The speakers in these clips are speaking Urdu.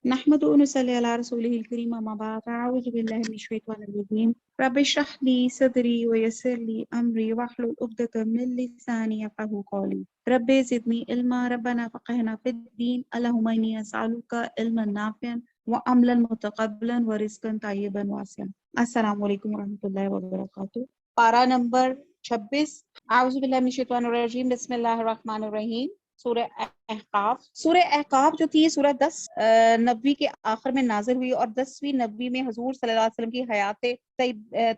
نحمد ونصلي على رسوله الكريم أما بعد أعوذ بالله من الشيطان الرجيم رب اشرح لي صدري ويسر لي أمري واحلل عقدة من لساني يفقهوا قولي رب زدني علما ربنا فقهنا في الدين اللهم إني أسألك علما نافعا وعملا متقبلا ورزقا طيبا واسعا. السلام علیکم ورحمۃ اللہ وبرکاتہ. پارہ نمبر 26. اعوذ باللہ من الشیطان الرجیم بسم اللہ الرحمن الرحیم. سورہ احقاف. سورہ احقاف جو تھی سورہ 10 نبوی کے آخر میں نازل ہوئی اور 10ویں نبوی میں حضور صلی اللہ علیہ وسلم کی حیات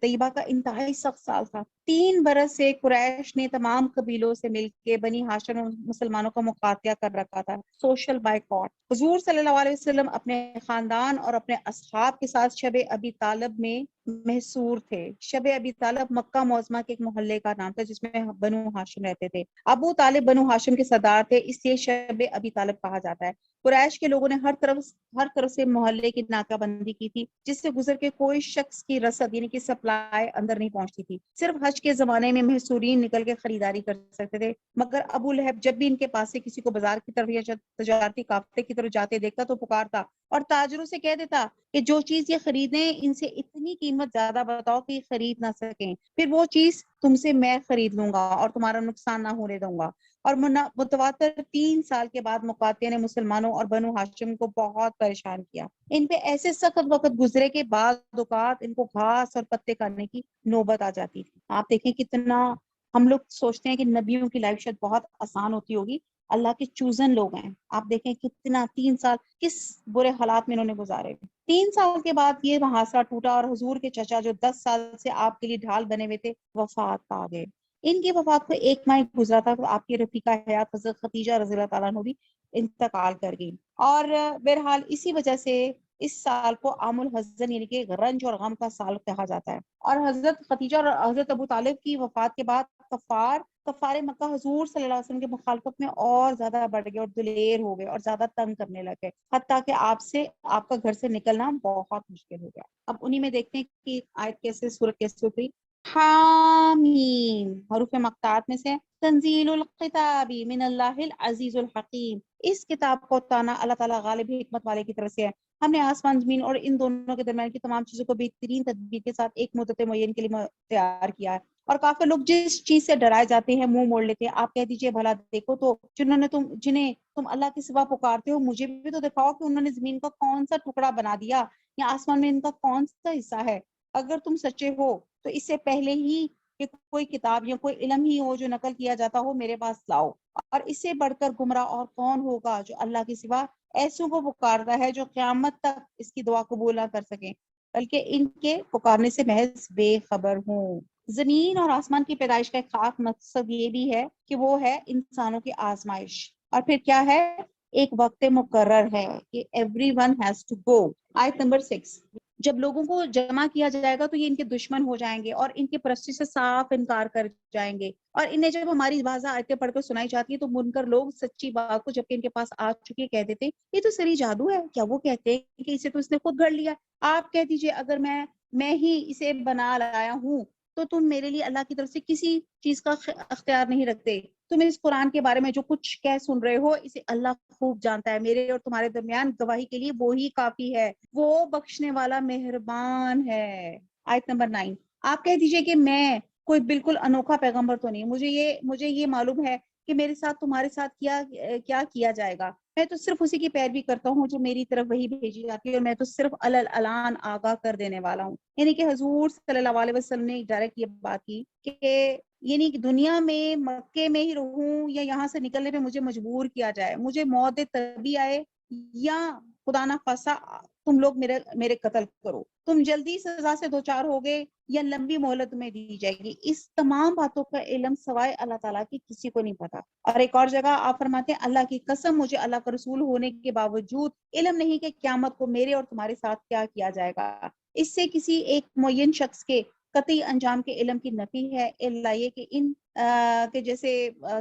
طیبہ کا انتہائی سخت سال تھا. 3 برس سے قریش نے تمام قبیلوں سے مل کے بنی ہاشم اور مسلمانوں کا مقاطعہ کر رکھا تھا. Social boycott. حضور صلی اللہ علیہ وسلم اپنے خاندان اور اپنے اصحاب کے ساتھ شب ابی طالب میں محصور تھے. شب ابی طالب مکہ معظمہ کے ایک محلے کا نام تھا جس میں بنو ہاشم رہتے تھے. ابو طالب بنو ہاشم کے سردار تھے، اس لیے شب ابی طالب کہا جاتا ہے. قریش کے لوگوں نے ہر طرف سے محلے کی ناکہ بندی کی تھی جس سے گزر کے کوئی شخص کی رسد یعنی کہ سپلائی اندر نہیں پہنچتی تھی. صرف حج کے زمانے میں محصورین نکل کے خریداری کر سکتے تھے، مگر ابو لہب جب بھی ان کے پاس سے کسی کو بازار کی طرف یا تجارتی قافلے کی طرف جاتے دیکھتا تو پکارتا اور تاجروں سے کہہ دیتا کہ جو چیز یہ خریدیں ان سے اتنی قیمت زیادہ بتاؤ کہ یہ خرید نہ سکیں، پھر وہ چیز تم سے میں خرید لوں گا اور تمہارا نقصان نہ ہونے دوں گا. اور متواتر 3 سال کے بعد مقاطعے نے مسلمانوں اور بنو ہاشم کو بہت پریشان کیا. ان پہ ایسے سخت وقت گزرے کے بعد اوقات ان کو گھاس اور پتے کھانے کی نوبت آ جاتی تھی. آپ دیکھیں کتنا ہم لوگ سوچتے ہیں کہ نبیوں کی لائف شاید بہت آسان ہوتی ہوگی، اللہ کے چوزن لوگ ہیں. آپ دیکھیں کتنا 3 سال کس برے حالات میں انہوں نے گزارے. 3 سال کے بعد یہ محاصرہ ٹوٹا اور حضور کے چچا جو 10 سال سے آپ کے لیے ڈھال بنے ہوئے تھے وفات پا گئے. ان کی وفات کو 1 ماہ گزرا تھا تو آپ کی رفیقہ حیات حضرت خدیجہ رضی اللہ تعالیٰ عنہ بھی انتقال کر گئی. اور بہرحال اسی وجہ سے اس سال کو عام الحزن یعنی کہ رنج اور غم کا سال کہا جاتا ہے. اور حضرت خدیجہ اور حضرت ابو طالب کی وفات کے بعد کفار مکہ حضور صلی اللہ علیہ وسلم کے مخالفت میں اور زیادہ بڑھ گئے اور دلیر ہو گئے اور زیادہ تنگ کرنے لگے، حتیٰ کہ آپ کا گھر سے نکلنا بہت مشکل ہو گیا. اب انہی میں دیکھتے ہیں کہ آیت کیسے سورت کیسے اتری. حامیم حروف مقطعات میں سے تنزیل الکتاب من اللہ العزیز الحکیم. اس کتاب کو اتارنا اللہ تعالیٰ غالب حکمت والے کی طرف سے ہے. ہم نے آسمان زمین اور ان دونوں کے درمیان کی تمام چیزوں کو بہترین تدبیر کے ساتھ ایک مدت معین کے لیے تیار کیا ہے. اور کافی لوگ جس چیز سے ڈرائے جاتے ہیں منہ موڑ لیتے ہیں. آپ کہہ دیجئے بھلا دیکھو تو جنہیں تم اللہ کے سوا پکارتے ہو مجھے بھی تو دکھاؤ کہ انہوں نے زمین کا کون سا ٹکڑا بنا دیا یا آسمان میں ان کا کون سا حصہ ہے. اگر تم سچے ہو تو اس سے پہلے ہی کہ کوئی کتاب یا کوئی علم ہی ہو جو نقل کیا جاتا ہو میرے پاس لاؤ. اور اس سے بڑھ کر گمراہ اور کون ہوگا جو اللہ کے سوا ایسوں کو پکارتا ہے جو قیامت تک اس کی دعا قبول نہ کر سکیں بلکہ ان کے پکارنے سے محض بے خبر ہوں. زمین اور آسمان کی پیدائش کا ایک خاص مقصد یہ بھی ہے کہ وہ ہے انسانوں کی آزمائش. اور پھر کیا ہے؟ ایک وقت مقرر ہے کہ everyone has to go. آیت نمبر 6. جب لوگوں کو جمع کیا جائے گا تو یہ ان کے دشمن ہو جائیں گے اور ان کی پرستی سے صاف انکار کر جائیں گے. اور انہیں جب ہماری واضح آیتیں پڑھ کر سنائی جاتی ہے تو منکر لوگ سچی بات کو جبکہ ان کے پاس آ چکی کہہ دیتے یہ تو سری جادو ہے. کیا وہ کہتے ہیں کہ اسے تو اس نے خود گھڑ لیا. آپ کہہ دیجئے اگر میں ہی اسے بنا لایا ہوں تو تم میرے لیے اللہ کی طرف سے کسی چیز کا اختیار نہیں رکھتے. تم اس قرآن کے بارے میں جو کچھ کہہ سن رہے ہو اسے اللہ خوب جانتا ہے. میرے اور تمہارے درمیان گواہی کے لیے وہی کافی ہے، وہ بخشنے والا مہربان ہے. آیت نمبر 9. آپ کہہ دیجئے کہ میں کوئی بالکل انوکھا پیغمبر تو نہیں. مجھے یہ معلوم ہے کہ میرے ساتھ تمہارے ساتھ کیا جائے گا. میں تو صرف اسی کی پیروی کرتا ہوں جو میری طرف وہی بھیجی جاتی ہے اور میں تو صرف الان آگاہ کر دینے والا ہوں. یعنی کہ حضور صلی اللہ علیہ وسلم نے ڈائریکٹ یہ بات کی کہ یعنی کہ دنیا میں مکے میں ہی رہوں یا یہاں سے نکلنے پہ مجھے مجبور کیا جائے، مجھے موت تبھی آئے یا خدا نہ خواستہ تم لوگ میرے قتل کرو. تم جلدی سزا سے دوچار ہوگے یا لمبی مہلت میں دی جائے گی. اس تمام باتوں کا علم سوائے اللہ تعالیٰ کی کسی کو نہیں پتا. اور ایک اور جگہ آپ فرماتے ہیں اللہ کی قسم مجھے اللہ کا رسول ہونے کے باوجود علم نہیں کہ قیامت کو میرے اور تمہارے ساتھ کیا کیا جائے گا. اس سے کسی ایک معین شخص کے قطعی انجام کے علم کی نفی ہے الا یہ کہ کہ جیسے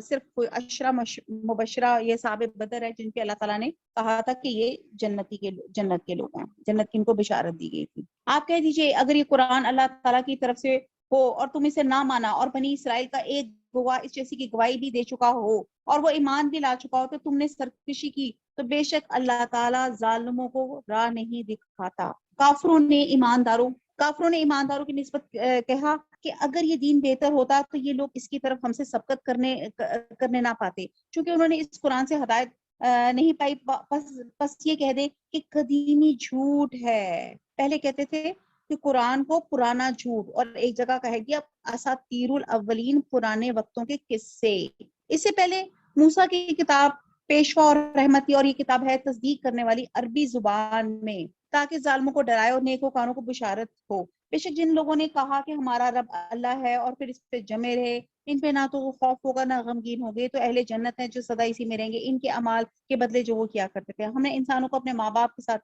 صرف کوئی عشرہ مبشرہ یہ صحابہ بدر ہے جن پہ اللہ تعالیٰ نے کہا تھا کہ یہ جنت کے لوگ ہیں، جنت کی ان کو بشارت دی گئی تھی. آپ کہہ دیجئے اگر یہ قرآن اللہ تعالیٰ کی طرف سے ہو اور تم اسے نہ مانا اور بنی اسرائیل کا ایک گواہ اس جیسی کی گواہی بھی دے چکا ہو اور وہ ایمان بھی لا چکا ہو تو تم نے سرکشی کی تو بے شک اللہ تعالیٰ ظالموں کو راہ نہیں دکھاتا۔ کافروں نے ایمانداروں کی نسبت کہا کہ اگر یہ دین بہتر ہوتا تو یہ لوگ اس کی طرف ہم سے سبقت کرنے نہ پاتے، چونکہ انہوں نے اس قرآن سے ہدایت نہیں پائی، پس یہ کہہ دے کہ قدیمی جھوٹ ہے۔ پہلے کہتے تھے کہ قرآن کو پرانا جھوٹ، اور ایک جگہ کہہ دیا اساطیر الاولین، پرانے وقتوں کے قصے۔ اس سے پہلے موسیٰ کی کتاب پیشوا اور رحمتی، اور یہ کتاب ہے تصدیق کرنے والی عربی زبان میں، تاکہ ظالموں کو ڈرائے اور نیکوکاروں کو بشارت ہو۔ بے شک جن لوگوں نے کہا کہ ہمارا رب اللہ ہے اور پھر اس پہ جمے رہے، ان پہ نہ تو خوف ہوگا نہ غمگین ہوگے، تو اہل جنت ہیں جو سدا اسی میں رہیں گے، ان کے اعمال کے بدلے جو وہ کیا کرتے تھے۔ ہم نے انسانوں کو اپنے ماں باپ کے ساتھ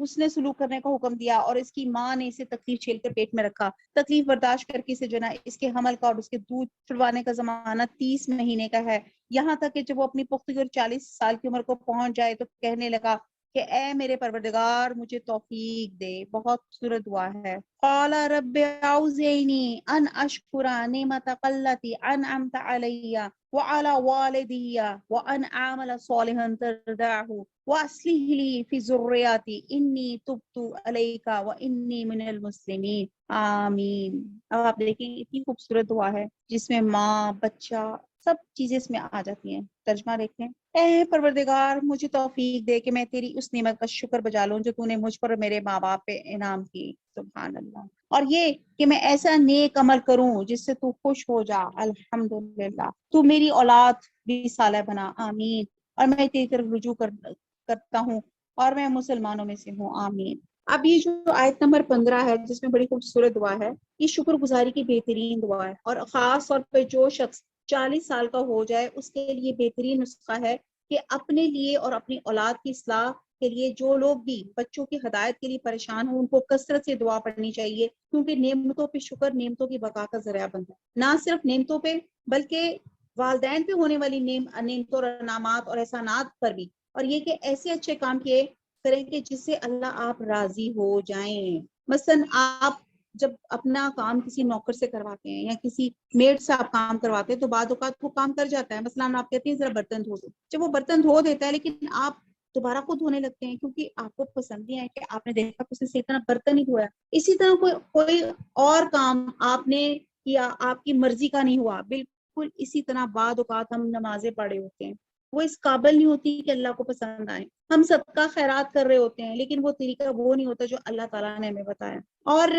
حسن سلوک کرنے کا حکم دیا، اور اس کی ماں نے اسے تکلیف چھیل کر پیٹ میں رکھا، تکلیف برداشت کر کے اسے جنا، اس کے حمل کا اور اس کے دودھ چھڑوانے کا زمانہ 30 مہینے کا ہے، یہاں تک کہ جب وہ اپنی پختگی اور 40 سال کی عمر کو پہنچ جائے تو کہنے لگا کہ اے میرے پروردگار مجھے توفیق دے۔ بہت خوبصورت دعا ہے۔ قال رب اوزعنی ان اشکر نعمتک التی انعمت علی وعلی والدی وان اعمل صالحا ترضاه واصلح لی فی ذریتی انی تبت الیک وانی من المسلمین، آمین۔ اب آپ دیکھیں اتنی خوبصورت دعا ہے جس میں ماں، بچہ، سب چیزیں اس میں آ جاتی ہیں۔ ترجمہ دیکھیں، اے پروردگار مجھے توفیق دے کہ میں تیری اس نعمت کا شکر بجا لوں جو تو نے مجھ پر اور میرے ماں باپ پہ انعام کی، سبحان اللہ، اور یہ کہ میں ایسا نیک عمل کروں جس سے تو خوش ہو جا، الحمدللہ، تو میری اولاد بھی صالح بنا، آمین، اور میں تیری طرف رجوع کرتا ہوں اور میں مسلمانوں میں سے ہوں، آمین۔ اب یہ جو آیت نمبر 15 ہے جس میں بڑی خوبصورت دعا ہے، یہ شکر گزاری کی بہترین دعا ہے، اور خاص طور پہ جو شخص 40 سال کا ہو جائے اس کے لیے بہترین نسخہ ہے کہ اپنے لیے اور اپنی اولاد کی اصلاح کے لیے جو لوگ بھی بچوں کی ہدایت کے لیے پریشان ہوں ان کو کثرت سے دعا پڑھنی چاہیے، کیونکہ نعمتوں پہ شکر نعمتوں کی بقا کا ذریعہ بنتا ہے، نہ صرف نعمتوں پہ بلکہ والدین پہ ہونے والی نعمتوں اور انعامات اور احسانات پر بھی، اور یہ کہ ایسے اچھے کام کیے کریں کہ جس سے اللہ آپ راضی ہو جائیں۔ مثلا آپ جب اپنا کام کسی نوکر سے کرواتے ہیں یا کسی میڈ سے آپ کام کرواتے ہیں تو بعد اوقات وہ کام کر جاتا ہے، مثلا آپ کہتے ہیں ذرا برتن دھو دو، جب وہ برتن دھو دیتا ہے لیکن آپ دوبارہ خود دھونے لگتے ہیں کیونکہ آپ کو پسند نہیں ہے کہ آپ نے دیکھا کہ اسے اتنا برتن ہی دھویا، اسی طرح کوئی اور کام آپ نے کیا آپ کی مرضی کا نہیں ہوا، بالکل اسی طرح بعد اوقات ہم نمازیں پڑھے ہوتے ہیں وہ اس قابل نہیں ہوتی کہ اللہ کو پسند آئے، ہم صدقہ خیرات کر رہے ہوتے ہیں لیکن وہ طریقہ وہ نہیں ہوتا جو اللہ تعالیٰ نے ہمیں بتایا، اور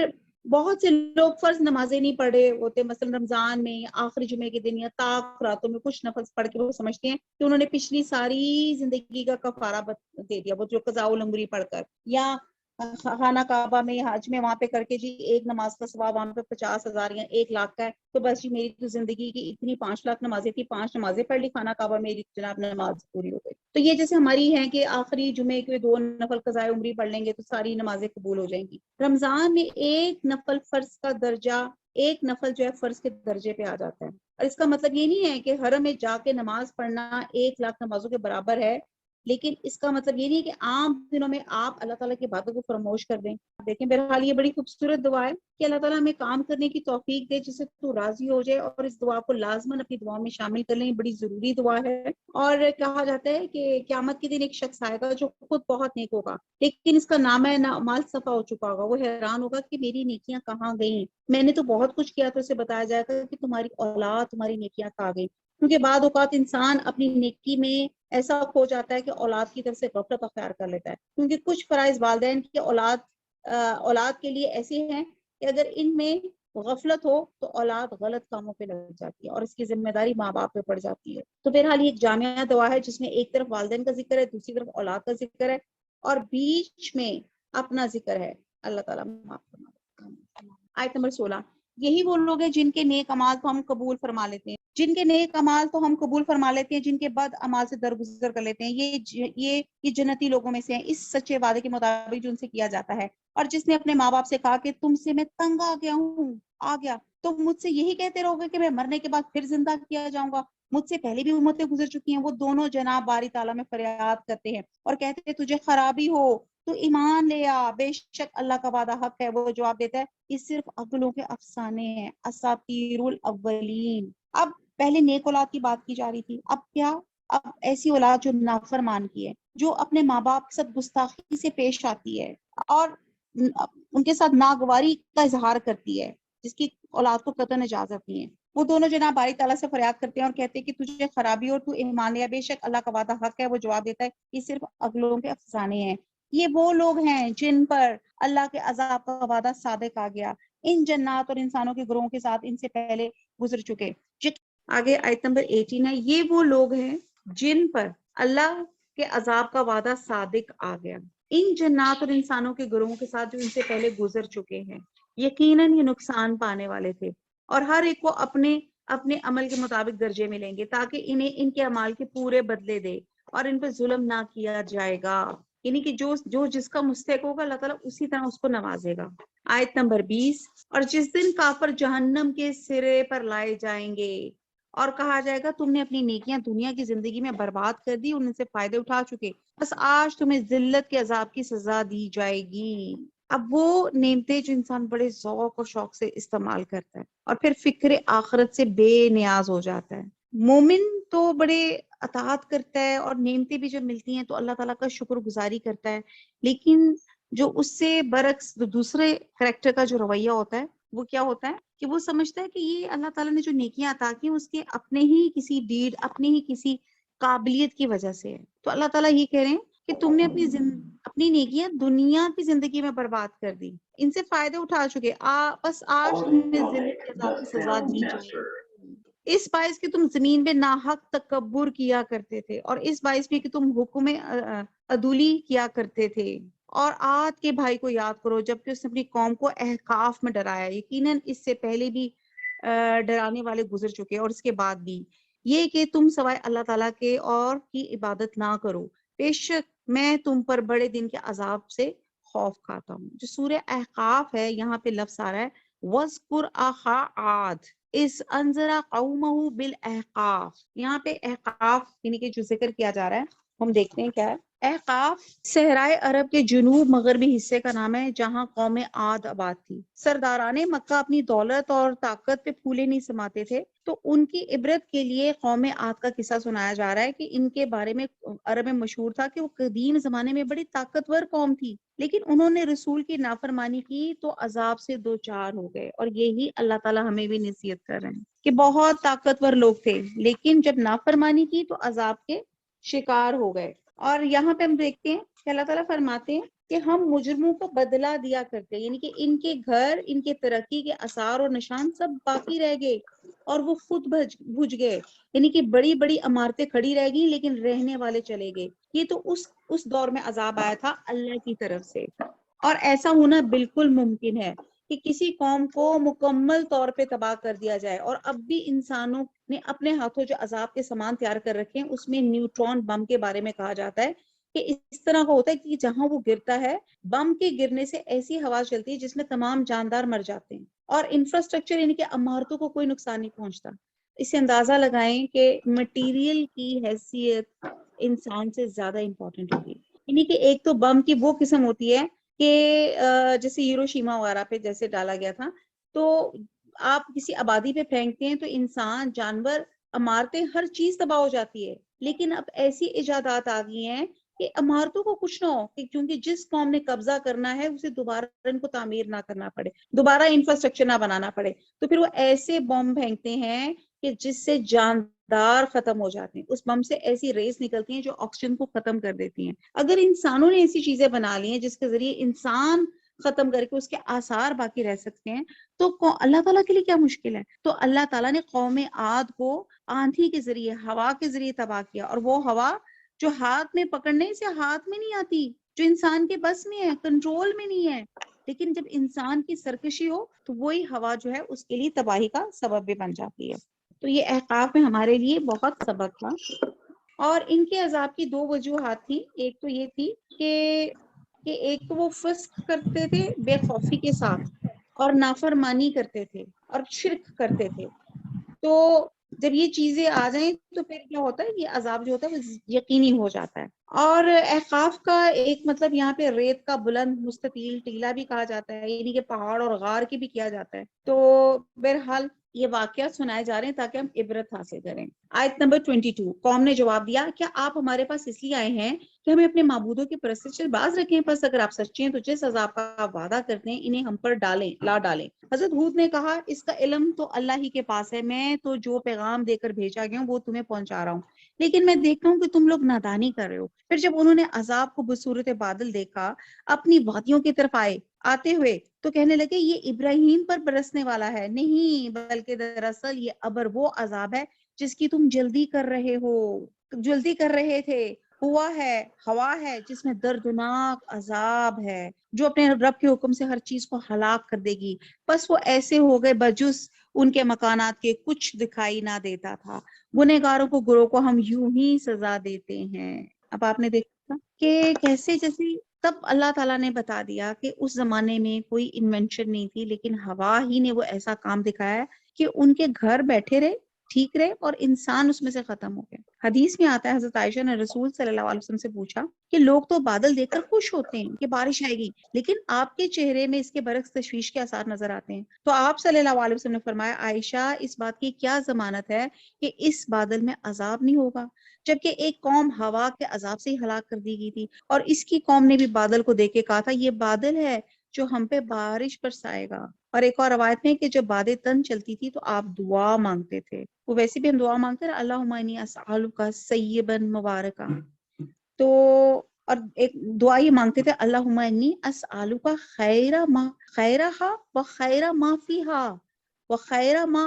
بہت سے لوگ فرض نمازیں نہیں پڑھے ہوتے، مثلا رمضان میں یا آخری جمعے کے دن یا طاق راتوں میں کچھ نفل پڑھ کے وہ سمجھتے ہیں کہ انہوں نے پچھلی ساری زندگی کا کفارہ دے دیا، وہ جو قضاء العمری پڑھ کر، یا خانہ کعبہ میں حج میں وہاں پہ کر کے جی ایک نماز کا ثواب وہاں پہ 50,000 یا 1,00,000 کا ہے، تو بس جی میری تو زندگی کی اتنی 5,00,000 نمازیں تھی، 5 نمازیں پڑھ لی خانہ کعبہ میری جناب نماز پوری ہو گئی۔ تو یہ جیسے ہماری ہے کہ آخری جمعے کے 2 نفل قضاء عمری پڑھ لیں گے تو ساری نمازیں قبول ہو جائیں گی۔ رمضان میں ایک نفل فرض کا درجہ، ایک نفل جو ہے فرض کے درجے پہ آ جاتا ہے، اور اس کا مطلب یہ نہیں ہے کہ حرم میں جا کے نماز پڑھنا 1,00,000 نمازوں کے برابر ہے، لیکن اس کا مطلب یہ نہیں ہے کہ عام دنوں میں آپ اللہ تعالیٰ کی باتوں کو فراموش کر دیں۔ دیکھیں بہرحال یہ بڑی خوبصورت دعا ہے کہ اللہ تعالیٰ ہمیں کام کرنے کی توفیق دے جس سے تو راضی ہو جائے، اور اس دعا کو لازماً اپنی دعاؤں میں شامل کر لیں، بڑی ضروری دعا ہے۔ اور کہا جاتا ہے کہ قیامت کے دن ایک شخص آئے گا جو خود بہت نیک ہوگا لیکن اس کا نامہ اعمال صفا ہو چکا ہوگا، وہ حیران ہوگا کہ میری نیکیاں کہاں گئیں، میں نے تو بہت کچھ کیا، تو اسے بتایا جائے گا کہ تمہاری اولاد تمہاری نیکیاں کہاں گئیں، کیونکہ بعد اوقات انسان اپنی نیکی میں ایسا کھو جاتا ہے کہ اولاد کی طرف سے غفلت اختیار کر لیتا ہے، کیونکہ کچھ فرائض والدین کی اولاد کے لیے ایسے ہیں کہ اگر ان میں غفلت ہو تو اولاد غلط کاموں پہ لگ جاتی ہے اور اس کی ذمہ داری ماں باپ پہ پڑ جاتی ہے۔ تو بہرحال یہ ایک جامعہ دعا ہے جس میں ایک طرف والدین کا ذکر ہے، دوسری طرف اولاد کا ذکر ہے، اور بیچ میں اپنا ذکر ہے۔ اللہ تعالیٰ معاف فرمائے۔ آیت نمبر 16، یہی وہ لوگ ہیں جن کے نیک اعمال تو ہم قبول فرما لیتے ہیں، جن کے نیک اعمال تو ہم قبول فرما لیتے ہیں، جن کے بد اعمال سے درگزر کر لیتے ہیں، یہ جنتی لوگوں میں سے ہیں اس سچے وعدے کے مطابق جو ان سے کیا جاتا ہے۔ اور جس نے اپنے ماں باپ سے کہا کہ تم سے میں تنگ آ گیا تو مجھ سے یہی کہتے رہو گے کہ میں مرنے کے بعد پھر زندہ کیا جاؤں گا، مجھ سے پہلے بھی امتیں گزر چکی ہیں، وہ دونوں جناب باری تعالیٰ میں فریاد کرتے ہیں اور کہتے ہیں تجھے خرابی ہو تو ایمان لے آ، بے شک اللہ کا وعدہ حق ہے۔ وہ جواب دیتا ہے یہ صرف عقلوں کے افسانے ہیں، اساطیر الاولین۔ اب پہلے نیک اولاد کی بات کی جا رہی تھی، اب کیا؟ اب ایسی اولاد جو نافرمان کی ہے، جو اپنے ماں باپ کے ساتھ گستاخی سے پیش آتی ہے اور ان کے ساتھ ناگواری کا اظہار کرتی ہے، جس کی اولاد کو قطعاً اجازت نہیں ہے، وہ دونوں جناب باری تعالیٰ سے فریاد کرتے ہیں اور کہتے ہیں کہ تجھے خرابی اور تو ایمان لیا، بے شک اللہ کا وعدہ حق ہے۔ وہ جواب دیتا ہے یہ صرف اگلوں کے افسانے ہیں، یہ وہ لوگ ہیں جن پر اللہ کے عذاب کا وعدہ صادق آ گیا، ان جنات اور انسانوں کے گروہوں کے ساتھ ان سے پہلے گزر چکے۔ آگے آیت نمبر 18 ہے، یہ وہ لوگ ہیں جن پر اللہ کے عذاب کا وعدہ صادق آ گیا، ان جنات اور انسانوں کے گروہوں کے ساتھ جو ان سے پہلے گزر چکے ہیں، یقیناً یہ نقصان پانے والے تھے، اور ہر ایک کو اپنے اپنے عمل کے مطابق درجے ملیں گے، تاکہ انہیں ان کے اعمال کے پورے بدلے دے اور ان پہ ظلم نہ کیا جائے گا، یعنی کہ جو جس کا مستحق ہوگا اللہ تعالیٰ اسی طرح اس کو نوازے گا۔ آیت نمبر 20، اور جس دن کافر جہنم کے سرے پر لائے جائیں گے اور کہا جائے گا تم نے اپنی نیکیاں دنیا کی زندگی میں برباد کر دی، ان سے فائدے اٹھا چکے، بس آج تمہیں ذلت کے عذاب کی سزا دی جائے گی۔ اب وہ نعمتیں جو انسان بڑے ذوق اور شوق سے استعمال کرتا ہے اور پھر فکر آخرت سے بے نیاز ہو جاتا ہے۔ مومن تو بڑے اطاعت کرتا ہے اور نعمتیں بھی جب ملتی ہیں تو اللہ تعالیٰ کا شکر گزاری کرتا ہے، لیکن جو اس سے برعکس دوسرے کریکٹر کا جو رویہ ہوتا ہے وہ کیا ہوتا ہے کہ وہ سمجھتا ہے کہ یہ اللہ تعالیٰ نے جو نیکیاں عطا کی اس کے اپنے ہی کسی ڈیڈ، اپنے ہی کسی قابلیت کی وجہ سے ہے۔ تو اللہ تعالیٰ یہ کہہ رہے ہیں کہ تم نے اپنی نیکیاں دنیا کی زندگی میں برباد کر دی، ان سے فائدے اٹھا چکے، بس آج تمہیں ذلت کے عذاب کی سزا دی جائے گی، اس باعث کہ تم زمین پہ ناحق تکبر کیا کرتے تھے، اور اس باعث بھی کہ تم حکم عدولی کیا کرتے تھے۔ اور عاد کے بھائی کو یاد کرو جبکہ اس نے اپنی قوم کو احقاف میں ڈرایا، یقیناً اس سے پہلے بھی ڈرانے والے گزر چکے، اور اس کے بعد بھی یہ کہ تم سوائے اللہ تعالیٰ کے اور کی عبادت نہ کرو، بے شک میں تم پر بڑے دن کے عذاب سے خوف کھاتا ہوں۔ جو سورہ احقاف ہے یہاں پہ لفظ آ رہا ہے وَاذْكُرْ أَخَا عَادٍ اِذْ أَنذَرَ قَوْمَهُ بِالْأَحْقَافِ، یہاں پہ احقاف یعنی کہ جو ذکر کیا جا رہا ہے ہم دیکھتے ہیں کیا ہے۔ احقاف صحرائے عرب کے جنوب مغربی حصے کا نام ہے جہاں قوم عاد آباد تھی۔ سرداران مکہ اپنی دولت اور طاقت پہ پھولے نہیں سماتے تھے، تو ان کی عبرت کے لیے قوم عاد کا قصہ سنایا جا رہا ہے کہ ان کے بارے میں عرب میں مشہور تھا کہ وہ قدیم زمانے میں بڑی طاقتور قوم تھی، لیکن انہوں نے رسول کی نافرمانی کی تو عذاب سے دوچار ہو گئے، اور یہی اللہ تعالیٰ ہمیں بھی نصیحت کر رہے ہیں کہ بہت طاقتور لوگ تھے لیکن جب نافرمانی کی تو عذاب کے شکار ہو گئے۔ اور یہاں پہ ہم دیکھتے ہیں کہ اللہ تعالیٰ فرماتے ہیں کہ ہم مجرموں کو بدلہ دیا کرتے ہیں، یعنی کہ ان کے گھر، ان کے ترقی کے آثار اور نشان سب باقی رہ گئے اور وہ خود بھج گئے، یعنی کہ بڑی بڑی عمارتیں کھڑی رہ گئی لیکن رہنے والے چلے گئے۔ یہ تو اس دور میں عذاب آیا تھا اللہ کی طرف سے، اور ایسا ہونا بالکل ممکن ہے کہ کسی قوم کو مکمل طور پہ تباہ کر دیا جائے، اور اب بھی انسانوں نے اپنے ہاتھوں جو عذاب کے سامان تیار کر رکھے ہیں اس میں نیوٹرون بم کے بارے میں کہا جاتا ہے کہ اس طرح کا ہوتا ہے کہ جہاں وہ گرتا ہے بم کے گرنے سے ایسی ہوا چلتی ہے جس میں تمام جاندار مر جاتے ہیں، اور انفراسٹرکچر یعنی کہ عمارتوں کو کوئی نقصان نہیں پہنچتا۔ اس سے اندازہ لگائیں کہ مٹیریل کی حیثیت انسان سے زیادہ امپورٹنٹ ہوگی، یعنی کہ ایک تو بم کی وہ قسم ہوتی ہے کہ جیسے ہیروشیما وغیرہ پہ جیسے ڈالا گیا تھا، تو آپ کسی آبادی پہ پھینکتے ہیں تو انسان، جانور، عمارتیں، ہر چیز تباہ ہو جاتی ہے، لیکن اب ایسی ایجادات آ گئی ہیں کہ عمارتوں کو کچھ نہ ہو، کیونکہ جس قوم نے قبضہ کرنا ہے اسے دوبارہ ان کو تعمیر نہ کرنا پڑے، دوبارہ انفراسٹرکچر نہ بنانا پڑے، تو پھر وہ ایسے بم پھینکتے ہیں کہ جس سے جاندار ختم ہو جاتے ہیں، اس بم سے ایسی ریز نکلتی ہیں جو آکسیجن کو ختم کر دیتی ہیں۔ اگر انسانوں نے ایسی چیزیں بنا لی ہیں جس کے ذریعے انسان ختم کر کے اس کے آثار باقی رہ سکتے ہیں، تو اللہ تعالیٰ کے لیے کیا مشکل ہے؟ تو اللہ تعالیٰ نے قوم عاد کو آندھی کے ذریعے، ہوا کے ذریعے تباہ کیا، اور وہ ہوا جو ہاتھ میں پکڑنے سے ہاتھ میں نہیں آتی، جو انسان کے بس میں ہے، کنٹرول میں نہیں ہے، لیکن جب انسان کی سرکشی ہو تو وہی ہوا جو ہے اس کے لیے تباہی کا سبب بھی بن جاتی ہے۔ تو یہ احقاف میں ہمارے لیے بہت سبق تھا، اور ان کے عذاب کی دو وجوہات تھی۔ ایک تو یہ تھی کہ ایک تو وہ فسق کرتے تھے بے خوفی کے ساتھ اور نافرمانی کرتے تھے اور شرک کرتے تھے، تو جب یہ چیزیں آ جائیں تو پھر کیا ہوتا ہے، یہ عذاب جو ہوتا ہے وہ یقینی ہو جاتا ہے۔ اور احقاف کا ایک مطلب یہاں پہ ریت کا بلند مستطیل ٹیلہ بھی کہا جاتا ہے، یعنی کہ پہاڑ اور غار کی بھی کیا جاتا ہے۔ تو بہرحال یہ واقعات سنائے جا رہے ہیں تاکہ ہم عبرت حاصل کریں۔ آیت نمبر 22، قوم نے جواب دیا کیا آپ ہمارے پاس اس لیے آئے ہیں کہ ہمیں اپنے معبودوں کی پرستش سے باز رکھیں؟ پس اگر آپ سچے ہیں تو جس عذاب کا آپ وعدہ کرتے ہیں انہیں ہم پر لا ڈالیں۔ حضرت ہود نے کہا اس کا علم تو اللہ ہی کے پاس ہے، میں تو جو پیغام دے کر بھیجا گیا ہوں وہ تمہیں پہنچا رہا ہوں، لیکن میں دیکھ رہا ہوں کہ تم لوگ نادانی کر رہے ہو۔ پھر جب انہوں نے عذاب کو بصورت بادل دیکھا اپنی وادیوں کی طرف آتے ہوئے تو کہنے لگے یہ ابراہیم پر برسنے والا ہے، نہیں بلکہ دراصل یہ ابر وہ عذاب ہے جس کی تم جلدی کر رہے تھے، ہوا ہے جس میں دردناک عذاب ہے جو اپنے رب کے حکم سے ہر چیز کو ہلاک کر دے گی۔ بس وہ ایسے ہو گئے بجس ان کے مکانات کے کچھ دکھائی نہ دیتا تھا، گنہگاروں کو گروہ کو ہم یوں ہی سزا دیتے ہیں۔ اب آپ نے دیکھا کہ کیسے جیسے تب اللہ تعالیٰ نے بتا دیا کہ اس زمانے میں کوئی انوینشن نہیں تھی، لیکن ہوا ہی نے وہ ایسا کام دکھایا کہ ان کے گھر بیٹھے رہے، ٹھیک رہے، اور انسان اس میں سے ختم ہو گئے۔ حدیث میں آتا ہے حضرت عائشہ نے رسول صلی اللہ علیہ وسلم سے پوچھا کہ لوگ تو بادل دیکھ کر خوش ہوتے ہیں کہ بارش آئے گی، لیکن آپ کے چہرے میں اس کے برعکس تشویش کے آثار نظر آتے ہیں۔ تو آپ صلی اللہ علیہ وسلم نے فرمایا عائشہ اس بات کی کیا ضمانت ہے کہ اس بادل میں عذاب نہیں ہوگا، جبکہ ایک قوم ہوا کے عذاب سے ہی ہلاک کر دی گئی تھی، اور اس کی قوم نے بھی بادل کو دیکھ کے کہا تھا یہ بادل ہے جو ہم پہ بارش برسائے گا۔ اور ایک اور روایت میں کہ جب بادیں تن چلتی تھی تو آپ دعا مانگتے تھے، وہ ویسے بھی ہم دعا مانگتے ہیں اللہم انی اسألک سیبا مبارکا، تو اور ایک دعا یہ مانگتے تھے اللہم انی اسألک خیرہا و خیر ما فیہا و خیر ما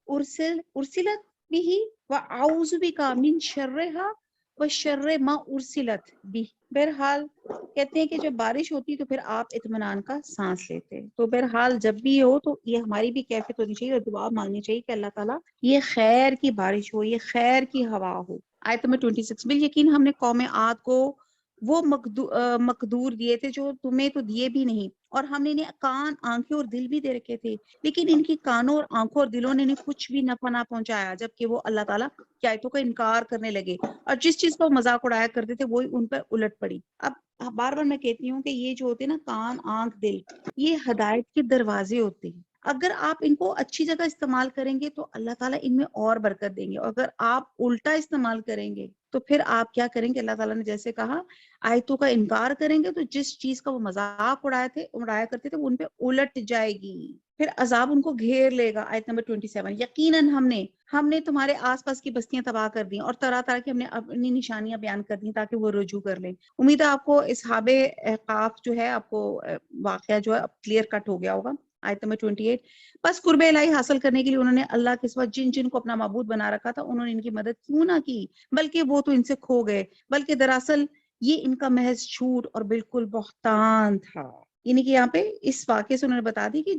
ارسلت بھی و اعوذ بک من شرہا و شر ما ارسلت بھی۔ بہرحال کہتے ہیں کہ جب بارش ہوتی تو پھر آپ اطمینان کا سانس لیتے۔ تو بہرحال جب بھی ہو تو یہ ہماری بھی کیفیت ہونی چاہیے اور دعا مانگنی چاہیے کہ اللہ تعالیٰ یہ خیر کی بارش ہو، یہ خیر کی ہوا ہو۔ آیت نمبر 26، بالیقین ہم نے قوم عاد کو وہ مقدور دیے تھے جو تمہیں تو دیے بھی نہیں، اور ہم نے انہیں کان، آنکھیں اور دل بھی دے رکھے تھے، لیکن ان کی کانوں اور آنکھوں اور دلوں نے انہیں کچھ بھی نفع نہ پہنچایا، جبکہ وہ اللہ تعالیٰ کی آیتوں کا انکار کرنے لگے، اور جس چیز پر مذاق اڑایا کرتے تھے وہی ان پر الٹ پڑی۔ اب بار بار میں کہتی ہوں کہ یہ جو ہوتے ہیں نا کان، آنکھ، دل، یہ ہدایت کے دروازے ہوتے ہیں۔ اگر آپ ان کو اچھی جگہ استعمال کریں گے تو اللہ تعالیٰ ان میں اور برکت دیں گے، اور اگر آپ الٹا استعمال کریں گے تو پھر آپ کیا کریں گے؟ اللہ تعالیٰ نے جیسے کہا آیتوں کا انکار کریں گے تو جس چیز کا وہ مذاق اڑایا کرتے تھے وہ ان پہ الٹ جائے گی، پھر عذاب ان کو گھیر لے گا۔ آیت نمبر 27، یقیناً ہم نے تمہارے آس پاس کی بستیاں تباہ کر دی اور طرح طرح کی ہم نے اپنی نشانیاں بیان کر دی تاکہ وہ رجوع کر لیں۔ امید ہے آپ کو اصحاب احقاف جو ہے آپ کو واقعہ جو ہے اب کلیئر کٹ ہو گیا ہوگا۔ آیت نمبر 28، بس قرب الہی حاصل کرنے کے لیے انہوں نے اللہ کے سوا جن کو اپنا معبود بنا رکھا تھا انہوں نے ان کی مدد کیوں نہ کی، بلکہ وہ تو ان سے کھو گئے، بلکہ دراصل یہ ان کا محض جھوٹ اور بالکل بہتان تھا۔ یعنی کہ یہاں پہ اس واقعے سے انہوں نے بتا دی کہ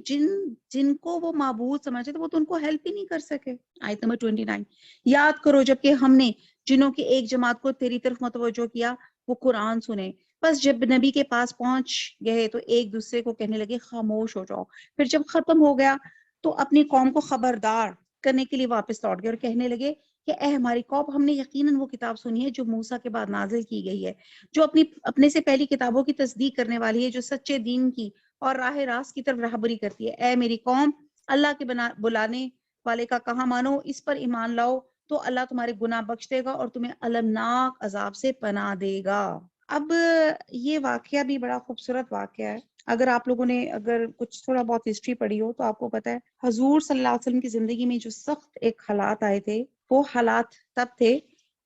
جن کو وہ معبود سمجھتے تھے وہ تو ان کو ہیلپ ہی نہیں کر سکے۔ آیت نمبر 29، یاد کرو جبکہ ہم نے جنوں کی ایک جماعت کو تیری طرف متوجہ کیا وہ قرآن سنے، بس جب نبی کے پاس پہنچ گئے تو ایک دوسرے کو کہنے لگے خاموش ہو جاؤ، پھر جب ختم ہو گیا تو اپنی قوم کو خبردار کرنے کے لیے واپس لوٹ گئے اور کہنے لگے کہ اے ہماری قوم، ہم نے یقیناً وہ کتاب سنی ہے جو موسیٰ کے بعد نازل کی گئی ہے، جو اپنے سے پہلی کتابوں کی تصدیق کرنے والی ہے، جو سچے دین کی اور راہ راست کی طرف راہبری کرتی ہے۔ اے میری قوم، اللہ کے بلانے والے کا کہاں مانو، اس پر ایمان لاؤ تو اللہ تمہارے گناہ بخش دے گا اور تمہیں المناک عذاب سے پناہ دے گا۔ اب یہ واقعہ بھی بڑا خوبصورت واقعہ ہے۔ اگر آپ لوگوں نے اگر کچھ تھوڑا بہت ہسٹری پڑھی ہو تو آپ کو پتا ہے حضور صلی اللہ علیہ وسلم کی زندگی میں جو سخت ایک حالات آئے تھے، وہ حالات تب تھے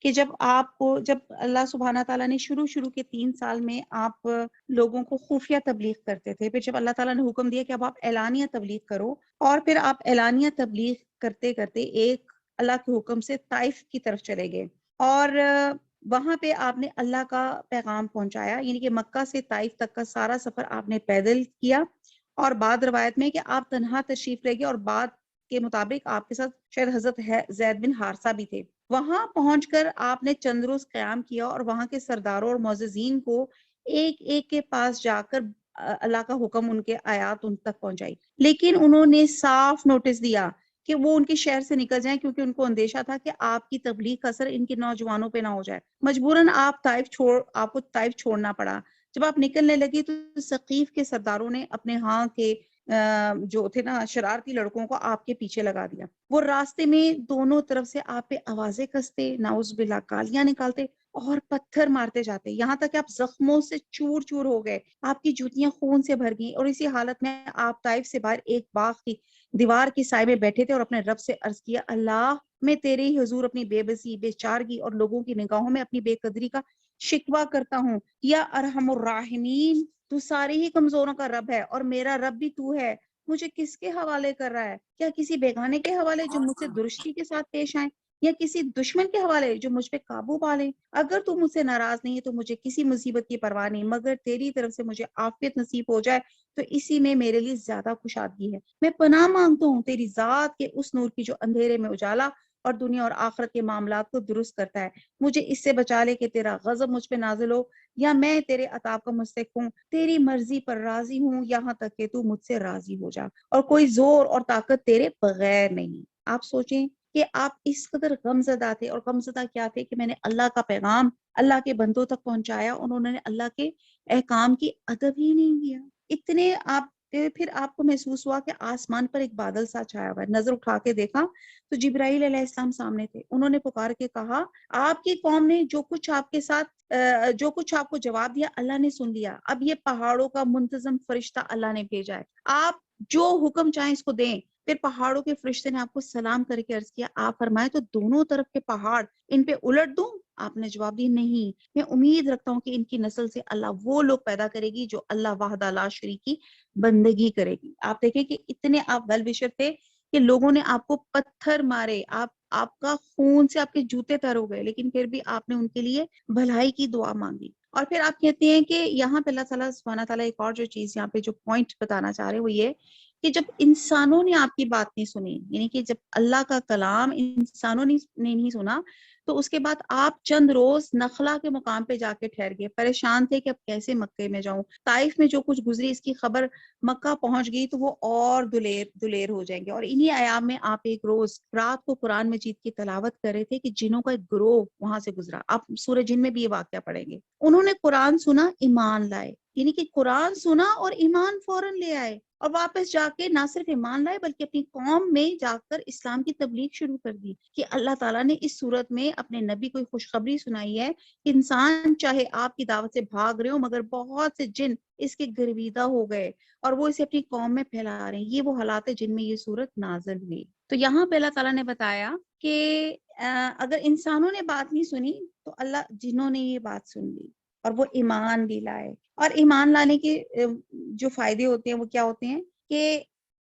کہ جب اللہ سبحانہ تعالیٰ نے شروع کے 3 سال میں آپ لوگوں کو خفیہ تبلیغ کرتے تھے، پھر جب اللہ تعالیٰ نے حکم دیا کہ اب آپ اعلانیہ تبلیغ کرو، اور پھر آپ اعلانیہ تبلیغ کرتے کرتے ایک اللہ کے حکم سے طائف کی طرف چلے گئے، اور وہاں پہ آپ نے اللہ کا پیغام پہنچایا، یعنی کہ مکہ سے طائف تک کا سارا سفر آپ نے پیدل کیا، اور بعد روایت میں کہ آپ تنہا تشریف لے گئے، اور بعد کے مطابق آپ کے ساتھ شاید حضرت زید بن حارثہ بھی تھے۔ وہاں پہنچ کر آپ نے چند روز قیام کیا اور وہاں کے سرداروں اور معززین کو ایک ایک کے پاس جا کر اللہ کا حکم، ان کے آیات ان تک پہنچائی، لیکن انہوں نے صاف نوٹس دیا کہ وہ ان کے شہر سے نکل جائیں، کیونکہ ان کو اندیشہ تھا کہ آپ کی تبلیغ کا اثر ان کے نوجوانوں پہ نہ ہو جائے۔ مجبوراً آپ کو طائف چھوڑنا پڑا۔ جب آپ نکلنے لگے تو ثقیف کے سرداروں نے اپنے ہاں کے جو تھے نا شرارتی لڑکوں کو آپ کے پیچھے لگا دیا. وہ راستے میں دونوں طرف سے آپ پہ آوازیں کستے، نعوذ باللہ گالیاں نکالتے اور پتھر مارتے جاتے، یہاں تک کہ آپ زخموں سے چور چور ہو گئے، آپ کی جوتیاں خون سے بھر گئیں. اور اسی حالت میں آپ طائف سے باہر ایک باغ کی دیوار کے سائے میں بیٹھے تھے اور اپنے رب سے عرض کیا، اللہ میں تیرے ہی حضور اپنی بے بسی، بے چارگی اور لوگوں کی نگاہوں میں اپنی بے قدری کا شکوہ کرتا ہوں. یا ارحم الراحمین، تو سارے ہی کمزوروں کا رب ہے اور میرا رب بھی تو ہے. مجھے کس کے حوالے کر رہا ہے؟ کیا کسی بیگانے کے حوالے جو مجھ سے درستی کے ساتھ پیش آئے، یا کسی دشمن کے حوالے جو مجھ پہ قابو پا لے؟ اگر تو مجھ سے ناراض نہیں ہے تو مجھے کسی مصیبت کی پرواہ نہیں، مگر تیری طرف سے مجھے عافیت نصیب ہو جائے تو اسی میں میرے لیے زیادہ کشادگی ہے. میں پناہ مانگتا ہوں تیری ذات کے اس نور کی جو اندھیرے میں اجالا اور دنیا اور آخرت کے معاملات کو درست کرتا ہے. مجھے اس سے بچا لے کہ تیرا غضب مجھ پہ نازل ہو یا میں تیرے عطاب کا مستحق ہوں. تیری مرضی پر راضی ہوں یہاں تک کہ تو مجھ سے راضی ہو جا، اور کوئی زور اور طاقت تیرے بغیر نہیں. آپ سوچیں کہ آپ اس قدر غمزدہ تھے، اور غمزدہ کیا تھے کہ میں نے اللہ کا پیغام اللہ کے بندوں تک پہنچایا، انہوں نے اللہ کے احکام کی ادب ہی نہیں کیا. اتنے آپ پھر آپ کو محسوس ہوا کہ آسمان پر ایک بادل سا چھایا ہوا ہے. نظر اٹھا کے دیکھا تو جبرائیل علیہ السلام سامنے تھے. انہوں نے پکار کے کہا، آپ کی قوم نے جو کچھ آپ کے ساتھ جو کچھ آپ کو جواب دیا اللہ نے سن لیا. اب یہ پہاڑوں کا منتظم فرشتہ اللہ نے بھیجا ہے، آپ جو حکم چاہیں اس کو دیں. پھر پہاڑوں کے فرشتے نے آپ کو سلام کر کے عرض کیا، آپ فرمائے تو دونوں طرف کے پہاڑ ان پہ الٹ دوں؟ آپ نے جواب دی، نہیں، میں امید رکھتا ہوں کہ ان کی نسل سے اللہ وہ لوگ پیدا کرے گی جو اللہ وحدہ لا شریک کی بندگی کرے گی. آپ دیکھیں کہ اتنے آپ ویل وشر تھے کہ لوگوں نے آپ کو پتھر مارے، آپ کا خون سے آپ کے جوتے تر ہو گئے، لیکن پھر بھی آپ نے ان کے لیے بھلائی کی دعا مانگی. اور پھر آپ کہتے ہیں کہ یہاں پہ اللہ تعالیٰ سبحانہ تعالیٰ ایک اور جو چیز یہاں پہ جو پوائنٹ بتانا چاہ رہے ہیں وہ یہ کہ جب انسانوں نے آپ کی بات نہیں سنی، یعنی کہ جب اللہ کا کلام انسانوں نے نہیں سنا، تو اس کے بعد آپ چند روز نخلا کے مقام پہ جا کے ٹھہر گئے، پریشان تھے کہ اب کیسے مکے میں جاؤں. طائف میں جو کچھ گزری اس کی خبر مکہ پہنچ گئی تو وہ اور دلیر ہو جائیں گے. اور انہی ایام میں آپ ایک روز رات کو قرآن مجید کی تلاوت کر رہے تھے کہ جنوں کا ایک گروہ وہاں سے گزرا. آپ سورہ جن میں بھی یہ واقعہ پڑھیں گے. انہوں نے قرآن سنا، ایمان لائے، یعنی کہ قرآن سنا اور ایمان فوراً لے آئے، اور واپس جا کے نہ صرف ایمان لائے بلکہ اپنی قوم میں جا کر اسلام کی تبلیغ شروع کر دی. کہ اللہ تعالیٰ نے اس صورت میں اپنے نبی کو خوشخبری سنائی ہے کہ انسان چاہے آپ کی دعوت سے بھاگ رہے ہو، مگر بہت سے جن اس کے گرویدہ ہو گئے اور وہ اسے اپنی قوم میں پھیلا رہے ہیں. یہ وہ حالات ہیں جن میں یہ صورت نازل ہوئی. تو یہاں پہ اللہ تعالیٰ نے بتایا کہ اگر انسانوں نے بات نہیں سنی تو اللہ جنہوں نے یہ بات سن لی اور وہ ایمان بھی لائے. اور ایمان لانے کے جو فائدے ہوتے ہیں وہ کیا ہوتے ہیں کہ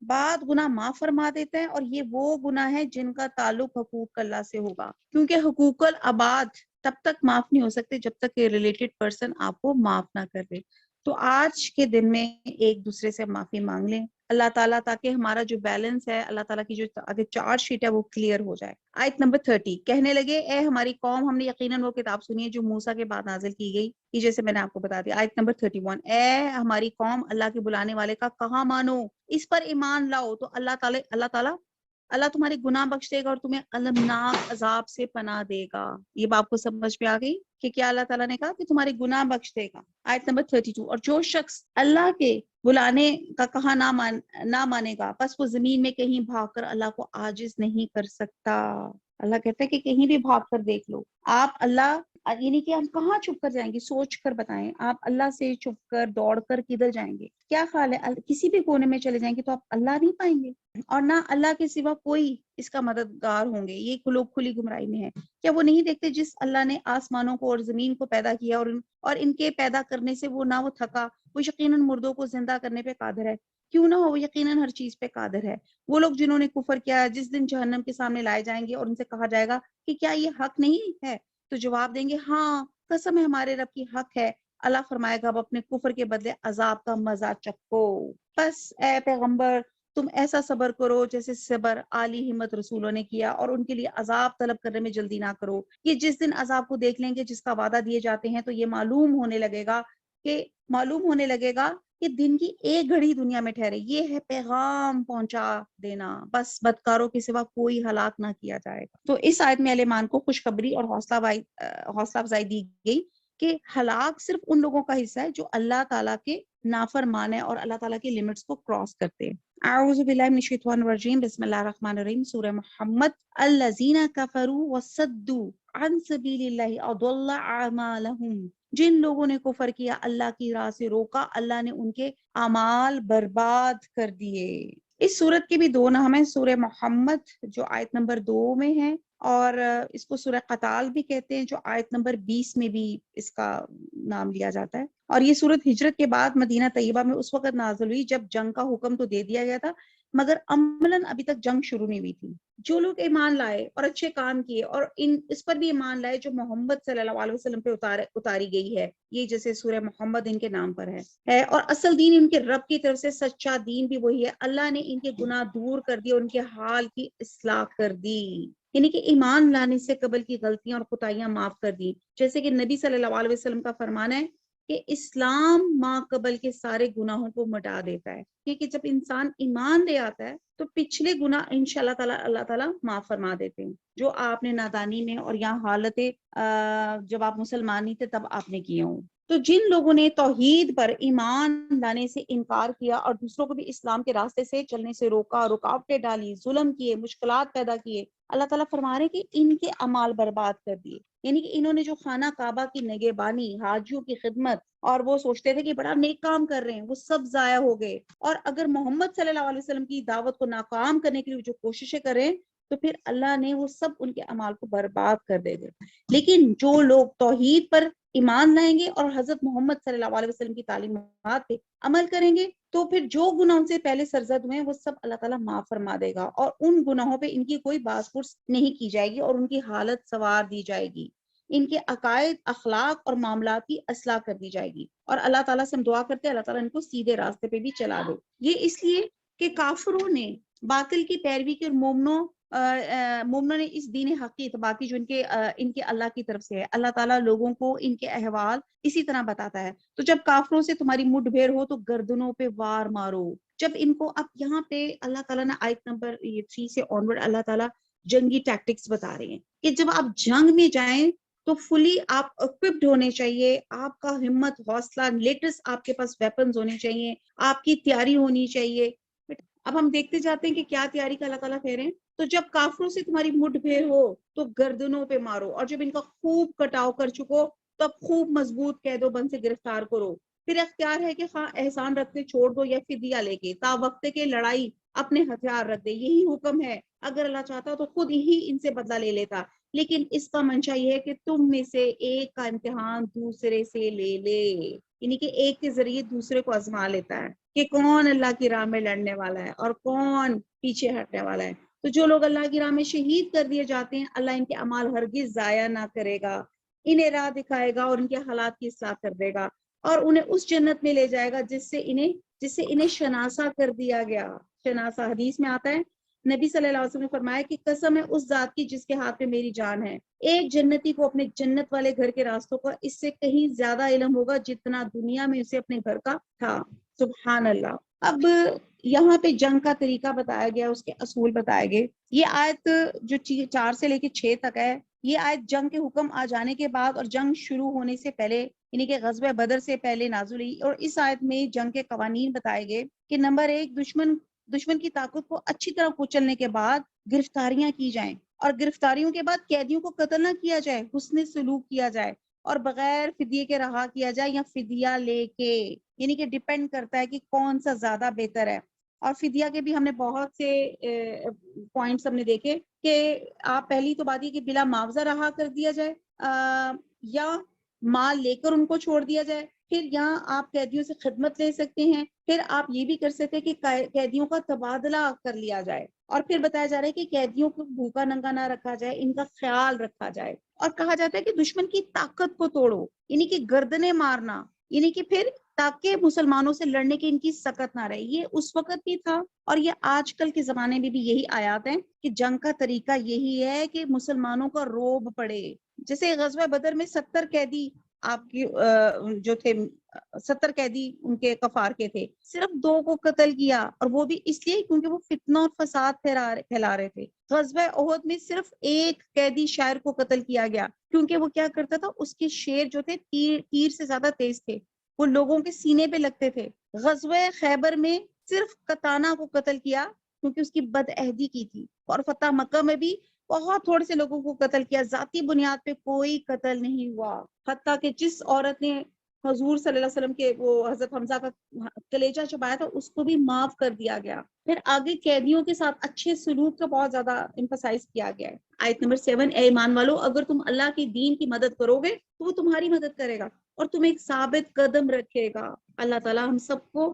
بعد گناہ معاف فرما دیتا ہے، اور یہ وہ گناہ ہے جن کا تعلق حقوق اللہ سے ہوگا، کیونکہ حقوق العباد تب تک معاف نہیں ہو سکتے جب تک کہ ریلیٹڈ پرسن آپ کو معاف نہ کر دے. تو آج کے دن میں ایک دوسرے سے معافی مانگ لیں اللہ تعالیٰ، تاکہ ہمارا جو بیلنس ہے، اللہ تعالیٰ کی جو آگے چارج شیٹ ہے وہ کلیئر ہو جائے. آیت نمبر 30 کہنے لگے، اے ہماری قوم، ہم نے یقیناً وہ کتاب سنی ہے جو موسیٰ کے بعد نازل کی گئی، یہ جیسے میں نے آپ کو بتا دیا. آیت نمبر 31 اے ہماری قوم، اللہ کے بلانے والے کا کہاں مانو، اس پر ایمان لاؤ تو اللہ تمہارے گناہ بخش دے گا اور تمہیں المناک عذاب سے پناہ دے گا. یہ بات کو سمجھ میں آ گئی کہ کیا اللہ تعالیٰ نے کہا کہ تمہارے گناہ بخش دے گا. آیت نمبر 32 اور جو شخص اللہ کے بلانے کا کہا نہ مانے گا بس وہ زمین میں کہیں بھاگ کر اللہ کو عاجز نہیں کر سکتا. اللہ کہتا ہے کہ کہیں بھی بھاگ کر دیکھ لو آپ اللہ، یعنی کہ ہم کہاں چھپ کر جائیں گے؟ سوچ کر بتائیں، آپ اللہ سے چھپ کر دوڑ کر کدھر جائیں گے؟ کیا خیال ہے؟ کسی بھی کونے میں چلے جائیں گے تو آپ اللہ نہیں پائیں گے، اور نہ اللہ کے سوا کوئی اس کا مددگار ہوں گے. یہ لوگ کھلی گمراہی میں ہے. کیا وہ نہیں دیکھتے جس اللہ نے آسمانوں کو اور زمین کو پیدا کیا اور ان کے پیدا کرنے سے وہ نہ وہ تھکا، وہ یقیناً مردوں کو زندہ کرنے پہ قادر ہے. کیوں نہ ہو، وہ یقیناً ہر چیز پہ قادر ہے. وہ لوگ جنہوں نے کفر کیا جس دن جہنم کے سامنے لائے جائیں گے اور ان سے کہا جائے گا کہ کیا یہ حق نہیں ہے، تو جواب دیں گے ہاں قسم ہے ہمارے رب کی حق ہے. اللہ فرمائے گا اب اپنے کفر کے بدلے عذاب کا مزہ چکھو. بس اے پیغمبر تم ایسا صبر کرو جیسے صبر عالی ہمت رسولوں نے کیا، اور ان کے لیے عذاب طلب کرنے میں جلدی نہ کرو. یہ جس دن عذاب کو دیکھ لیں گے جس کا وعدہ دیے جاتے ہیں تو یہ معلوم ہونے لگے گا کہ دن کی ایک گھڑی دنیا میں ٹھہرے. یہ ہے پیغام پہنچا دینا، بس بدکاروں کے سوا کوئی ہلاک نہ کیا جائے گا. تو اس آیت میں اہل ایمان کو خوشخبری اور حوصلہ افزائی دی گئی کہ ہلاک صرف ان لوگوں کا حصہ ہے جو اللہ تعالیٰ کے نافرمان ہیں اور اللہ تعالیٰ کی لمٹس کو کراس کرتے ہیں۔ اعوذ باللہ من الشیطان الرجیم، بسم اللہ الرحمن الرحیم، سورہ محمد۔ الذین کفروا وصدوا عن سبیل اللہ اضل اعمالہم، جن لوگوں نے کفر کیا، اللہ کی راہ سے روکا، اللہ نے ان کے اعمال برباد کر دیے۔ اس سورت کے بھی دو نام ہیں، سورہ محمد جو آیت نمبر 2 میں ہے، اور اس کو سورہ قتال بھی کہتے ہیں جو آیت نمبر 20 میں بھی اس کا نام لیا جاتا ہے۔ اور یہ سورت ہجرت کے بعد مدینہ طیبہ میں اس وقت نازل ہوئی جب جنگ کا حکم تو دے دیا گیا تھا، مگر عملاً ابھی تک جنگ شروع نہیں ہوئی تھی۔ جو لوگ ایمان لائے اور اچھے کام کیے اور اس پر بھی ایمان لائے جو محمد صلی اللہ علیہ وسلم پہ اتاری گئی ہے، یہ جیسے سورہ محمد ان کے نام پر ہے، اور اصل دین ان کے رب کی طرف سے سچا دین بھی وہی ہے، اللہ نے ان کے گناہ دور کر دیے اور ان کے حال کی اصلاح کر دی، یعنی کہ ایمان لانے سے قبل کی غلطیاں اور خطائیاں معاف کر دی، جیسے کہ نبی صلی اللہ علیہ وسلم کا فرمان ہے کہ اسلام ما قبل کے سارے گناہوں کو مٹا دیتا ہے، کیونکہ جب انسان ایمان لے آتا ہے تو پچھلے گناہ انشاءاللہ تعالی اللہ تعالیٰ معاف فرما دیتے ہیں، جو آپ نے نادانی میں اور یہاں حالت جب آپ مسلمان نہیں تھے تب آپ نے کیے ہوں۔ تو جن لوگوں نے توحید پر ایمان لانے سے انکار کیا اور دوسروں کو بھی اسلام کے راستے سے چلنے سے روکا، رکاوٹیں ڈالی، ظلم کیے، مشکلات پیدا کیے، اللہ تعالیٰ فرما رہے کہ ان کے اعمال برباد کر دیے، یعنی کہ انہوں نے جو خانہ کعبہ کی نگہبانی، حاجیوں کی خدمت، اور وہ سوچتے تھے کہ بڑا نیک کام کر رہے ہیں، وہ سب ضائع ہو گئے، اور اگر محمد صلی اللہ علیہ وسلم کی دعوت کو ناکام کرنے کے لیے جو کوششیں کریں تو پھر اللہ نے وہ سب ان کے اعمال کو برباد کر دے گا۔ لیکن جو لوگ توحید پر ایمان لائیں گے اور حضرت محمد صلی اللہ علیہ وسلم کی تعلیمات پہ عمل کریں گے تو پھر جو گناہ ان سے پہلے سرزد ہوئے ہیں وہ سب اللہ تعالیٰ معاف فرما دے گا، اور ان گناہوں پہ ان کی کوئی باز پرس نہیں کی جائے گی اور ان کی حالت سنوار دی جائے گی، ان کے عقائد، اخلاق اور معاملات کی اصلاح کر دی جائے گی، اور اللہ تعالیٰ سے ہم دعا کرتے ہیں اللہ تعالیٰ ان کو سیدھے راستے پہ بھی چلا دے۔ یہ اس لیے کہ کافروں نے باطل کی پیروی کی اور مومنوں نے اس دین حقی باقی جو ان کے اللہ کی طرف سے ہے، اللہ تعالیٰ لوگوں کو ان کے احوال اسی طرح بتاتا ہے۔ تو جب کافروں سے تمہاری مڈ بھیڑ ہو تو گردنوں پہ وار مارو۔ جب ان کو اب یہاں پہ اللہ تعالیٰ نے آیت نمبر 3 سے آنورڈ اللہ تعالیٰ جنگی ٹیکٹکس بتا رہے ہیں کہ جب آپ جنگ میں جائیں تو فلی آپ اکوپڈ ہونے چاہیے، آپ کا ہمت، حوصلہ، لیٹسٹ آپ کے پاس ویپنز ہونے چاہیے، آپ کی تیاری ہونی چاہیے۔ اب ہم دیکھتے جاتے ہیں کہ کیا تیاری کا اللہ تعالیٰ کہہ رہے ہیں، تو جب کافروں سے تمہاری مڈ بھیڑ ہو تو گردنوں پہ مارو، اور جب ان کا خوب کٹاؤ کر چکو تب خوب مضبوط قید و بند سے گرفتار کرو، پھر اختیار ہے کہ خواہ احسان رکھتے چھوڑ دو یا فدیہ لے کے تا وقت کے لڑائی اپنے ہتھیار رکھ دے، یہی حکم ہے، اگر اللہ چاہتا تو خود ہی ان سے بدلہ لے لیتا، لیکن اس کا منشا یہ ہے کہ تم میں سے ایک کا امتحان دوسرے سے لے لے، یعنی کہ ایک کے ذریعے دوسرے کو آزما لیتا ہے کہ کون اللہ کی راہ میں لڑنے والا ہے اور کون پیچھے ہٹنے والا ہے۔ تو جو لوگ اللہ کی راہ میں شہید کر دیے جاتے ہیں اللہ ان کے اعمال ہرگز ضائع نہ کرے گا، انہیں راہ دکھائے گا اور ان کے حالات کی اصلاح کر دے گا، اور انہیں اس جنت میں لے جائے گا جس سے انہیں شناسا کر دیا گیا۔ شناسا حدیث میں آتا ہے، نبی صلی اللہ علیہ وسلم نے فرمایا کہ قسم ہے اس ذات کی جس کے ہاتھ میں میری جان ہے، ایک جنتی کو اپنے جنت والے گھر کے راستوں کا اس سے کہیں زیادہ علم ہوگا جتنا دنیا میں اسے اپنے گھر کا تھا۔ سبحان اللہ۔ اب یہاں پہ جنگ کا طریقہ بتایا گیا، اس کے اصول بتائے گئے۔ یہ آیت جو 4 سے لے کے 6 تک ہے، یہ آیت جنگ کے حکم آ جانے کے بعد اور جنگ شروع ہونے سے پہلے، یعنی کہ غزوہ بدر سے پہلے نازل ہوئی، اور اس آیت میں جنگ کے قوانین بتائے گئے کہ نمبر 1، دشمن کی طاقت کو اچھی طرح کچلنے کے بعد گرفتاریاں کی جائیں، اور گرفتاریوں کے بعد قیدیوں کو قتل نہ کیا جائے، حسن سلوک کیا جائے، اور بغیر فدیے کے رہا کیا جائے یا فدیہ لے کے، یعنی کہ ڈیپینڈ کرتا ہے کہ کون سا زیادہ بہتر ہے۔ اور فدیہ کے بھی ہم نے بہت سے پوائنٹس ہم نے دیکھے کہ آپ پہلی تو بات یہ کہ بلا معاوضہ رہا کر دیا جائے، یا مال لے کر ان کو چھوڑ دیا جائے، پھر یہاں آپ قیدیوں سے خدمت لے سکتے ہیں، پھر آپ یہ بھی کر سکتے ہیں کہ قیدیوں کا تبادلہ کر لیا جائے، اور پھر بتایا جا رہا ہے کہ قیدیوں کو بھوکا ننگا نہ رکھا جائے، ان کا خیال رکھا جائے، اور کہا جاتا ہے کہ دشمن کی طاقت کو توڑو، یعنی کہ گردنیں مارنا، یعنی کہ پھر تاکہ مسلمانوں سے لڑنے کی ان کی سکت نہ رہے۔ یہ اس وقت بھی تھا اور یہ آج کل کے زمانے میں بھی یہی آیات ہیں کہ جنگ کا طریقہ یہی ہے کہ مسلمانوں کا روب پڑے۔ جیسے غزوہ بدر میں 70 قیدی آپ کی جو تھے 70 قیدی ان کے کفار کے تھے، صرف 2 کو قتل کیا، اور وہ بھی اس لیے کیونکہ وہ فتنہ اور فساد پھیلا رہے تھے۔ غزوہ احد میں صرف 1 قیدی شاعر کو قتل کیا گیا، کیونکہ وہ کیا کرتا تھا، اس کے شیر جو تھے تیر سے زیادہ تیز تھے، وہ لوگوں کے سینے پہ لگتے تھے۔ غزوہ خیبر میں صرف قطانہ کو قتل کیا کیونکہ اس کی بد عہدی کی تھی، اور فتح مکہ میں بھی بہت تھوڑے سے لوگوں کو قتل کیا، ذاتی بنیاد پہ کوئی قتل نہیں ہوا، حتیٰ کہ جس عورت نے حضور صلی اللہ علیہ وسلم کے وہ حضرت حمزہ کا کلیجہ چبایا تھا اس کو بھی معاف کر دیا گیا۔ پھر آگے قیدیوں کے ساتھ اچھے سلوک کا بہت زیادہ امفسائز کیا گیا ہے۔ آیت نمبر 7، اے ایمان والو، اگر تم اللہ کے دین کی مدد کرو گے تو وہ تمہاری مدد کرے گا اور تمہیں ایک ثابت قدم رکھے گا۔ اللہ تعالیٰ ہم سب کو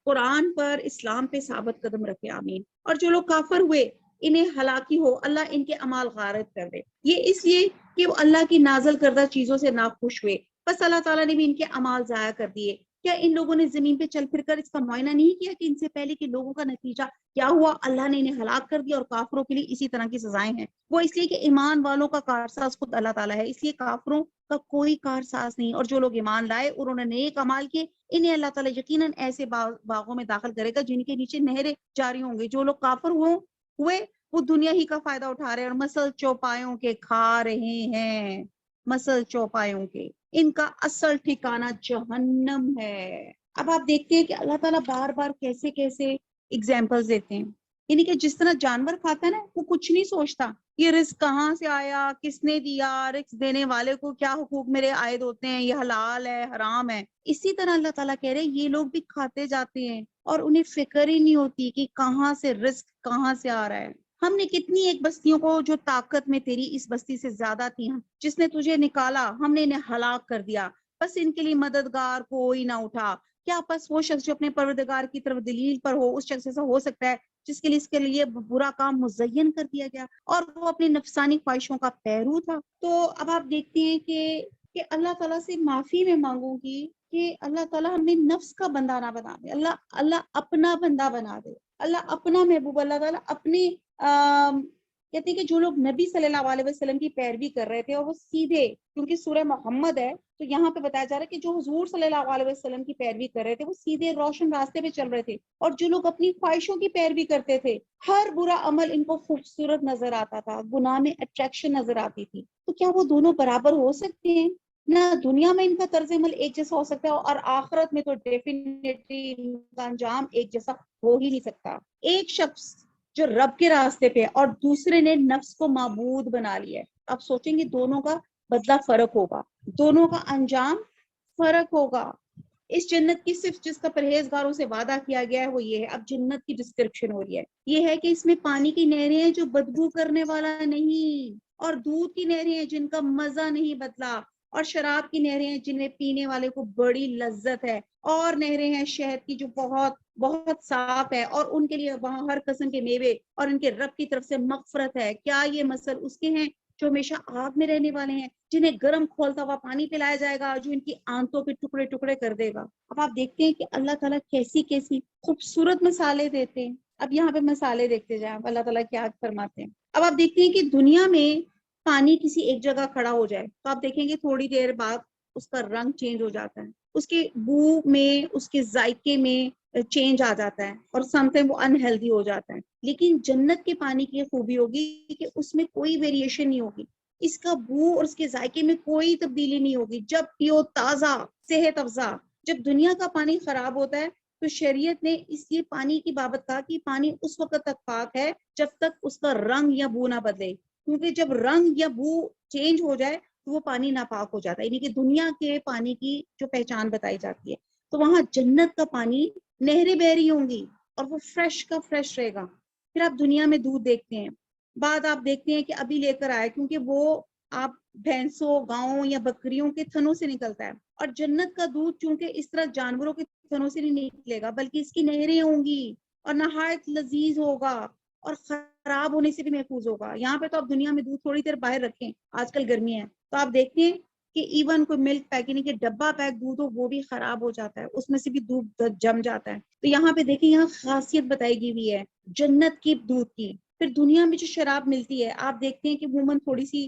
قرآن پر، اسلام پہ ثابت قدم رکھے، آمین۔ اور جو لوگ کافر ہوئے انہیں ہلاکی ہو، اللہ ان کے اعمال غارت کر دے، یہ اس لیے کہ وہ اللہ کی نازل کردہ چیزوں سے ناخوش ہوئے، بس اللہ تعالیٰ نے بھی ان کے اعمال ضائع کر دیے۔ کیا ان لوگوں نے زمین پہ چل پھر کر اس کا معائنہ نہیں کیا کہ ان سے پہلے کے لوگوں کا نتیجہ کیا ہوا؟ اللہ نے انہیں ہلاک کر دیا، اور کافروں کے لیے اسی طرح کی سزائیں ہیں۔ وہ اس لیے کہ ایمان والوں کا کارساز خود اللہ تعالیٰ ہے، اس لیے کافروں کا کوئی کارساز نہیں۔ اور جو لوگ ایمان لائے اور انہوں نے نیک اعمال کیے، انہیں اللہ تعالیٰ یقیناً ایسے باغوں میں داخل کرے گا جن کے نیچے نہریں جاری ہوں گے۔ جو لوگ کافر ہوئے وہ دنیا ہی کا فائدہ اٹھا رہے ہیں اور مسل چوپایوں کے کھا رہے ہیں، مسل چوپایوں کے، ان کا اصل ٹھکانہ جہنم ہے۔ اب آپ دیکھتے ہیں کہ اللہ تعالیٰ بار بار کیسے کیسے اگزامپلز دیتے ہیں، یعنی کہ جس طرح جانور کھاتا ہے نا، وہ کچھ نہیں سوچتا یہ رزق کہاں سے آیا، کس نے دیا، رزق دینے والے کو کیا حقوق میرے عائد ہوتے ہیں، یہ حلال ہے حرام ہے۔ اسی طرح اللہ تعالیٰ کہہ رہے ہیں یہ لوگ بھی کھاتے جاتے ہیں اور انہیں فکر ہی نہیں ہوتی کہ کہاں سے رزق کہاں سے آ رہا ہے۔ ہم نے کتنی ایک بستیوں کو جو طاقت میں تیری اس بستی سے زیادہ تھی، جس نے تجھے نکالا، ہم نے انہیں ہلاک کر دیا، بس ان کے لیے مددگار کوئی نہ اٹھا۔ کیا بس وہ شخص جو اپنے پروردگار کی طرف دلیل پر ہو، اس شخص ایسا ہو سکتا ہے جس کے لیے اس کے لیے برا کام مزین کر دیا گیا اور وہ اپنی نفسانی خواہشوں کا پیرو تھا؟ تو اب آپ دیکھتے ہیں کہ اللہ تعالیٰ سے معافی میں مانگوں گی کہ اللہ تعالیٰ ہمیں نفس کا بندہ نہ بنا دے، اللہ اپنا بندہ بنا دے، اللہ اپنا محبوب، اللہ تعالیٰ اپنے کہتے ہیں کہ جو لوگ نبی صلی اللہ علیہ وسلم کی پیروی کر رہے تھے اور وہ سیدھے، کیونکہ سورہ محمد ہے تو یہاں پہ بتایا جا رہا ہے کہ جو حضور صلی اللہ علیہ وسلم کی پیروی کر رہے تھے وہ سیدھے روشن راستے پہ چل رہے تھے، اور جو لوگ اپنی خواہشوں کی پیروی کرتے تھے ہر برا عمل ان کو خوبصورت نظر آتا تھا، گناہ میں اٹریکشن نظر آتی تھی، تو کیا وہ دونوں برابر ہو سکتے ہیں؟ نہ دنیا میں ان کا طرز عمل ایک جیسا ہو سکتا ہے اور آخرت میں تو ڈیفینیٹلی ان کا انجام ایک جیسا ہو ہی نہیں سکتا۔ ایک شخص جو رب کے راستے پہ اور دوسرے نے نفس کو معبود بنا لیا ہے، اب سوچیں گے دونوں کا بدلہ فرق ہوگا، دونوں کا انجام فرق ہوگا۔ اس جنت کی صرف جس کا پرہیزگاروں سے وعدہ کیا گیا ہے وہ یہ ہے۔ اب جنت کی ڈسکرپشن ہو رہی ہے، یہ ہے کہ اس میں پانی کی نہریں ہیں جو بدبو کرنے والا نہیں، اور دودھ کی نہریں ہیں جن کا مزہ نہیں بدلا، اور شراب کی نہریں ہیں جنہیں پینے والے کو بڑی لذت ہے، اور نہریں ہیں شہد کی جو بہت بہت صاف ہے، اور ان کے لیے وہاں ہر قسم کے میوے اور ان کے رب کی طرف سے مغفرت ہے۔ کیا یہ مثل اس کے ہیں جو ہمیشہ آگ میں رہنے والے ہیں، جنہیں گرم کھولتا ہوا پانی پلایا جائے گا جو ان کی آنتوں پہ ٹکڑے ٹکڑے کر دے گا۔ اب آپ دیکھتے ہیں کہ اللہ تعالیٰ کیسی کیسی خوبصورت مثالیں دیتے ہیں۔ اب یہاں پہ مثالیں دیکھتے جائیں اللہ تعالیٰ کیا فرماتے ہیں۔ اب آپ دیکھتے ہیں کہ دنیا میں پانی کسی ایک جگہ کھڑا ہو جائے تو آپ دیکھیں گے تھوڑی دیر بعد اس کا رنگ چینج ہو جاتا ہے، اس کے بو میں، اس کے ذائقے میں چینج آ جاتا ہے، اور سم ٹائم وہ انہیلدی ہو جاتا ہے۔ لیکن جنت کے پانی کی خوبی ہوگی کہ اس میں کوئی ویریشن نہیں ہوگی، اس کا بو اور اس کے ذائقے میں کوئی تبدیلی نہیں ہوگی، جب پیو تازہ صحت افزا۔ جب دنیا کا پانی خراب ہوتا ہے تو شریعت نے اس لیے پانی کی بابت کہا کہ پانی اس وقت تک پاک ہے جب تک اس کا رنگ یا بو نہ بدلے، کیونکہ جب رنگ یا بو چینج ہو جائے تو وہ پانی ناپاک ہو جاتا ہے، یعنی کہ دنیا کے پانی کی جو پہچان بتائی جاتی ہے۔ تو وہاں جنت کا پانی نہریں بہ رہی ہوں گی اور وہ فریش کا فریش رہے گا۔ پھر آپ دنیا میں دودھ دیکھتے ہیں، بعد آپ دیکھتے ہیں کہ ابھی لے کر آئے، کیونکہ وہ آپ بھینسوں، گاؤں یا بکریوں کے تھنوں سے نکلتا ہے، اور جنت کا دودھ چونکہ اس طرح جانوروں کے تھنوں سے نہیں نکلے گا بلکہ اس کی نہریں ہوں گی اور نہایت لذیذ ہوگا اور خراب ہونے سے بھی محفوظ ہوگا۔ یہاں پہ تو آپ دنیا میں دودھ تھوڑی دیر باہر رکھیں، آج کل گرمی ہے تو آپ دیکھتے ہیں کہ ایون کوئی ملک پیک یعنی کہ ڈبہ پیک دودھ ہو وہ بھی خراب ہو جاتا ہے، اس میں سے بھی دودھ جم جاتا ہے۔ تو یہاں پہ دیکھیں یہاں خاصیت بتائی گئی ہوئی ہے جنت کی دودھ کی۔ پھر دنیا میں جو شراب ملتی ہے آپ دیکھتے ہیں کہ عموماً تھوڑی سی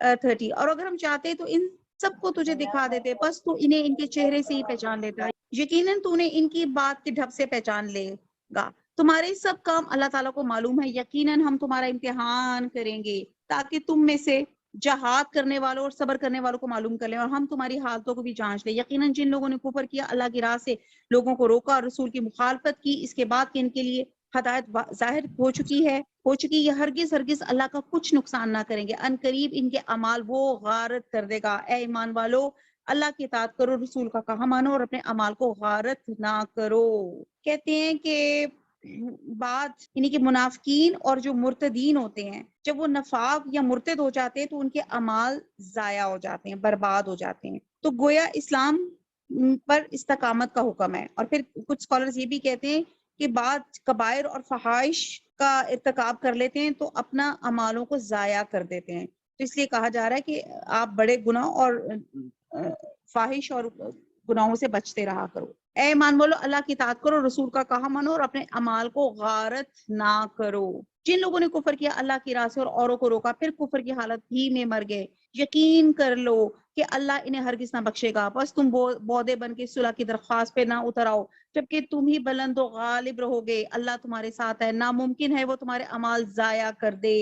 30. اور اگر ہم چاہتے تو ان سب کو تجھے دکھا دیتے، بس تو انہیں ان کے چہرے سے ہی پہچان لیتا، یقیناً تو انہیں ان کی بات کے ڈھب سے پہچان لے گا۔ تمہارے سب کام اللہ تعالیٰ کو معلوم ہے، یقیناً ہم تمہارا امتحان کریں گے تاکہ تم میں سے جہاد کرنے والوں اور صبر کرنے والوں کو معلوم کر لیں، اور ہم تمہاری حالتوں کو بھی جانچ لیں۔ یقیناً جن لوگوں نے کفر کیا، اللہ کی راہ سے لوگوں کو روکا اور رسول کی مخالفت کی، اس کے بعد کہ ان کے لیے ہدایت ظاہر ہو چکی ہے، یہ ہرگز ہرگز اللہ کا کچھ نقصان نہ کریں گے۔ ان قریب ان کے اعمال وہ غارت کر دے گا۔ اے ایمان والو، اللہ کی اطاعت کرو، رسول کا کہا مانو، اور اپنے اعمال کو غارت نہ کرو۔ کہتے ہیں کہ بعد یعنی کہ منافقین اور جو مرتدین ہوتے ہیں، جب وہ نفاق یا مرتد ہو جاتے ہیں تو ان کے اعمال ضائع ہو جاتے ہیں، برباد ہو جاتے ہیں۔ تو گویا اسلام پر استقامت کا حکم ہے۔ اور پھر کچھ اسکالرز یہ بھی کہتے ہیں کہ بعد کبائر اور فحائش کا ارتکاب کر لیتے ہیں تو اپنا اعمالوں کو ضائع کر دیتے ہیں، تو اس لیے کہا جا رہا ہے کہ آپ بڑے گناہ اور فاحش اور گناہوں سے بچتے رہا کرو۔ اے ایمان والو، اللہ کی اطاعت کرو، رسول کا کہا مانو، اور اپنے اعمال کو غارت نہ کرو۔ جن لوگوں نے کفر کیا اللہ کی راہ سے اور اوروں کو روکا، پھر کفر کی حالت ہی میں مر گئے، یقین کر لو کہ اللہ انہیں ہرگز نہ بخشے گا۔ بس تم بودے بن کے صلح کی درخواست پہ نہ اتر آؤ جبکہ تم ہی بلند و غالب رہو گے، اللہ تمہارے ساتھ ہے، ناممکن ہے وہ تمہارے اعمال ضائع کر دے۔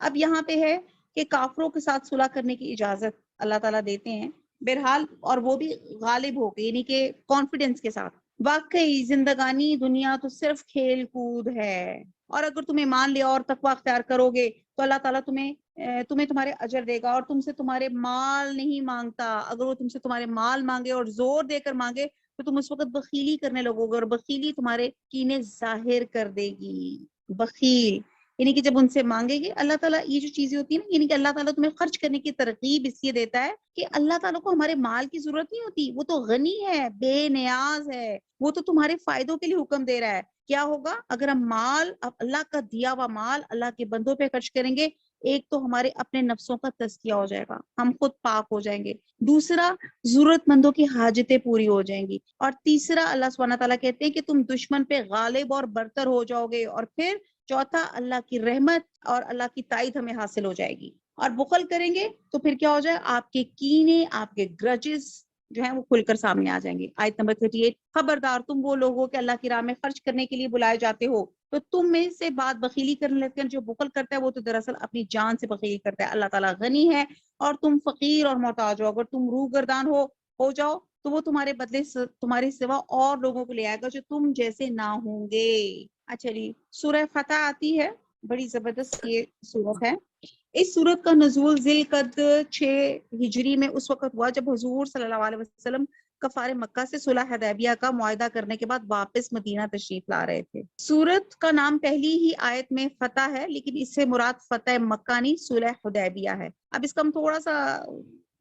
اب یہاں پہ ہے کہ کافروں کے ساتھ صلح کرنے کی اجازت اللہ تعالیٰ دیتے ہیں بہرحال، اور وہ بھی غالب ہو کے، یعنی کہ کانفیڈنس کے ساتھ۔ واقعی زندگانی دنیا تو صرف کھیل کود ہے، اور اگر تم ایمان لیا اور تقوی اختیار کرو گے تو اللہ تعالیٰ تمہیں تمہارے اجر دے گا، اور تم سے تمہارے مال نہیں مانگتا۔ اگر وہ تم سے تمہارے مال مانگے اور زور دے کر مانگے تو تم اس وقت بخیلی کرنے لگو گے، اور بخیلی تمہارے کینے ظاہر کر دے گی۔ بخیل یعنی کہ جب ان سے مانگے گی اللہ تعالیٰ، یہ جو چیزیں ہوتی ہیں نا، یعنی کہ اللہ تعالیٰ تمہیں خرچ کرنے کی ترغیب اس لیے دیتا ہے کہ اللہ تعالیٰ کو ہمارے مال کی ضرورت نہیں ہوتی، وہ تو غنی ہے، بے نیاز ہے، وہ تو تمہارے فائدوں کے لیے حکم دے رہا ہے۔ کیا ہوگا اگر ہم اللہ کا دیا ہوا مال اللہ کے بندوں پہ خرچ کریں گے؟ ایک تو ہمارے اپنے نفسوں کا تزکیہ ہو جائے گا، ہم خود پاک ہو جائیں گے، دوسرا ضرورت مندوں کی حاجتیں پوری ہو جائیں گی، اور تیسرا اللہ سبحانہ تعالیٰ کہتے ہیں کہ تم دشمن پہ غالب اور برتر ہو جاؤ گے، اور پھر چوتھا اللہ کی رحمت اور اللہ کی تائید ہمیں حاصل ہو جائے گی۔ اور بخل کریں گے تو پھر کیا ہو جائے؟ آپ کے کینے، آپ کے گرجز جو ہیں وہ کھل کر سامنے آ جائیں گے۔ آیت نمبر 38، خبردار تم وہ لوگ ہو کہ اللہ کی راہ میں خرچ کرنے کے لیے بلائے جاتے ہو تو تم میں سے بات بخیلی کرنے لگتے ہیں، جو بخل کرتا ہے وہ تو دراصل اپنی جان سے بخیلی کرتا ہے۔ اللہ تعالیٰ غنی ہے اور تم فقیر اور محتاج ہو، اگر تم روح گردان ہو جاؤ تو وہ تمہارے بدلے تمہارے سوا اور لوگوں کو لے آئے گا جو تم جیسے نہ ہوں گے۔ اچھا جی، سورہ فتح آتی ہے، بڑی زبردست یہ سورت ہے۔ اس سورت کا نزول ذی القعدہ 6 ہجری میں اس وقت ہوا جب حضور صلی اللہ علیہ وسلم کفار مکہ سے صلح حدیبیہ کا معاہدہ کرنے کے بعد واپس مدینہ تشریف لا رہے تھے۔ سورت کا نام پہلی ہی آیت میں فتح ہے، لیکن اس سے مراد فتح مکہ نہیں، صلح حدیبیہ ہے۔ اب اس کا ہم تھوڑا سا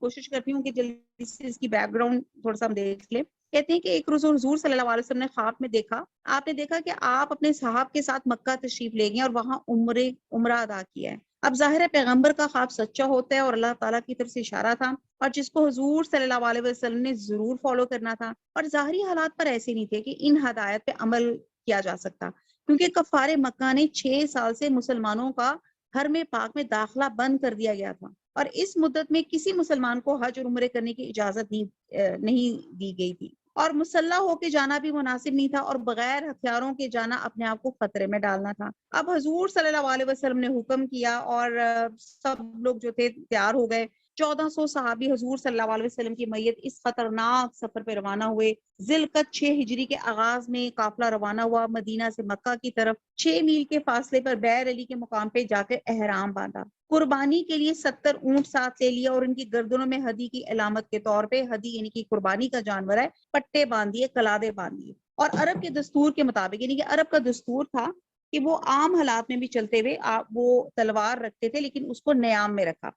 کوشش کرتی ہوں کہ جلدی سے اس کی بیک گراؤنڈ تھوڑا سا ہم دیکھ لیں۔ کہتے ہیں کہ ایک روز حضور صلی اللہ علیہ وسلم نے خواب میں دیکھا، آپ نے دیکھا کہ آپ اپنے صحاب کے ساتھ مکہ تشریف لے گئے اور وہاں عمرہ ادا کیا ہے۔ اب ظاہر ہے پیغمبر کا خواب سچا ہوتا ہے اور اللہ تعالیٰ کی طرف سے اشارہ تھا، اور جس کو حضور صلی اللہ علیہ وسلم نے ضرور فالو کرنا تھا، اور ظاہری حالات پر ایسے نہیں تھے کہ ان ہدایت پہ عمل کیا جا سکتا، کیونکہ کفار مکہ نے 6 سال سے مسلمانوں کا حرم پاک میں داخلہ بند کر دیا گیا تھا، اور اس مدت میں کسی مسلمان کو حج اور عمرے کرنے کی اجازت نہیں دی گئی تھی، اور مسلح ہو کے جانا بھی مناسب نہیں تھا، اور بغیر ہتھیاروں کے جانا اپنے آپ کو خطرے میں ڈالنا تھا۔ اب حضور صلی اللہ علیہ وسلم نے حکم کیا اور سب لوگ جو تھے تیار ہو گئے۔ 1400 صحابی حضور صلی اللہ علیہ وسلم کی میت اس خطرناک سفر پہ روانہ ہوئے۔ ذی القعدہ 6 ہجری کے آغاز میں قافلہ روانہ ہوا، مدینہ سے مکہ کی طرف 6 میل کے فاصلے پر بیر علی کے مقام پہ جا کر احرام باندھا۔ قربانی کے لیے 70 اونٹ ساتھ لے لیا، اور ان کی گردنوں میں ہدی کی علامت کے طور پہ، ہدی یعنی کہ قربانی کا جانور ہے، پٹے باندھیے، کلادے باندھیے۔ اور عرب کے دستور کے مطابق، یعنی کہ عرب کا دستور تھا کہ وہ عام حالات میں بھی چلتے ہوئے وہ تلوار رکھتے تھے، لیکن اس کو نیام میں رکھا۔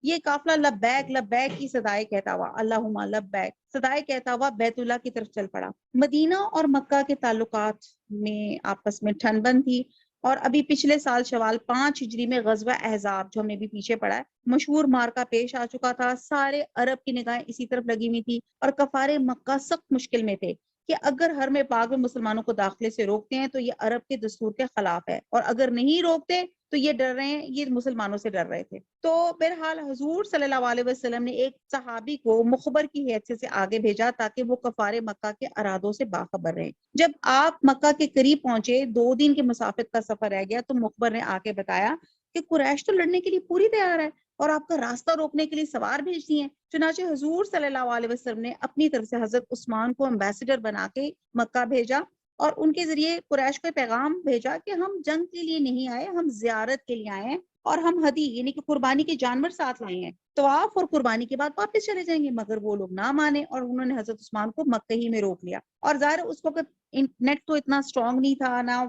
یہ قافلہ لبیک لبیک کی صدائے کہتا ہوا، اللہم لبیک صدائے کہتا ہوا بیت اللہ کی طرف چل پڑا۔ مدینہ اور مکہ کے تعلقات میں آپس میں ٹھن بن تھی، اور ابھی پچھلے سال شوال 5 ہجری میں غزوہ احزاب، جو ہم نے بھی پیچھے پڑھا ہے، مشہور مارکا پیش آ چکا تھا۔ سارے عرب کی نگاہیں اسی طرف لگی ہوئی تھی، اور کفار مکہ سخت مشکل میں تھے کہ اگر حرم پاک میں مسلمانوں کو داخلے سے روکتے ہیں تو یہ عرب کے دستور کے خلاف ہے، اور اگر نہیں روکتے تو یہ ڈر رہے ہیں، یہ مسلمانوں سے ڈر رہے تھے. تو بہرحال حضور صلی اللہ علیہ وسلم نے ایک صحابی کو مخبر کی حیثیت سے آگے بھیجا تاکہ وہ کفار مکہ کے ارادوں سے باخبر رہے. جب آپ مکہ کے قریب پہنچے، 2 دن کے مسافت کا سفر رہ گیا، تو مخبر نے آ کے بتایا کہ قریش تو لڑنے کے لیے پوری تیار ہے اور آپ کا راستہ روکنے کے لیے سوار بھیج دیے ہیں. چنانچہ حضور صلی اللہ علیہ وسلم نے اپنی طرف سے حضرت عثمان کو ایمبیسڈر بنا کے مکہ بھیجا اور ان کے ذریعے قریش کو پیغام بھیجا کہ ہم جنگ کے لیے نہیں آئے، ہم زیارت کے لیے آئے ہیں اور ہم ہدی یعنی کہ قربانی کے جانور ساتھ لائے ہیں. طواف اور قربانی کے بعد واپس چلے جائیں گے. مگر وہ لوگ نہ مانے اور انہوں نے حضرت عثمان کو مکہ ہی میں روک لیا. اور ظاہر اس وقت انٹرنیٹ تو اتنا اسٹرانگ نہیں تھا، نہ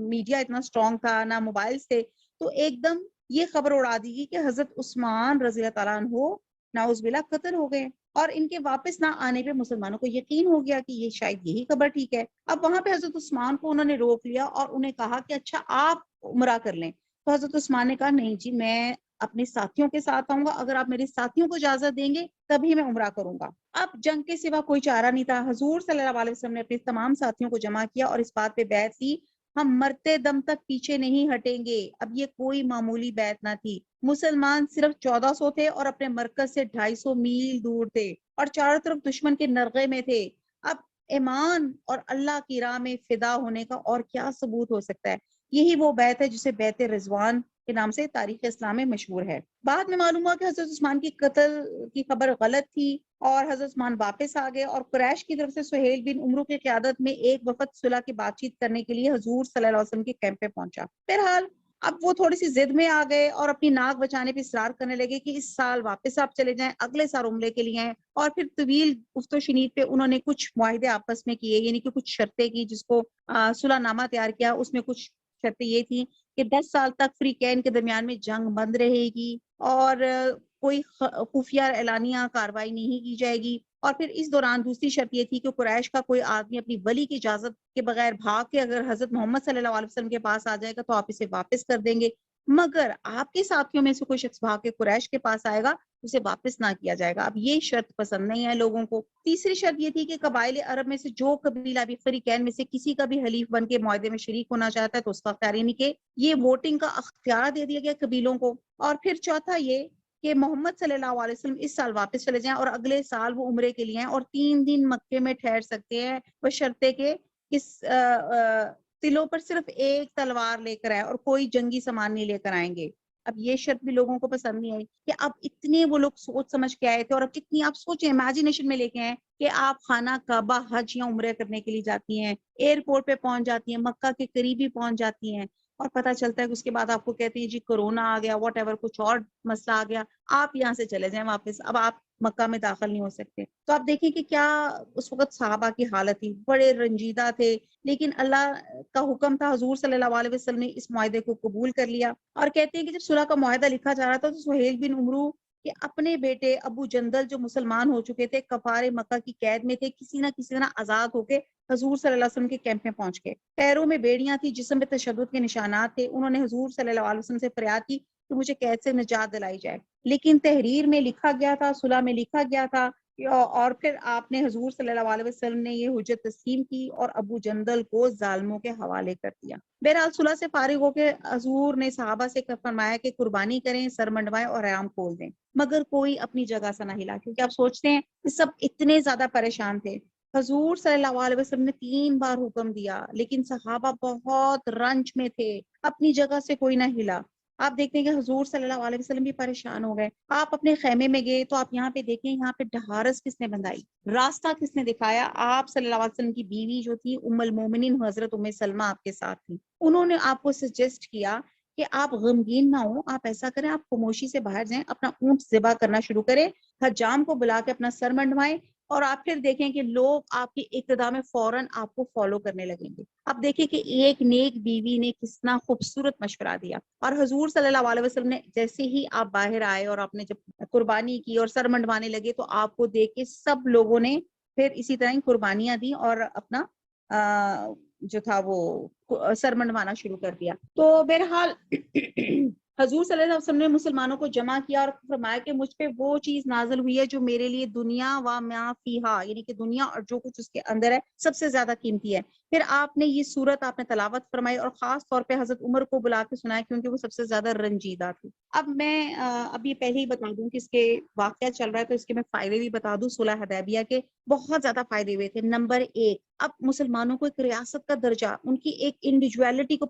میڈیا اتنا اسٹرانگ تھا، نہ موبائلز تھے. تو ایک دم یہ خبر اڑا دی گئی کہ حضرت عثمان رضی اللہ تعالیٰ عنہ نعوذ باللہ قتل ہو گئے. اور ان کے واپس نہ آنے پہ مسلمانوں کو یقین ہو گیا کہ یہ شاید یہی خبر ٹھیک ہے. اب وہاں پہ حضرت عثمان کو انہوں نے روک لیا اور انہیں کہا کہ اچھا آپ عمرہ کر لیں. تو حضرت عثمان نے کہا نہیں جی، میں اپنے ساتھیوں کے ساتھ آؤں گا، اگر آپ میرے ساتھیوں کو اجازت دیں گے تبھی میں عمرہ کروں گا. اب جنگ کے سوا کوئی چارہ نہیں تھا. حضور صلی اللہ علیہ وسلم نے اپنے تمام ساتھیوں کو جمع کیا اور اس بات پہ بیعت لی ہم مرتے دم تک پیچھے نہیں ہٹیں گے. اب یہ کوئی معمولی بیعت نہ تھی. مسلمان صرف 1400 تھے اور اپنے مرکز سے 250 میل دور تھے اور چاروں طرف دشمن کے نرغے میں تھے. اب ایمان اور اللہ کی راہ میں فدا ہونے کا اور کیا ثبوت ہو سکتا ہے؟ یہی وہ بیعت ہے جسے بیعت رضوان کے نام سے تاریخ اسلام میں مشہور ہے. بعد میں معلوم ہوا کہ حضرت عثمان کی قتل کی خبر غلط تھی اور حضرت عثمان واپس آ گئے اور قریش کی طرف سے سہیل بن عمرو کی قیادت میں ایک وفد صلح کی بات چیت کرنے کے لیے حضور صلی اللہ علیہ وسلم کے کیمپ پہ پہنچا. بہرحال اب وہ تھوڑی سی ضد میں آ گئے اور اپنی ناک بچانے پہ اصرار کرنے لگے کہ اس سال واپس آپ چلے جائیں، اگلے سال عمرے کے لیے ہیں. اور پھر طویل گفت و شنید پہ انہوں نے کچھ معاہدے آپس میں کیے، یعنی کہ کچھ شرطیں کی جس کو صلح نامہ تیار کیا. اس میں کچھ شرطیں یہ تھیں کہ 10 سال تک فریقین کے درمیان میں جنگ بند رہے گی اور کوئی خفیہ اعلانیہ کاروائی نہیں کی جائے گی. اور پھر اس دوران دوسری شرط یہ تھی کہ قریش کا کوئی آدمی اپنی ولی کی اجازت کے بغیر بھاگ کے اگر حضرت محمد صلی اللہ علیہ وسلم کے پاس آ جائے گا تو آپ اسے واپس کر دیں گے، مگر آپ کے ساتھیوں میں سے کوئی شخص بھاگ کے قریش کے پاس آئے گا اسے واپس نہ کیا جائے گا. اب یہ شرط پسند نہیں ہے لوگوں کو. تیسری شرط یہ تھی کہ قبائل عرب میں سے جو قبیلہ بھی فریقین میں سے کسی کا بھی حلیف بن کے معاہدے میں شریک ہونا چاہتا ہے تو اس کا اختیار، یعنی کہ یہ ووٹنگ کا اختیار دے دیا گیا قبیلوں کو. اور پھر چوتھا یہ کہ محمد صلی اللہ علیہ وسلم اس سال واپس چلے جائیں اور اگلے سال وہ عمرے کے لیے ہیں اور 3 دن مکے میں ٹھہر سکتے ہیں بشرطے کہ تلوں پر صرف ایک تلوار لے کر آئے اور کوئی جنگی سامان نہیں لے کر آئیں گے. اب یہ شرط بھی لوگوں کو پسند نہیں آئی کہ اب اتنے وہ لوگ سوچ سمجھ کے آئے تھے اور اب کتنی آپ سوچیں امیجنیشن میں لے کے آئے کہ آپ خانہ کعبہ حج یا عمرے کرنے کے لیے جاتی ہیں، ایئرپورٹ پہ پہنچ جاتی ہیں، مکہ کے قریب ہی پہنچ جاتی ہیں اور پتہ چلتا ہے کہ اس کے بعد آپ کو کہتے ہیں جی کورونا آ گیا، واٹ ایور کچھ اور مسئلہ آ گیا، آپ یہاں سے چلے جائیں واپس، اب آپ مکہ میں داخل نہیں ہو سکتے. تو آپ دیکھیں کہ کیا اس وقت صحابہ کی حالت تھی، بڑے رنجیدہ تھے. لیکن اللہ کا حکم تھا، حضور صلی اللہ علیہ وسلم نے اس معاہدے کو قبول کر لیا. اور کہتے ہیں کہ جب صلح کا معاہدہ لکھا جا رہا تھا تو سہیل بن عمرو کہ اپنے بیٹے ابو جندل جو مسلمان ہو چکے تھے، کفار مکہ کی قید میں تھے، کسی نہ کسی طرح آزاد ہو کے حضور صلی اللہ علیہ وسلم کے کیمپ میں پہنچ گئے. پیروں میں بیڑیاں تھیں، جسم میں تشدد کے نشانات تھے. انہوں نے حضور صلی اللہ علیہ وسلم سے فریاد کی کہ مجھے قید سے نجات دلائی جائے. لیکن تحریر میں لکھا گیا تھا، صلح میں لکھا گیا تھا اور پھر آپ نے حضور صلی اللہ علیہ وسلم نے یہ حجت تسلیم کی اور ابو جندل کو ظالموں کے حوالے کر دیا. بہرحال صلح سے فارغ ہو کے حضور نے صحابہ سے فرمایا کہ قربانی کریں، سر منڈوائیں اور ایام کھول دیں، مگر کوئی اپنی جگہ سے نہ ہلا، کیونکہ آپ سوچتے ہیں کہ سب اتنے زیادہ پریشان تھے. حضور صلی اللہ علیہ وسلم نے 3 بار حکم دیا لیکن صحابہ بہت رنج میں تھے، اپنی جگہ سے کوئی نہ ہلا. آپ دیکھتے ہیں کہ حضور صلی اللہ علیہ وسلم بھی پریشان ہو گئے. آپ اپنے خیمے میں گئے تو آپ یہاں پہ دیکھیں، یہاں پہ ڈھارس کس نے بندھائی، راستہ کس نے دکھایا؟ آپ صلی اللہ علیہ وسلم کی بیوی جو تھی ام المومنین حضرت ام سلمہ آپ کے ساتھ تھی. انہوں نے آپ کو سجیسٹ کیا کہ آپ غمگین نہ ہوں، آپ ایسا کریں، آپ خاموشی سے باہر جائیں، اپنا اونٹ ذبح کرنا شروع کریں، حجام کو بلا کے اپنا سر منڈوائیں اور آپ پھر دیکھیں کہ لوگ آپ کی اقتدا میں فوراً آپ کو فالو کرنے لگیں گے. اب دیکھیں کہ ایک نیک بیوی نے کتنا خوبصورت مشورہ دیا. اور حضور صلی اللہ علیہ وسلم نے جیسے ہی آپ باہر آئے اور آپ نے جب قربانی کی اور سر منڈوانے لگے تو آپ کو دیکھ کے سب لوگوں نے پھر اسی طرح قربانیاں دی اور اپنا جو تھا وہ سر منڈوانا شروع کر دیا. تو بہرحال حضور صلی اللہ علیہ وسلم نے مسلمانوں کو جمع کیا اور فرمایا کہ مجھ پہ وہ چیز نازل ہوئی ہے جو میرے لیے دنیا و ما فیہا، یعنی کہ دنیا اور جو کچھ اس کے اندر ہے سب سے زیادہ قیمتی ہے۔ پھر آپ نے یہ صورت آپ نے تلاوت فرمائی اور خاص طور پہ حضرت عمر کو بلا کے سنایا کیونکہ وہ سب سے زیادہ رنجیدہ تھی۔ اب میں اب یہ پہلے ہی بتا دوں کہ اس کے واقعہ چل رہا ہے تو اس کے میں فائدے بھی بتا دوں۔ صلح حدیبیہ کے بہت زیادہ فائدے ہوئے تھے۔ نمبر 1، اب مسلمانوں کو ایک ریاست کا درجہ، ان کی ایک انڈیویجویلٹی کو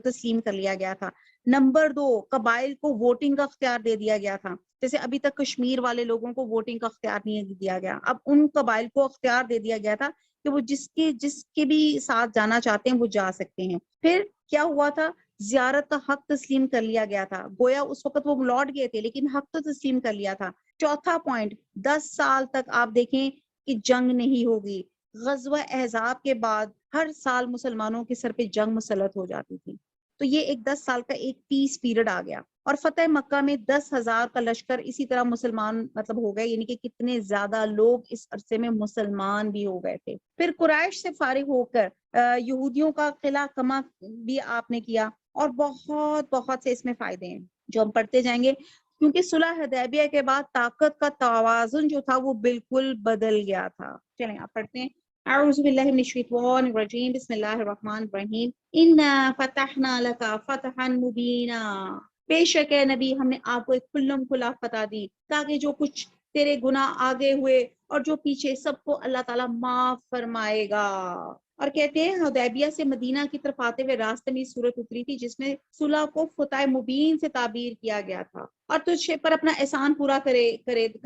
تسلیم کر لیا گیا تھا۔ نمبر 2، قبائل کو ووٹنگ کا اختیار دے دیا گیا تھا۔ جیسے ابھی تک کشمیر والے لوگوں کو ووٹنگ کا اختیار نہیں دیا گیا، اب ان قبائل کو اختیار دے دیا گیا تھا کہ وہ جس کے بھی ساتھ جانا چاہتے ہیں وہ جا سکتے ہیں۔ پھر کیا ہوا تھا، زیارت کا حق تسلیم کر لیا گیا تھا، گویا اس وقت وہ لوٹ گئے تھے لیکن حق تو تسلیم کر لیا تھا۔ چوتھا پوائنٹ، 10 سال تک آپ دیکھیں کہ جنگ نہیں ہوگی۔ غزوہ احزاب کے بعد ہر سال مسلمانوں کے سر پہ جنگ مسلط ہو جاتی تھی، تو یہ ایک 10 سال کا ایک پیس پیریڈ آ گیا۔ اور فتح مکہ میں 10,000 کا لشکر اسی طرح مسلمان مطلب ہو گئے، یعنی کہ کتنے زیادہ لوگ اس عرصے میں مسلمان بھی ہو گئے تھے۔ پھر قریش سے فارغ ہو کر یہودیوں کا قلعہ کما بھی آپ نے کیا، اور بہت بہت سے اس میں فائدے ہیں جو ہم پڑھتے جائیں گے، کیونکہ صلح حدیبیہ کے بعد طاقت کا توازن جو تھا وہ بالکل بدل گیا تھا۔ چلیں آپ پڑھتے ہیں۔ اعوذ باللہ من الشیطان الرجیم، بسم اللہ الرحمن الرحیم۔ انا فتحنا لک فتحا مبینا، بے شک ہے نبی ہم نے آپ کو ایک کھلم کھلا فتح دی تاکہ جو کچھ تیرے گناہ آگے ہوئے اور جو پیچھے سب کو اللہ تعالیٰ معاف فرمائے گا۔ اور کہتے ہیں حدیبیہ سے مدینہ کی طرف آتے ہوئے راستے میں صورت اتری تھی جس میں صلح کو فتح مبین سے تعبیر کیا گیا تھا، اور تجھ پر اپنا احسان پورا کر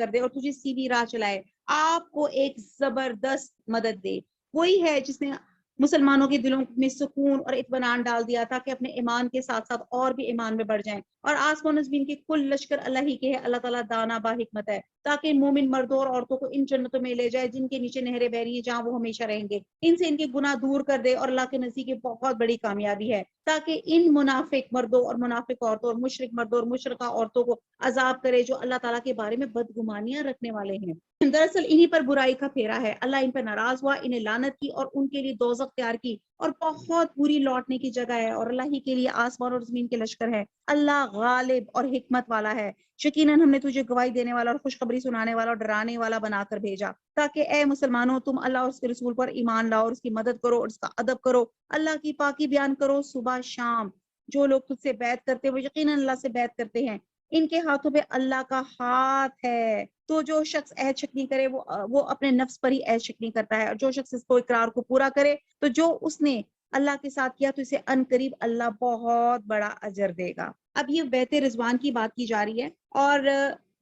دے اور تجھے سیدھی راہ چلائے، آپ کو ایک زبردست مدد دے۔ وہی ہے جس نے مسلمانوں کے دلوں میں سکون اور اطمینان ڈال دیا تھا کہ اپنے ایمان کے ساتھ ساتھ اور بھی ایمان میں بڑھ جائیں۔ اور آسمان و زمین کے کل لشکر اللہ ہی کے ہے، اللہ تعالیٰ دانا با حکمت ہے، تاکہ مومن مردوں اور عورتوں کو ان جنتوں میں لے جائے جن کے نیچے نہریں بہ رہی ہیں جہاں وہ ہمیشہ رہیں گے۔ ان سے ان کے گناہ دور کر دے، اور اللہ کے نزدیک یہ بہت بڑی کامیابی ہے، تاکہ ان منافق مردوں اور منافق عورتوں اور مشرک مردوں اور مشرکہ عورتوں کو عذاب کرے جو اللہ تعالیٰ کے بارے میں بدگمانیاں رکھنے والے ہیں۔ دراصل انہی پر برائی کا پھیرا ہے، اللہ ان پر ناراض ہوا، انہیں لعنت کی اور ان کے لیے دوزخ تیار کی اور بہت بری لوٹنے کی جگہ ہے، اور اللہ ہی کے لیے آسمان اور زمین کے لشکر ہے۔ اللہ غالب اور حکمت والا ہے۔ یقیناً ہم نے تجھے گواہی دینے والا اور خوشخبری سنانے والا اور ڈرانے والا بنا کر بھیجا تاکہ اے مسلمانوں تم اللہ اور اس کے رسول پر ایمان لاؤ اور اس کی مدد کرو اور اس کا ادب کرو، اللہ کی پاکی بیان کرو صبح شام۔ جو لوگ تجھ سے بیعت کرتے وہ یقیناً اللہ سے بیعت کرتے ہیں، ان کے ہاتھوں پہ اللہ کا ہاتھ ہے۔ تو جو شخص عہد شکنی کرے وہ اپنے نفس پر ہی عہد شکنی کرتا ہے، اور جو شخص اس کو اقرار کو پورا کرے تو جو اس نے اللہ کے ساتھ کیا تو اسے ان قریب اللہ بہت بڑا اجر دے گا۔ اب یہ بیت رضوان کی بات کی جا رہی ہے، اور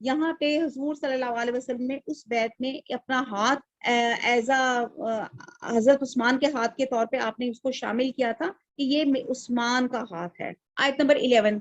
یہاں پہ حضور صلی اللہ علیہ وسلم نے اس بیت میں اپنا ہاتھ ایزا حضرت عثمان کے ہاتھ کے طور پہ آپ نے اس کو شامل کیا تھا کہ یہ عثمان کا ہاتھ ہے۔ آیت نمبر 11،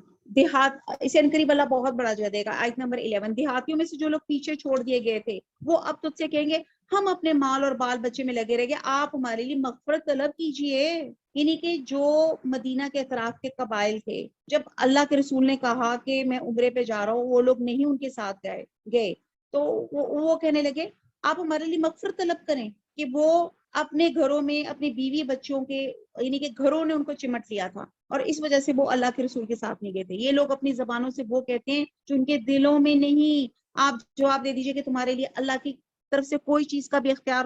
اسے انقریب اللہ بہت بڑا جو دے گا۔ آیت نمبر 11، دیہاتیوں میں سے جو لوگ پیچھے چھوڑ دیے گئے تھے وہ اب تجھ سے کہیں گے ہم اپنے مال اور بال بچے میں لگے رہ گئے، آپ ہمارے لیے مغفرت طلب کیجئے۔ یعنی کہ جو مدینہ کے اطراف کے قبائل تھے، جب اللہ کے رسول نے کہا کہ میں عمرے پہ جا رہا ہوں، وہ لوگ نہیں ان کے ساتھ گئے تو وہ کہنے لگے آپ ہمارے لیے مغفرت طلب کریں، کہ وہ اپنے گھروں میں اپنے بیوی بچوں کے یعنی کہ گھروں نے ان کو چمٹ لیا تھا، اور اس وجہ سے وہ اللہ کے رسول کے ساتھ نہیں گئے تھے۔ یہ لوگ اپنی زبانوں سے وہ کہتے ہیں جو ان کے دلوں میں نہیں۔ آپ جواب دے دیجئے کہ تمہارے لیے اللہ کی طرف سے کوئی چیز کا بھی اختیار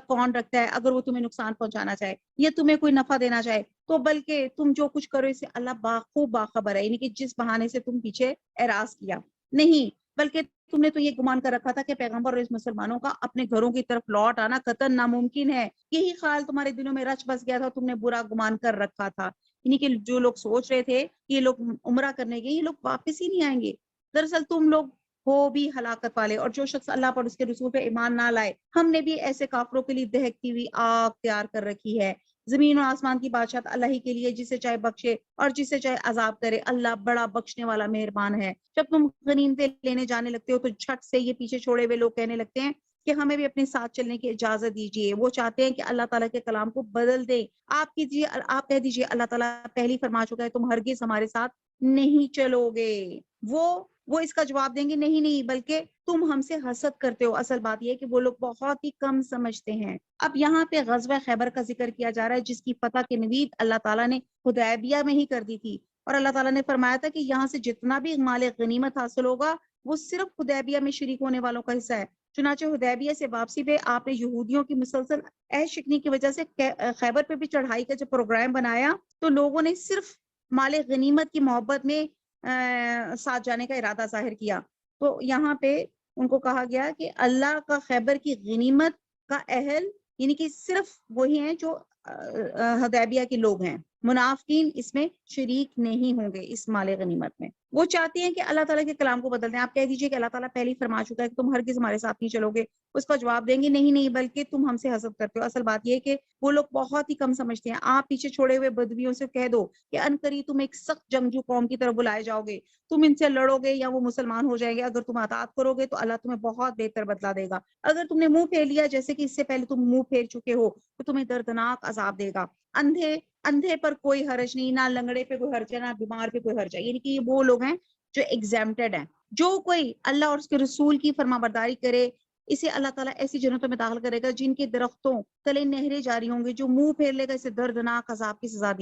کون رکھتا ہے، اگر وہ تمہیں نقصان پہنچانا چاہے یا تمہیں کوئی نفع دینا چاہے، تو بلکہ تم جو کچھ کرو اسے اللہ باخوب باخبر ہے۔ یعنی کہ جس بہانے سے تم پیچھے اعراض کیا نہیں، بلکہ تم نے تو یہ گمان کر رکھا تھا کہ پیغمبر اور اس مسلمانوں کا اپنے گھروں کی طرف لوٹ آنا قطعاً ناممکن ہے۔ یہی خیال تمہارے دلوں میں رچ بس گیا تھا، تم نے برا گمان کر رکھا تھا۔ یعنی کہ جو لوگ سوچ رہے تھے کہ یہ لوگ عمرہ کرنے گئے، یہ لوگ واپس ہی نہیں آئیں گے، دراصل تم لوگ ہو بھی ہلاکت والے۔ اور جو شخص اللہ پر اس کے رسول پہ ایمان نہ لائے، ہم نے بھی ایسے کافروں کے لیے دہکتی ہوئی آگ تیار کر رکھی ہے۔ زمین و آسمان کی بادشاہت اللہ ہی کے لیے، جسے چاہے بخشے اور جسے چاہے عذاب کرے، اللہ بڑا بخشنے والا مہربان ہے۔ جب تم غنیمتیں لینے جانے لگتے ہو تو جھٹ سے یہ پیچھے چھوڑے ہوئے لوگ کہنے لگتے ہیں کہ ہمیں بھی اپنے ساتھ چلنے کی اجازت دیجیے۔ وہ چاہتے ہیں کہ اللہ تعالیٰ کے کلام کو بدل دیں۔ آپ کہہ دیجیے اللہ تعالیٰ پہلی فرما چکا ہے تم ہرگز ہمارے ساتھ نہیں چلو گے۔ وہ اس کا جواب دیں گے نہیں بلکہ تم ہم سے حسد کرتے ہو۔ اصل بات یہ ہے کہ وہ لوگ بہت ہی کم سمجھتے ہیں۔ اب یہاں پہ غزوہ خیبر کا ذکر کیا جا رہا ہے جس کی فتح کی نوید اللہ تعالیٰ نے حدیبیہ میں ہی کر دی تھی۔ اور اللہ تعالیٰ نے فرمایا تھا کہ یہاں سے جتنا بھی مال غنیمت حاصل ہوگا وہ صرف حدیبیہ میں شریک ہونے والوں کا حصہ ہے۔ چنانچہ حدیبیہ سے واپسی پہ آپ نے یہودیوں کی مسلسل عہد شکنی کی وجہ سے خیبر پہ بھی چڑھائی کا جو پروگرام بنایا تو لوگوں نے صرف مال غنیمت کی محبت میں ساتھ جانے کا ارادہ ظاہر کیا۔ تو یہاں پہ ان کو کہا گیا کہ اللہ کا خیبر کی غنیمت کا اہل یعنی کہ صرف وہی ہیں جو حدیبیہ کے لوگ ہیں، منافقین اس میں شریک نہیں ہوں گے اس مال غنیمت میں۔ وہ چاہتے ہیں کہ اللہ تعالیٰ کے کلام کو بدل دیں۔ آپ کہہ دیجئے کہ اللہ تعالیٰ پہلے ہی فرما چکا ہے کہ تم ہرگز ہمارے ساتھ نہیں چلو گے، اس کا جواب دیں گے نہیں بلکہ تم ہم سے حسد کرتے ہو۔ اصل بات یہ ہے کہ وہ لوگ بہت ہی کم سمجھتے ہیں۔ آپ پیچھے چھوڑے ہوئے بدویوں سے کہہ دو کہ عنقریب تم ایک سخت جنگجو قوم کی طرف بلائے جاؤ گے، تم ان سے لڑو گے یا وہ مسلمان ہو جائیں گے، اگر تم اطاعت کرو گے تو اللہ تمہیں بہت بہتر بدلہ دے گا، اگر تم نے منہ پھیر لیا جیسے کہ اس سے پہلے تم منہ پھیر چکے ہو تو تمہیں دردناک عذاب دے گا۔ اندھے پر کوئی حرج نہیں، نہ لنگڑے پہ کوئی حرج ہے، نہ بیمار پہ کوئی حرج ہے، یعنی کہ یہ وہ لوگ ہیں جو ایگزیمپٹڈ ہیں۔ جو کوئی اللہ اور اس کے رسول کی فرما برداری کرے اسے اللہ تعالیٰ ایسی جنتوں میں داخل کرے گا جن کے درختوں تلے نہریں جاری ہوں گی، جو منہ پھیر لے گا اسے دردناک عذاب کی سزا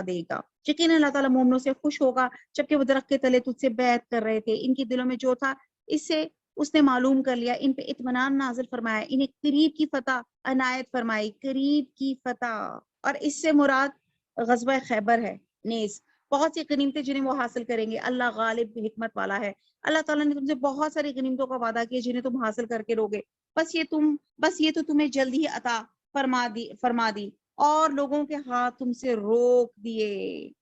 دے گا۔ یقیناً اللہ تعالیٰ مومنوں سے خوش ہوگا جبکہ وہ درخت کے تلے تجھ سے بیعت کر رہے تھے، ان کے دلوں میں جو تھا اس سے اس نے معلوم کر لیا، ان پہ اطمینان نازل فرمایا، انہیں قریب کی فتح عنایت فرمائی، قریب کی فتح، اور اس سے مراد غزوہ خیبر ہے۔ نیز بہت سی غنیمتیں جنہیں وہ حاصل کریں گے، اللہ غالب حکمت والا ہے۔ اللہ تعالیٰ نے تم سے بہت ساری غنیمتوں کا وعدہ کیا جنہیں تم حاصل کر کے روگے، بس یہ تو تمہیں جلد ہی عطا فرما دی اور لوگوں کے ہاتھ تم سے روک دیے،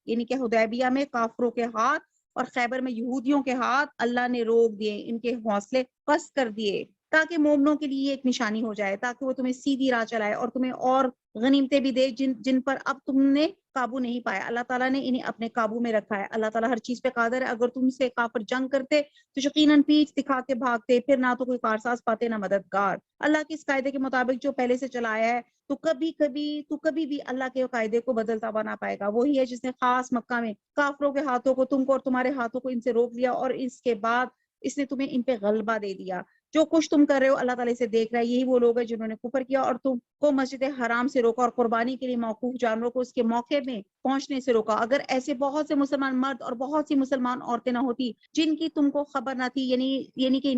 یعنی کہ حدیبیہ میں کافروں کے ہاتھ اور خیبر میں یہودیوں کے ہاتھ اللہ نے روک دیے، ان کے حوصلے پست کر دیے، تاکہ مومنوں کے لیے ایک نشانی ہو جائے، تاکہ وہ تمہیں سیدھی راہ چلائے اور تمہیں اور غنیمتیں بھی دے جن پر اب تم نے قابو نہیں پایا۔ اللہ تعالیٰ نے انہیں اپنے قابو میں رکھا ہے۔ اللہ تعالیٰ ہر چیز پہ قادر ہے۔ اگر تم سے کافر جنگ کرتے تو یقیناً پیٹھ دکھا کے بھاگتے، پھر نہ تو کوئی کارساز پاتے نہ مددگار۔ اللہ کے اس قاعدے کے مطابق جو پہلے سے چلایا ہے تو کبھی بھی اللہ کے قاعدے کو بدلتا ہوا نہ پائے گا۔ وہی ہے جس نے خاص مکہ میں کافروں کے ہاتھوں کو تم کو اور تمہارے ہاتھوں کو ان سے روک لیا، اور اس کے بعد اس نے تمہیں ان پہ غلبہ دے دیا۔ جو کچھ تم کر رہے ہو اللہ تعالیٰ سے دیکھ رہا ہے۔ یہی وہ لوگ ہیں جنہوں نے کفر کیا اور تم کو مسجد حرام سے روکا اور قربانی کے لیے موقوف جانوروں کو اس کے موقع میں پہنچنے سے روکا۔ اگر ایسے بہت سے مسلمان مرد اور بہت سی مسلمان عورتیں نہ ہوتی جن کی تم کو خبر نہ تھی، یعنی کہ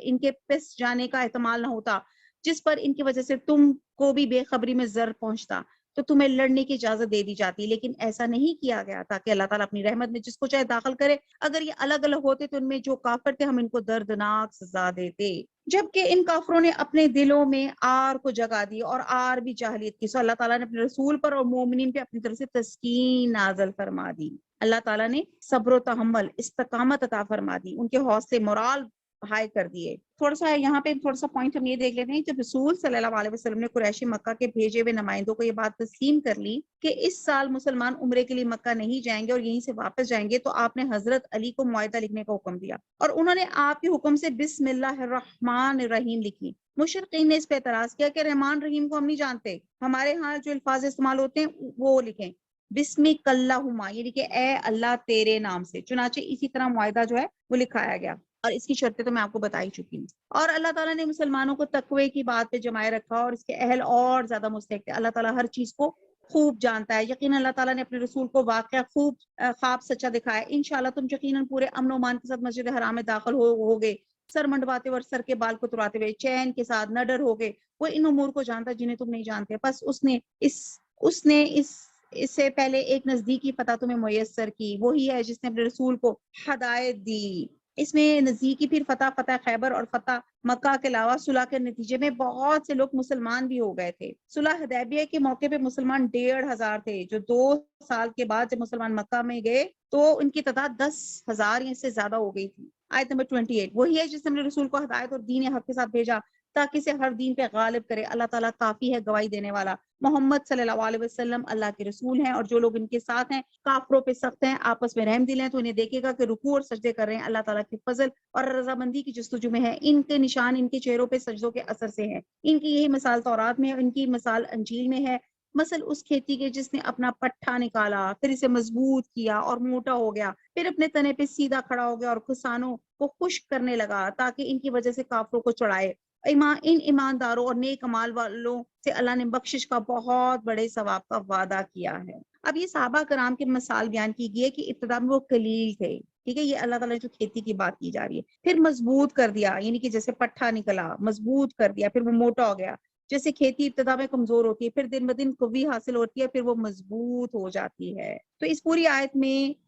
ان کے پس جانے کا احتمال نہ ہوتا، جس پر ان کی وجہ سے تم کو بھی بے خبری میں ضرر پہنچتا، تو تمہیں لڑنے کی اجازت دے دی جاتی، لیکن ایسا نہیں کیا گیا تاکہ اللہ تعالیٰ اپنی رحمت میں جس کو چاہے داخل کرے۔ اگر یہ الگ الگ ہوتے تو ان میں جو کافر تھے ہم ان کو دردناک سزا دیتے۔ جبکہ ان کافروں نے اپنے دلوں میں آر کو جگا دی اور آر بھی جاہلیت کی، سو اللہ تعالیٰ نے اپنے رسول پر اور مومنین پہ اپنی طرف سے تسکین نازل فرما دی۔ اللہ تعالیٰ نے صبر و تحمل، استقامت عطا فرما دی، ان کے حوصلے مورال ہائی کر دیے۔ تھوڑا سا یہاں پہ تھوڑا سا پوائنٹ ہم یہ دیکھ لیتے ہیں، جب رسول صلی اللہ علیہ وسلم نے قریش مکہ کے بھیجے ہوئے نمائندوں کو یہ بات تسلیم کر لی کہ اس سال مسلمان عمرے کے لیے مکہ نہیں جائیں گے اور یہیں سے واپس جائیں گے، تو آپ نے حضرت علی کو معاہدہ لکھنے کا حکم دیا، اور انہوں نے آپ کے حکم سے بسم اللہ الرحمن الرحیم لکھی۔ مشرقین نے اس پہ اعتراض کیا کہ رحمان رحیم کو ہم نہیں جانتے، ہمارے ہاں جو الفاظ استعمال ہوتے ہیں وہ لکھیں، بسمک اللہم، یعنی کہ اے اللہ تیرے نام سے۔ چنانچہ اسی طرح معاہدہ جو ہے وہ لکھایا گیا، اور اس کی شرطیں تو میں آپ کو بتا ہی چکی ہوں۔ اور اللہ تعالیٰ نے مسلمانوں کو تقوی کی بات پہ جمائے رکھا اور اس کے اہل اور زیادہ مستحق تھے۔ اللہ تعالیٰ ہر چیز کو خوب جانتا ہے۔ یقیناً اللہ تعالیٰ نے اپنے رسول کو واقعہ خواب سچا دکھایا۔ انشاءاللہ تم یقیناً پورے امن و امان کے ساتھ مسجد حرام میں داخل ہوگے، سر منڈواتے اور سر کے بال کو تڑاتے ہوئے، چین کے ساتھ، نہ ڈر ہوگے۔ وہ ان امور کو جانتا جنہیں تم نہیں جانتے، پس اس نے اس سے پہلے ایک نزدیکی فتح تمہیں میسر کی، وہی ہے جس نے اپنے رسول کو ہدایت دی۔ اس میں نزدیکی پھر فتح خیبر اور فتح مکہ کے علاوہ صلح کے نتیجے میں بہت سے لوگ مسلمان بھی ہو گئے تھے۔ صلح حدیبیہ کے موقع پہ مسلمان 1500 تھے، جو 2 سال کے بعد جب مسلمان مکہ میں گئے تو ان کی تعداد 10,000 یا اس سے زیادہ ہو گئی تھی۔ آیت نمبر 28، وہی ہے جس نے اپنے رسول کو ہدایت اور دین حق کے ساتھ بھیجا تاکہ اسے ہر دین پہ غالب کرے۔ اللہ تعالیٰ کافی ہے گواہی دینے والا۔ محمد صلی اللہ علیہ وسلم اللہ کے رسول ہیں، اور جو لوگ ان کے ساتھ ہیں کافروں پہ سخت ہیں، آپس میں رحم دل ہیں، تو انہیں دیکھے گا کہ رکوع اور سجدے کر رہے ہیں، اللہ تعالیٰ کے فضل اور رضامندی کی جستجو میں ہے۔ ان کے نشان ان کے چہروں پہ سجدوں کے اثر سے ہیں۔ ان کی یہی مثال تورات میں ہے، ان کی مثال انجیل میں ہے۔ مثل اس کھیتی کے جس نے اپنا پٹھا نکالا، پھر اسے مضبوط کیا اور موٹا ہو گیا، پھر اپنے تنے پہ سیدھا کھڑا ہو گیا اور کسانوں کو خشک کرنے لگا تاکہ ان کی وجہ سے کافروں کو چڑھائے۔ ان ایمانداروں اور نیک اعمال والوں سے اللہ نے بخشش کا بہت بڑے ثواب کا وعدہ کیا ہے۔ اب یہ صحابہ کرام کی مثال بیان کی گئی ہے کہ ابتدا میں وہ قلیل تھے، ٹھیک ہے، یہ اللہ تعالیٰ نے جو کھیتی کی بات کی جا رہی ہے، پھر مضبوط کر دیا، یعنی کہ جیسے پٹھا نکلا مضبوط کر دیا، پھر وہ موٹا ہو گیا، جیسے کھیتی ابتدا میں کمزور ہوتی ہے، پھر دن بدن قوی حاصل ہوتی ہے، پھر وہ مضبوط ہو جاتی ہے۔ تو اس پوری آیت میں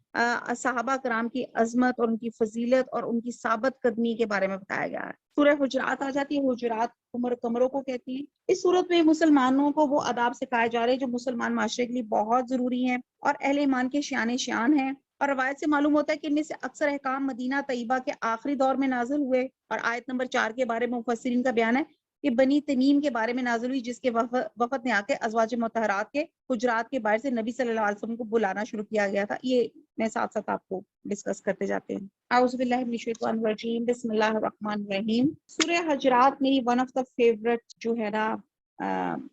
صحابہ کرام کی عظمت اور ان کی فضیلت اور ان کی ثابت قدمی کے بارے میں بتایا گیا ہے۔ سورہ حجرات آ جاتی ہے، حجرات کمروں کو کہتی ہیں۔ اس صورت میں مسلمانوں کو وہ آداب سکھائے جا رہے ہیں جو مسلمان معاشرے کے لیے بہت ضروری ہیں اور اہل ایمان کے شان ہیں، اور روایت سے معلوم ہوتا ہے کہ ان میں سے اکثر احکام مدینہ طیبہ کے آخری دور میں نازل ہوئے، اور آیت نمبر 4 کے بارے میں مفسرین کا بیان ہے کہ بنی تمیم کے بارے میں نازل ہوئی، جس کے وفد نے آ کے ازواج مطہرات کے حجرات کے باہر سے نبی صلی اللہ علیہ وسلم کو بلانا شروع کیا گیا تھا۔ یہ میں ساتھ ساتھ آپ کو ڈسکس کرتے جاتے ہیں۔ اعوذ باللہ من الشیطان الرجیم، بسم اللہ الرحمن الرحیم۔ سورہ حجرات میری ون آف دا فیورٹ جو ہے نا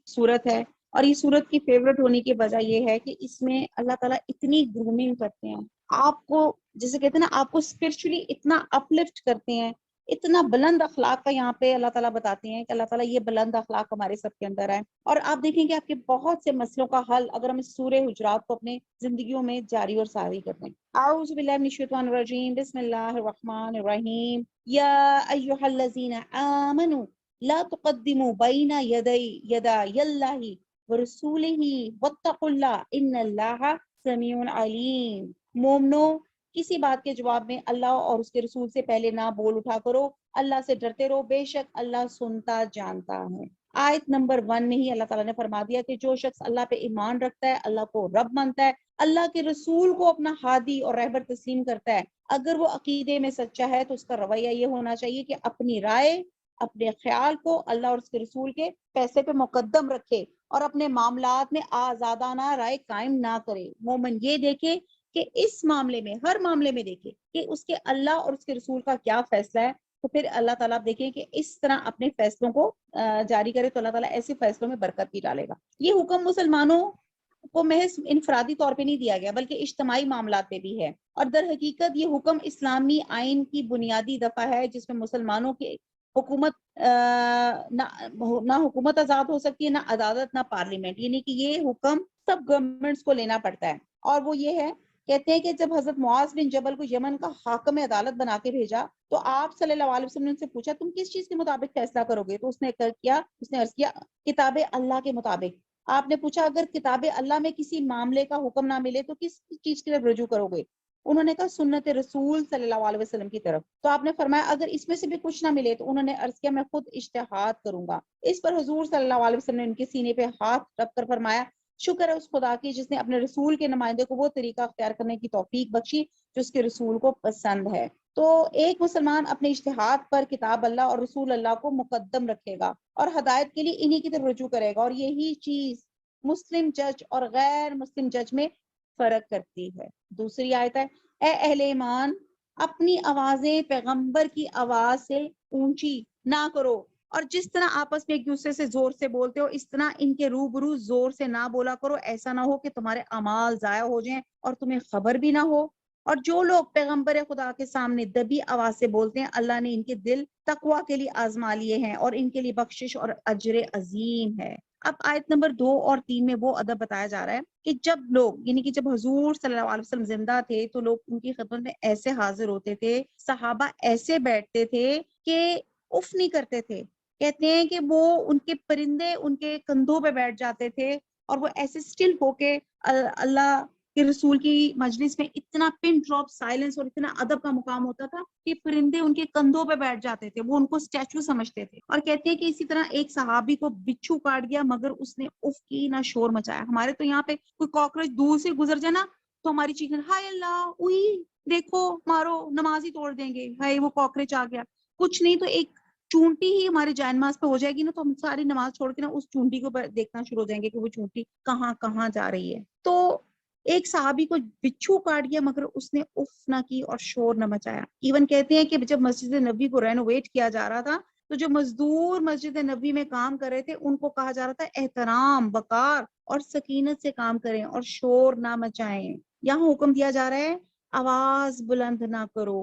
سورت ہے، اور یہ سورت کی فیورٹ ہونے کی وجہ یہ ہے کہ اس میں اللہ تعالیٰ اتنی گرومنگ کرتے ہیں آپ کو، جیسے کہتے ہیں نا، آپ کو اسپرچولی اتنا اپلفٹ کرتے ہیں، اتنا بلند اخلاق کا یہاں پہ اللہ تعالیٰ بتاتے ہیں کہ اللہ تعالیٰ یہ بلند اخلاق ہمارے سب کے اندر ہے، اور آپ دیکھیں کہ آپ کے بہت سے مسئلوں کا حل اگر ہم اس سورہ حجرات کو اپنے زندگیوں میں جاری اور ساری کرتے ہیں۔ اعوذ باللہ من الشیطان الرجیم، بسم اللہ الرحمن الرحیم۔ یا ایھا الذین آمنوا لا تقدموا بین یدی اللہ ورسولہ واتقوا اللہ ان اللہ سمیع علیم۔ مومنو، کسی بات کے جواب میں اللہ اور اس کے رسول سے پہلے نہ بول اٹھا کرو، اللہ سے ڈرتے رہو، بے شک اللہ سنتا جانتا ہے۔ آیت نمبر 1 میں ہی اللہ تعالیٰ نے فرما دیا کہ جو شخص اللہ پہ ایمان رکھتا ہے، اللہ کو رب مانتا ہے، اللہ کے رسول کو اپنا ہادی اور رہبر تسلیم کرتا ہے، اگر وہ عقیدے میں سچا ہے تو اس کا رویہ یہ ہونا چاہیے کہ اپنی رائے، اپنے خیال کو اللہ اور اس کے رسول کے فیصلے پہ مقدم رکھے اور اپنے معاملات میں آزادانہ رائے قائم نہ کرے۔ مومن یہ دیکھے کہ اس معاملے میں، ہر معاملے میں دیکھے کہ اس کے اللہ اور اس کے رسول کا کیا فیصلہ ہے، تو پھر اللہ تعالیٰ آپ دیکھیں کہ اس طرح اپنے فیصلوں کو جاری کرے تو اللہ تعالیٰ ایسے فیصلوں میں برکت بھی ڈالے گا۔ یہ حکم مسلمانوں کو محض انفرادی طور پہ نہیں دیا گیا بلکہ اجتماعی معاملات پہ بھی ہے، اور در حقیقت یہ حکم اسلامی آئین کی بنیادی دفعہ ہے جس میں مسلمانوں کی حکومت نہ حکومت آزاد ہو سکتی ہے، نہ عدالت، نہ پارلیمنٹ، یعنی کہ یہ حکم سب گورنمنٹس کو لینا پڑتا ہے، اور وہ یہ ہے، کہتے ہیں کہ جب حضرت معاذ بن جبل کو یمن کا حاکم عدالت بنا کے بھیجا تو آپ صلی اللہ علیہ وسلم نے ان سے پوچھا تم کس چیز کے مطابق فیصلہ کرو گے، تو اس نے عرض کیا کتاب اللہ کے مطابق۔ آپ نے پوچھا اگر کتاب اللہ میں کسی معاملے کا حکم نہ ملے تو کس چیز کی طرف رجوع کرو گے، انہوں نے کہا سنت رسول صلی اللہ علیہ وسلم کی طرف۔ تو آپ نے فرمایا اگر اس میں سے بھی کچھ نہ ملے تو انہوں نے عرض کیا میں خود اجتہاد کروں گا۔ اس پر حضور صلی اللہ علیہ وسلم نے ان کے سینے پہ ہاتھ رکھ کر فرمایا شکر ہے اس خدا کی جس نے اپنے رسول کے نمائندے کو وہ طریقہ اختیار کرنے کی توفیق بخشی جو اس کے رسول کو پسند ہے۔ تو ایک مسلمان اپنے اجتہاد پر کتاب اللہ اور رسول اللہ کو مقدم رکھے گا اور ہدایت کے لیے انہی کی طرف رجوع کرے گا، اور یہی چیز مسلم جج اور غیر مسلم جج میں فرق کرتی ہے۔ دوسری آیت ہے اے اہل ایمان اپنی آوازیں پیغمبر کی آواز سے اونچی نہ کرو، اور جس طرح آپس میں ایک دوسرے سے زور سے بولتے ہو اس طرح ان کے روبرو زور سے نہ بولا کرو، ایسا نہ ہو کہ تمہارے اعمال ضائع ہو جائیں اور تمہیں خبر بھی نہ ہو۔ اور جو لوگ پیغمبر خدا کے سامنے دبی آواز سے بولتے ہیں اللہ نے ان کے دل تقوی کے لیے آزما لیے ہیں اور ان کے لیے بخشش اور اجر عظیم ہے۔ اب آیت نمبر 2 اور 3 میں وہ ادب بتایا جا رہا ہے کہ جب لوگ، یعنی کہ جب حضور صلی اللہ علیہ وسلم زندہ تھے تو لوگ ان کی خدمت میں ایسے حاضر ہوتے تھے، صحابہ ایسے بیٹھتے تھے کہ اف نہیں کرتے تھے، کہتے ہیں کہ وہ ان کے پرندے ان کے کندھوں پہ بیٹھ جاتے تھے اور وہ ایسے سٹل ہو کے اللہ کے رسول کی مجلس میں اتنا پن ڈراپ سائلنس اور اتنا ادب کا مقام ہوتا تھا کہ پرندے ان کے کندھوں پہ بیٹھ جاتے تھے، وہ ان کو اسٹیچو سمجھتے تھے، اور کہتے ہیں کہ اسی طرح ایک صحابی کو بچھو کاٹ گیا مگر اس نے اف کی نہ شور مچایا۔ ہمارے تو یہاں پہ کوئی کاکروچ دور سے گزر جائے نا تو ہماری چیخیں ہائے اللہ اوئی دیکھو مارو، نماز ہی توڑ دیں گے، ہائے وہ کاکروچ آ گیا، کچھ نہیں تو ایک چونٹی ہی ہمارے جائے نماز پہ ہو جائے گی نا تو ہم ساری نماز چھوڑ کے نا اس چونٹی کو دیکھنا شروع ہو جائیں گے کہ وہ چونٹی کہاں کہاں جا رہی ہے۔ تو ایک صحابی کو بچھو کاٹ گیا مگر اس نے اف نہ کی اور شور نہ مچایا۔ ایون کہتے ہیں کہ جب مسجد نبوی کو رینوویٹ کیا جا رہا تھا تو جو مزدور مسجد نبوی میں کام کر رہے تھے ان کو کہا جا رہا تھا احترام، وقار اور سکینت سے کام کریں اور شور نہ مچائیں۔ یہاں حکم دیا جا رہا ہے آواز بلند نہ کرو۔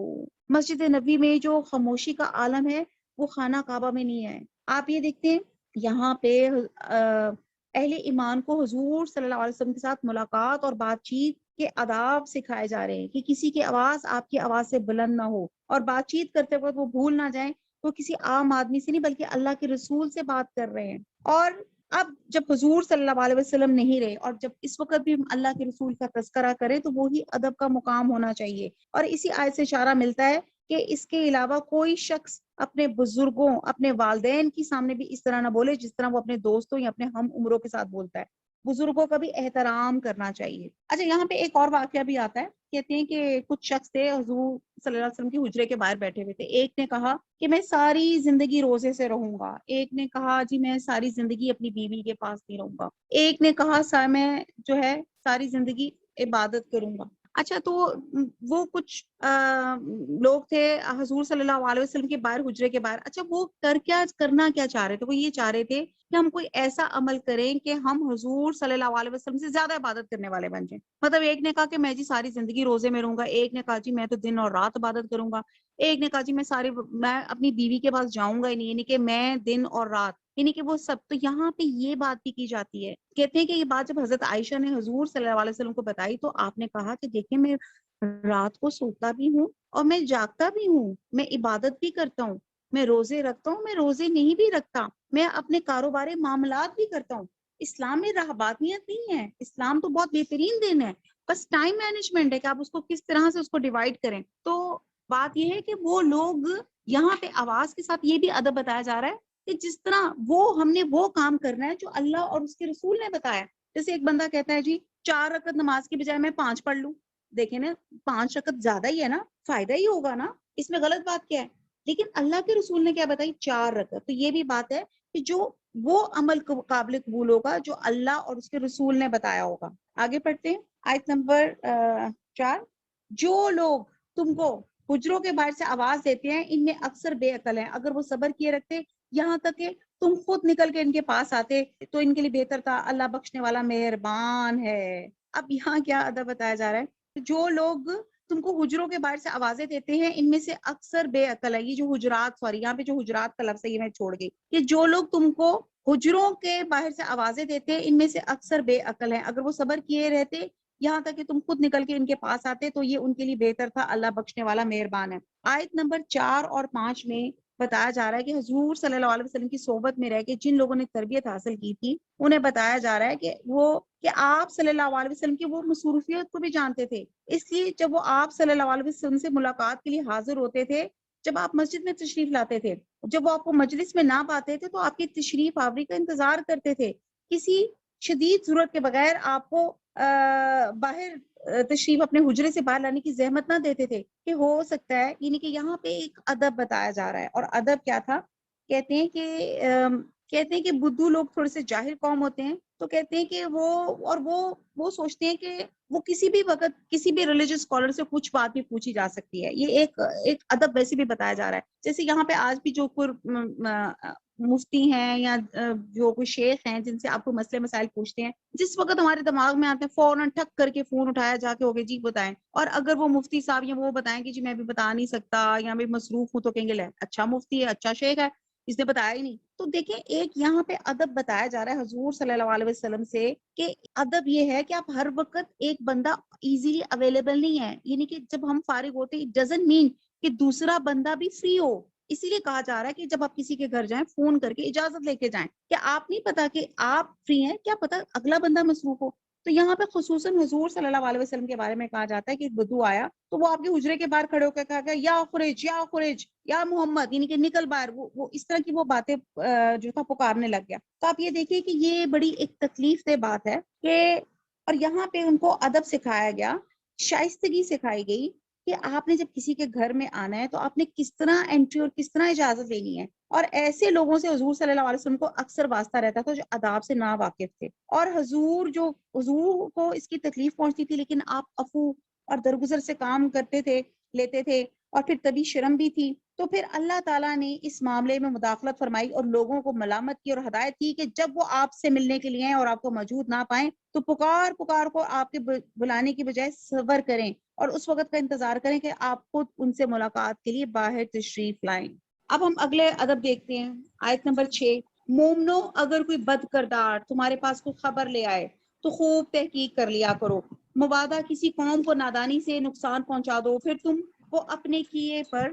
مسجد نبوی میں جو خاموشی کا عالم ہے وہ خانہ کعبہ میں نہیں ہے۔ آپ یہ دیکھتے ہیں یہاں پہ اہل ایمان کو حضور صلی اللہ علیہ وسلم کے ساتھ ملاقات اور بات چیت کے آداب سکھائے جا رہے ہیں کہ کسی کی آواز آپ کی آواز سے بلند نہ ہو، اور بات چیت کرتے وقت وہ بھول نہ جائیں وہ کسی عام آدمی سے نہیں بلکہ اللہ کے رسول سے بات کر رہے ہیں۔ اور اب جب حضور صلی اللہ علیہ وسلم نہیں رہے اور جب اس وقت بھی ہم اللہ کے رسول کا تذکرہ کریں تو وہی ادب کا مقام ہونا چاہیے، اور اسی آیت سے اشارہ ملتا ہے کہ اس کے علاوہ کوئی شخص اپنے بزرگوں، اپنے والدین کی سامنے بھی اس طرح نہ بولے جس طرح وہ اپنے دوستوں یا اپنے ہم عمروں کے ساتھ بولتا ہے۔ بزرگوں کا بھی احترام کرنا چاہیے۔ اچھا، یہاں پہ ایک اور واقعہ بھی آتا ہے، کہتے ہیں کہ کچھ شخص تھے حضور صلی اللہ علیہ وسلم کی حجرے کے باہر بیٹھے ہوئے تھے۔ ایک نے کہا کہ میں ساری زندگی روزے سے رہوں گا، ایک نے کہا جی میں ساری زندگی اپنی بیوی کے پاس نہیں رہوں گا، ایک نے کہا میں جو ہے ساری زندگی عبادت کروں گا۔ اچھا، تو وہ کچھ لوگ تھے حضور صلی اللہ علیہ وسلم کے باہر، حجرے کے باہر۔ اچھا، وہ کرنا کیا چاہ رہے تھے؟ وہ یہ چاہ رہے تھے کہ ہم کوئی ایسا عمل کریں کہ ہم حضور صلی اللہ علیہ وسلم سے زیادہ عبادت کرنے والے بن جائیں۔ مطلب ایک نے کہا کہ میں جی ساری زندگی روزے میں رہوں گا، ایک نے کہا جی میں تو دن اور رات عبادت کروں گا، ایک نے کہا جی میں اپنی بیوی کے پاس جاؤں گا ہی نہیں، یعنی کہ میں دن اور رات، یعنی کہ وہ سب۔ تو یہاں پہ یہ بات بھی کی جاتی ہے، کہتے ہیں کہ یہ بات جب حضرت عائشہ نے حضور صلی اللہ علیہ وسلم کو بتائی تو آپ نے کہا کہ دیکھیں میں رات کو سوتا بھی ہوں اور میں جاگتا بھی ہوں، میں عبادت بھی کرتا ہوں، میں روزے رکھتا ہوں، میں روزے نہیں بھی رکھتا، میں اپنے کاروبار معاملات بھی کرتا ہوں۔ اسلام میں رہبانیت نہیں ہے، اسلام تو بہت بہترین دین ہے، بس ٹائم مینجمنٹ ہے کہ آپ اس کو کس طرح سے اس کو ڈیوائڈ کریں۔ تو بات یہ ہے کہ وہ لوگ یہاں پہ آواز کے ساتھ یہ بھی ادب بتایا جا رہا ہے کہ جس طرح ہم نے وہ کام کرنا ہے جو اللہ اور اس کے رسول نے بتایا۔ جیسے ایک بندہ کہتا ہے جی 4 رکعت نماز کی بجائے میں 5 پڑھ لوں، دیکھیں نا 5 رکعت زیادہ ہی ہے نا، فائدہ ہی ہوگا نا، اس میں غلط بات کیا ہے؟ لیکن اللہ کے رسول نے کیا بتائی؟ 4 رکعت۔ تو یہ بھی بات ہے کہ جو وہ عمل قابل قبول ہوگا جو اللہ اور اس کے رسول نے بتایا ہوگا۔ آگے پڑھتے ہیں آیت نمبر 4۔ جو لوگ تم کو حجروں کے باہر سے آواز دیتے ہیں ان میں اکثر بے عقل ہیں، اگر وہ صبر کیے رکھتے یہاں تک کہ تم خود نکل کے ان کے پاس آتے تو ان کے لیے بہتر تھا، اللہ بخشنے والا مہربان ہے۔ اب یہاں کیا ادب بتایا جا رہا ہے؟ جو لوگ تم کو حجروں کے باہر سے آوازیں دیتے ہیں ان میں سے اکثر بے عقل ہے۔ یہ جو حجرات، سوری یہاں پہ جو حجرات کا لفظ ہے یہ میں چھوڑ گئی، کہ جو لوگ تم کو حجروں کے باہر سے آوازیں دیتے ہیں ان میں سے اکثر بے عقل ہیں، اگر وہ صبر کیے رہتے یہاں تک کہ تم خود نکل کے ان کے پاس آتے تو یہ ان کے لیے بہتر تھا، اللہ بخشنے والا مہربان ہے۔ آیت نمبر 4 اور 5 میں بتایا جا رہا ہے کہ حضور صلی اللہ علیہ وسلم کی صحبت میں رہ کے جن لوگوں نے تربیت حاصل کی تھی انہیں بتایا جا رہا ہے کہ آپ صلی اللہ علیہ وسلم کی وہ مصروفیت کو بھی جانتے تھے، اس لیے جب وہ آپ صلی اللہ علیہ وسلم سے ملاقات کے لیے حاضر ہوتے تھے، جب آپ مسجد میں تشریف لاتے تھے، جب وہ آپ کو مجلس میں نہ پاتے تھے تو آپ کی تشریف آوری کا انتظار کرتے تھے، کسی شدید ضرورت کے بغیر آپ کو باہر تشریف اپنے حجرے سے باہر لانے کی زحمت نہ دیتے تھے کہ ہو سکتا ہے، یعنی کہ یہاں پہ ایک ادب بتایا جا رہا ہے۔ اور ادب کیا تھا؟ کہتے ہیں کہ بدھو لوگ تھوڑے سے جاہل قوم ہوتے ہیں، تو کہتے ہیں کہ وہ سوچتے ہیں کہ وہ کسی بھی وقت کسی بھی ریلیجس اسکالر سے کچھ بات بھی پوچھی جا سکتی ہے۔ یہ ایک ادب ویسے بھی بتایا جا رہا ہے، جیسے یہاں پہ آج بھی جو مفتی ہیں یا جو کوئی شیخ ہیں جن سے آپ کو مسئلے مسائل پوچھتے ہیں، جس وقت ہمارے دماغ میں آتے ہیں فوراً ٹھک کر کے فون اٹھایا جا کے ہوگے جی بتائیں، اور اگر وہ مفتی صاحب یا وہ بتائیں کہ جی میں بھی بتا نہیں سکتا یا میں مصروف ہوں، تو کہیں گے لے اچھا مفتی ہے، اچھا شیخ ہے، اس نے بتایا ہی نہیں۔ تو دیکھیں ایک یہاں پہ ادب بتایا جا رہا ہے حضور صلی اللہ علیہ وسلم سے کہ ادب یہ ہے کہ آپ ہر وقت ایک بندہ ایزیلی اویلیبل نہیں ہے، یعنی کہ جب ہم فارغ ہوتے اٹ ڈزنٹ مین کہ دوسرا بندہ بھی فری ہو، اسی لیے کہا جا رہا ہے کہ جب آپ کسی کے گھر جائیں فون کر کے اجازت لے کے جائیں، کہ آپ نہیں پتا کہ آپ فری ہیں، کیا پتا اگلا بندہ مصروف ہو۔ تو یہاں پہ خصوصاً حضور صلی اللہ علیہ وسلم کے بارے میں کہا جاتا ہے کہ ایک بدو آیا تو وہ آپ کے حجرے کے باہر کھڑے ہو کے کہا کہ یا خرج یا خرج یا محمد، یعنی کہ نکل باہر، وہ اس طرح کی وہ باتیں جو تھا پکارنے لگ گیا۔ تو آپ یہ دیکھیے کہ یہ بڑی ایک تکلیف دہ بات ہے کہ، اور یہاں پہ ان کو ادب سکھایا گیا، شائستگی سکھائی گئی کہ آپ نے جب کسی کے گھر میں آنا ہے تو آپ نے کس طرح انٹری اور کس طرح اجازت لینی ہے۔ اور ایسے لوگوں سے حضور صلی اللہ علیہ وسلم کو اکثر واسطہ رہتا تھا جو آداب سے نا واقف تھے، اور حضور کو اس کی تکلیف پہنچتی تھی لیکن آپ عفو اور درگزر سے کام کرتے تھے، لیتے تھے، اور پھر تبھی شرم بھی تھی۔ تو پھر اللہ تعالیٰ نے اس معاملے میں مداخلت فرمائی اور لوگوں کو ملامت کی اور ہدایت کی کہ جب وہ آپ سے ملنے کے لیے ہیں اور آپ کو موجود نہ پائیں تو پکار کو آپ کے بلانے کی بجائے صبر کریں اور اس وقت کا انتظار کریں کہ آپ خود ان سے ملاقات کے لیے باہر تشریف لائیں۔ اب ہم اگلے ادب دیکھتے ہیں، آیت نمبر 6۔ مومنو اگر کوئی بد کردار تمہارے پاس کوئی خبر لے آئے تو خوب تحقیق کر لیا کرو، مبادا کسی قوم کو نادانی سے نقصان پہنچا دو پھر تم کو اپنے کیے پر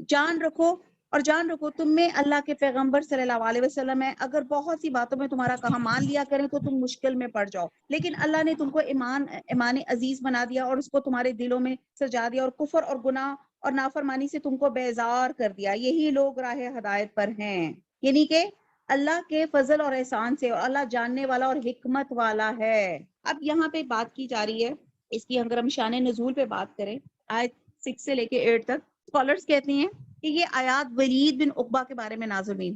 جان رکھو، اور جان رکھو تم میں اللہ کے پیغمبر صلی اللہ علیہ وسلم ہے، اگر بہت سی باتوں میں تمہارا کہا مان لیا کریں تو تم مشکل میں پڑ جاؤ، لیکن اللہ نے تم کو ایمان عزیز بنا دیا اور اس کو تمہارے دلوں میں سجا دیا، اور کفر اور گناہ اور نافرمانی سے تم کو بیزار کر دیا، یہی لوگ راہ ہدایت پر ہیں۔ یعنی کہ اللہ کے فضل اور احسان سے، اور اللہ جاننے والا اور حکمت والا ہے۔ اب یہاں پہ بات کی جا رہی ہے اس کی، اگر ہم شان نزول پہ بات کریں آیت 6 سے لے کے 8 تک، اسکالرز کہتے ہیں کہ یہ آیات ولید بن عقبہ کے بارے میں نازل ہوئی۔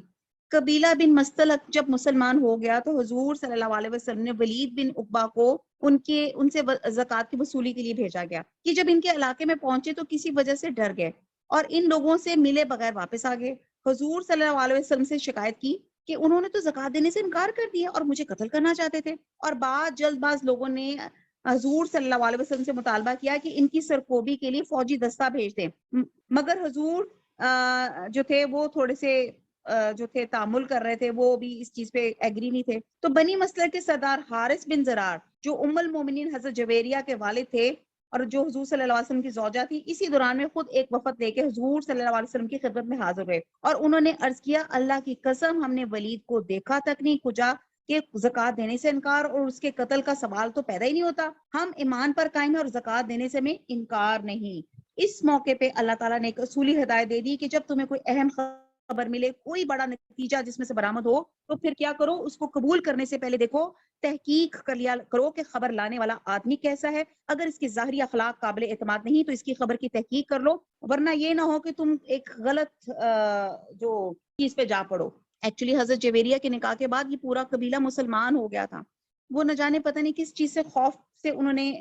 قبیلہ بن مستلق جب مسلمان ہو گیا تو حضور صلی اللہ علیہ وسلم نے ولید بن عقبہ کو ان سے زکوٰۃ کی وصولی کے لیے بھیجا گیا کہ جب ان کے علاقے میں پہنچے تو کسی وجہ سے ڈر گئے اور ان لوگوں سے ملے بغیر واپس آ گئے۔ حضور صلی اللہ علیہ وسلم سے شکایت کی کہ انہوں نے تو زکوٰۃ دینے سے انکار کر دیا اور مجھے قتل کرنا چاہتے تھے، اور بعد جلد باز لوگوں نے حضور صلی اللہ علیہ وسلم سے مطالبہ کیا کہ ان کی سرکوبی کے لیے فوجی دستہ بھیج دیں، مگر حضور جو تھے وہ تھوڑے سے جو تھے تعامل کر رہے تھے، وہ بھی اس چیز پہ ایگری نہیں تھے۔ تو بنی مسلک کے سردار حارث بن زرار جو ام المومنین حضرت جویریہ کے والد تھے اور جو حضور صلی اللہ علیہ وسلم کی زوجہ تھی، اسی دوران میں خود ایک وفد لے کے حضور صلی اللہ علیہ وسلم کی خدمت میں حاضر ہوئے اور انہوں نے عرض کیا، اللہ کی قسم ہم نے ولید کو دیکھا تک نہیں کھجا کہ زکوٰۃ دینے سے انکار اور اس کے قتل کا سوال تو پیدا ہی نہیں ہوتا، ہم ایمان پر قائم ہیں اور زکوٰۃ دینے سے میں انکار نہیں۔ اس موقع پہ اللہ تعالیٰ نے ایک اصولی ہدایت دے دی کہ جب تمہیں کوئی اہم خبر ملے، کوئی بڑا نتیجہ جس میں سے برآمد ہو، تو پھر کیا کرو، اس کو قبول کرنے سے پہلے دیکھو، تحقیق کر لیا کرو کہ خبر لانے والا آدمی کیسا ہے، اگر اس کے ظاہری اخلاق قابل اعتماد نہیں تو اس کی خبر کی تحقیق کر لو، ورنہ یہ نہ ہو کہ تم ایک غلط جو چیز پہ جا پڑو۔ ایکچولی حضرت جویریہ کے نکاح کے بعد یہ پورا قبیلہ مسلمان ہو گیا تھا، وہ نہ جانے پتہ نہیں کس چیز سے خوف سے انہوں نے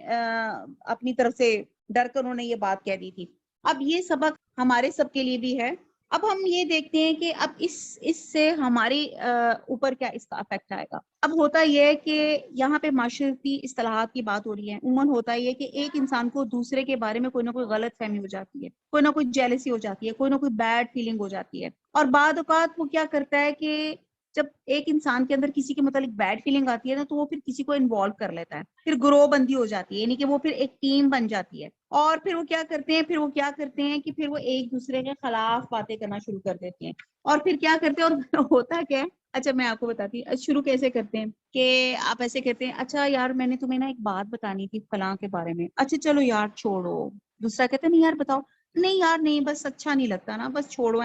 اپنی طرف سے ڈر کر انہوں نے یہ بات کہہ دی تھی۔ اب یہ سبق ہمارے سب کے لیے بھی ہے۔ اب ہم یہ دیکھتے ہیں کہ اب اس سے ہماری اوپر کیا اس کا افیکٹ آئے گا۔ اب ہوتا یہ ہے کہ یہاں پہ معاشرتی اصطلاحات کی بات ہو رہی ہے، عموماً ہوتا یہ کہ ایک انسان کو دوسرے کے بارے میں کوئی نہ کوئی غلط فہمی ہو جاتی ہے، کوئی نہ کوئی جیلسی ہو جاتی ہے، کوئی نہ کوئی بیڈ فیلنگ ہو جاتی ہے، اور بعد اوقات وہ کیا کرتا ہے کہ جب ایک انسان کے اندر کسی کے متعلق بیڈ فیلنگ آتی ہے نا تو وہ پھر کسی کو انوالو کر لیتا ہے، پھر گروہ بندی ہو جاتی ہے، یعنی کہ وہ پھر ایک ٹیم بن جاتی ہے، اور پھر وہ کیا کرتے ہیں کہ پھر وہ ایک دوسرے کے خلاف باتیں کرنا شروع کر دیتے ہیں، اور پھر کیا کرتے ہیں اور ہوتا کیا ہے، اچھا میں آپ کو بتاتی ہوں شروع کیسے کرتے ہیں کہ آپ ایسے کہتے ہیں، اچھا یار میں نے تمہیں نا ایک بات بتانی تھی فلاں کے بارے میں، اچھا چلو یار چھوڑو، دوسرا کہتا ہے نہیں یار بتاؤ، نہیں یار نہیں بس اچھا نہیں لگتا نا، بس چھوڑو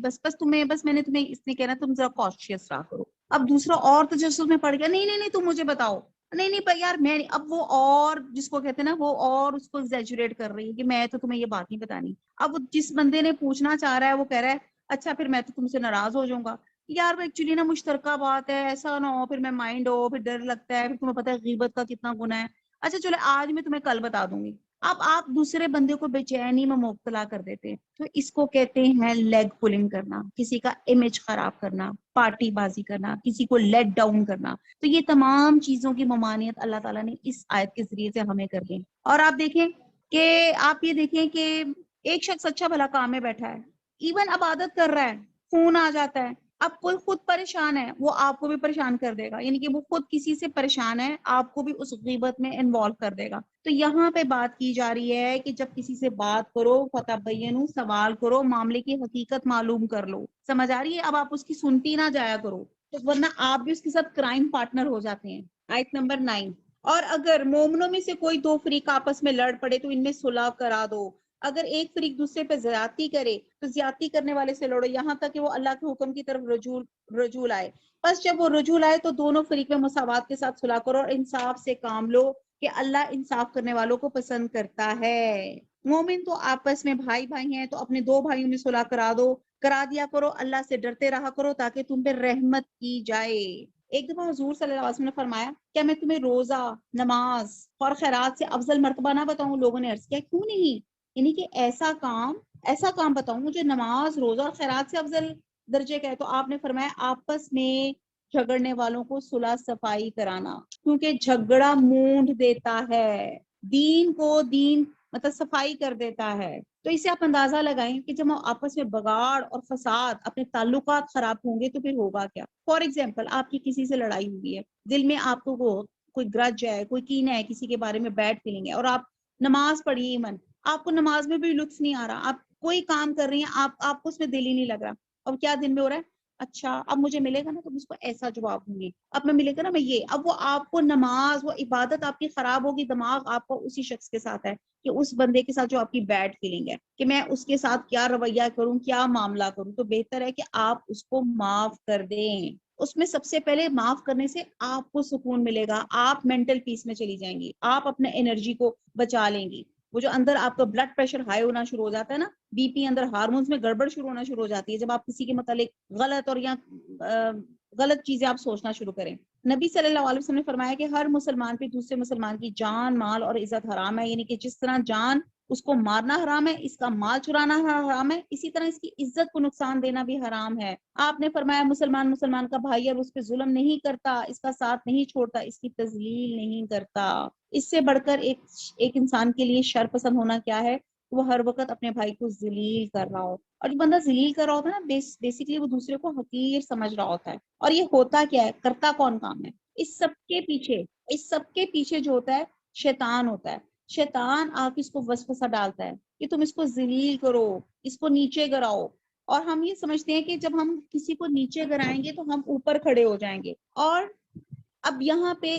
بس تمہیں بس میں نے تمہیں اس لیے کہنا تم ذرا کاشیس رہا کرو۔ اب دوسرا اور تجسس میں پڑ گیا، نہیں تم مجھے بتاؤ، نہیں یار میں اب وہ اور جس کو کہتے ہیں نا وہ اور اس کو ایگزیجریٹ کر رہی ہے کہ میں تو تمہیں یہ بات نہیں بتانی۔ اب جس بندے نے پوچھنا چاہ رہا ہے وہ کہہ رہا ہے اچھا پھر میں تو تم سے ناراض ہو جاؤں گا، یار وہ ایکچولی نا مشترکہ بات ہے، ایسا نہ ہو پھر میں مائنڈ ہو پھر ڈر لگتا ہے، پھر تمہیں پتہ ہے غیبت کا کتنا گناہ ہے، اچھا چلو آج میں تمہیں کل بتا دوں گی۔ اب آپ دوسرے بندے کو بے چینی میں مبتلا کر دیتے ہیں، تو اس کو کہتے ہیں لیگ پولنگ کرنا، کسی کا امیج خراب کرنا، پارٹی بازی کرنا، کسی کو لیٹ ڈاؤن کرنا۔ تو یہ تمام چیزوں کی ممانعت اللہ تعالیٰ نے اس آیت کے ذریعے سے ہمیں کر دی۔ اور آپ دیکھیں کہ ایک شخص اچھا بھلا کام میں بیٹھا ہے، ایون عبادت کر رہا ہے، فون آ جاتا ہے، اب کوئی خود پریشان ہے وہ آپ کو بھی پریشان کر دے گا، یعنی کہ وہ خود کسی سے پریشان ہے آپ کو بھی اس غیبت میں انوالو کر دے گا۔ تو یہاں پہ بات کی جا رہی ہے کہ جب کسی سے بات کرو فتبینوا، سوال کرو، معاملے کی حقیقت معلوم کر لو، سمجھ آ رہی ہے؟ اب آپ اس کی سنتی نہ جایا کرو، تو ورنہ آپ بھی اس کے ساتھ کرائم پارٹنر ہو جاتے ہیں۔ آیت نمبر 9، اور اگر مومنوں میں سے کوئی دو فریق آپس میں لڑ پڑے تو ان میں صلح کرا دو، اگر ایک فریق دوسرے پہ زیادتی کرے تو زیادتی کرنے والے سے لڑو یہاں تک کہ وہ اللہ کے حکم کی طرف رجوع آئے، بس جب وہ رجوع آئے تو دونوں فریق میں مساوات کے ساتھ صلح کرو اور انصاف سے کام لو کہ اللہ انصاف کرنے والوں کو پسند کرتا ہے۔ مومن تو آپس میں بھائی ہیں تو اپنے دو بھائیوں میں صلح کرا دیا کرو، اللہ سے ڈرتے رہا کرو تاکہ تم پہ رحمت کی جائے۔ ایک دفعہ حضور صلی اللہ علیہ وسلم نے فرمایا کیا میں تمہیں روزہ، نماز اور خیرات سے افضل مرتبہ نہ بتاؤں؟ لوگوں نے عرض کیا کیوں نہیں، یعنی کہ ایسا کام بتاؤں مجھے نماز، روزہ اور خیرات سے افضل درجے کا ہے؟ تو آپ نے فرمایا آپس میں جھگڑنے والوں کو صلح صفائی کرانا، کیونکہ جھگڑا مونڈ دیتا ہے۔ دین کو دین مطلب صفائی کر دیتا ہے. تو اسے آپ اندازہ لگائیں کہ جب ہم آپس میں بگاڑ اور فساد، اپنے تعلقات خراب ہوں گے تو پھر ہوگا کیا. فار ایگزامپل آپ کی کسی سے لڑائی ہوئی ہے، دل میں آپ کو کوئی گرج ہے، کوئی کینہ ہے، کسی کے بارے میں بیڈ فیلنگ ہے، اور آپ نماز پڑھی ایمن، آپ کو نماز میں بھی لطف نہیں آ رہا، آپ کوئی کام کر رہی ہیں، آپ کو اس میں دل ہی نہیں لگ رہا. اب کیا دن میں ہو رہا ہے، اچھا اب مجھے ملے گا نا تو میں اس کو ایسا جواب دوں گی، اب میں ملے گا نا میں یہ. اب وہ آپ کو نماز، وہ عبادت آپ کی خراب ہوگی، دماغ آپ کو اسی شخص کے ساتھ ہے کہ اس بندے کے ساتھ جو آپ کی بیڈ فیلنگ ہے کہ میں اس کے ساتھ کیا رویہ کروں، کیا معاملہ کروں. تو بہتر ہے کہ آپ اس کو معاف کر دیں. اس میں سب سے پہلے معاف کرنے سے آپ کو سکون ملے گا، آپ مینٹل پیس میں چلی جائیں گی، آپ اپنے انرجی کو بچا لیں گی. وہ جو اندر آپ کا بلڈ پریشر ہائی ہونا شروع ہو جاتا ہے نا، بی پی، اندر ہارمونز میں گڑبڑ شروع ہونا شروع ہو جاتی ہے جب آپ کسی کے متعلق غلط اور یا غلط چیزیں آپ سوچنا شروع کریں. نبی صلی اللہ علیہ وسلم نے فرمایا کہ ہر مسلمان پہ دوسرے مسلمان کی جان، مال اور عزت حرام ہے. یعنی کہ جس طرح جان اس کو مارنا حرام ہے، اس کا مال چرانا حرام ہے، اسی طرح اس کی عزت کو نقصان دینا بھی حرام ہے. آپ نے فرمایا مسلمان کا بھائی اور اس پہ ظلم نہیں کرتا، اس کا ساتھ نہیں چھوڑتا، اس کی تذلیل نہیں کرتا. اس سے بڑھ کر ایک انسان کے لیے شر پسند ہونا کیا ہے؟ وہ ہر وقت اپنے بھائی کو ذلیل کر رہا ہو. اور جو بندہ ذلیل کر رہا ہوتا ہے نا، بیسیکلی وہ دوسرے کو حقیر سمجھ رہا ہوتا ہے. اور یہ ہوتا کیا ہے، کرتا کون کام ہے اس سب کے پیچھے جو ہوتا ہے شیطان ہوتا ہے. شیطان آ کے اس کو وسوسہ ڈالتا ہے کہ تم اس کو ذلیل کرو، اس کو نیچے گراؤ. اور ہم یہ سمجھتے ہیں کہ جب ہم کسی کو نیچے گرائیں گے تو ہم اوپر کھڑے ہو جائیں گے. اور اب یہاں پہ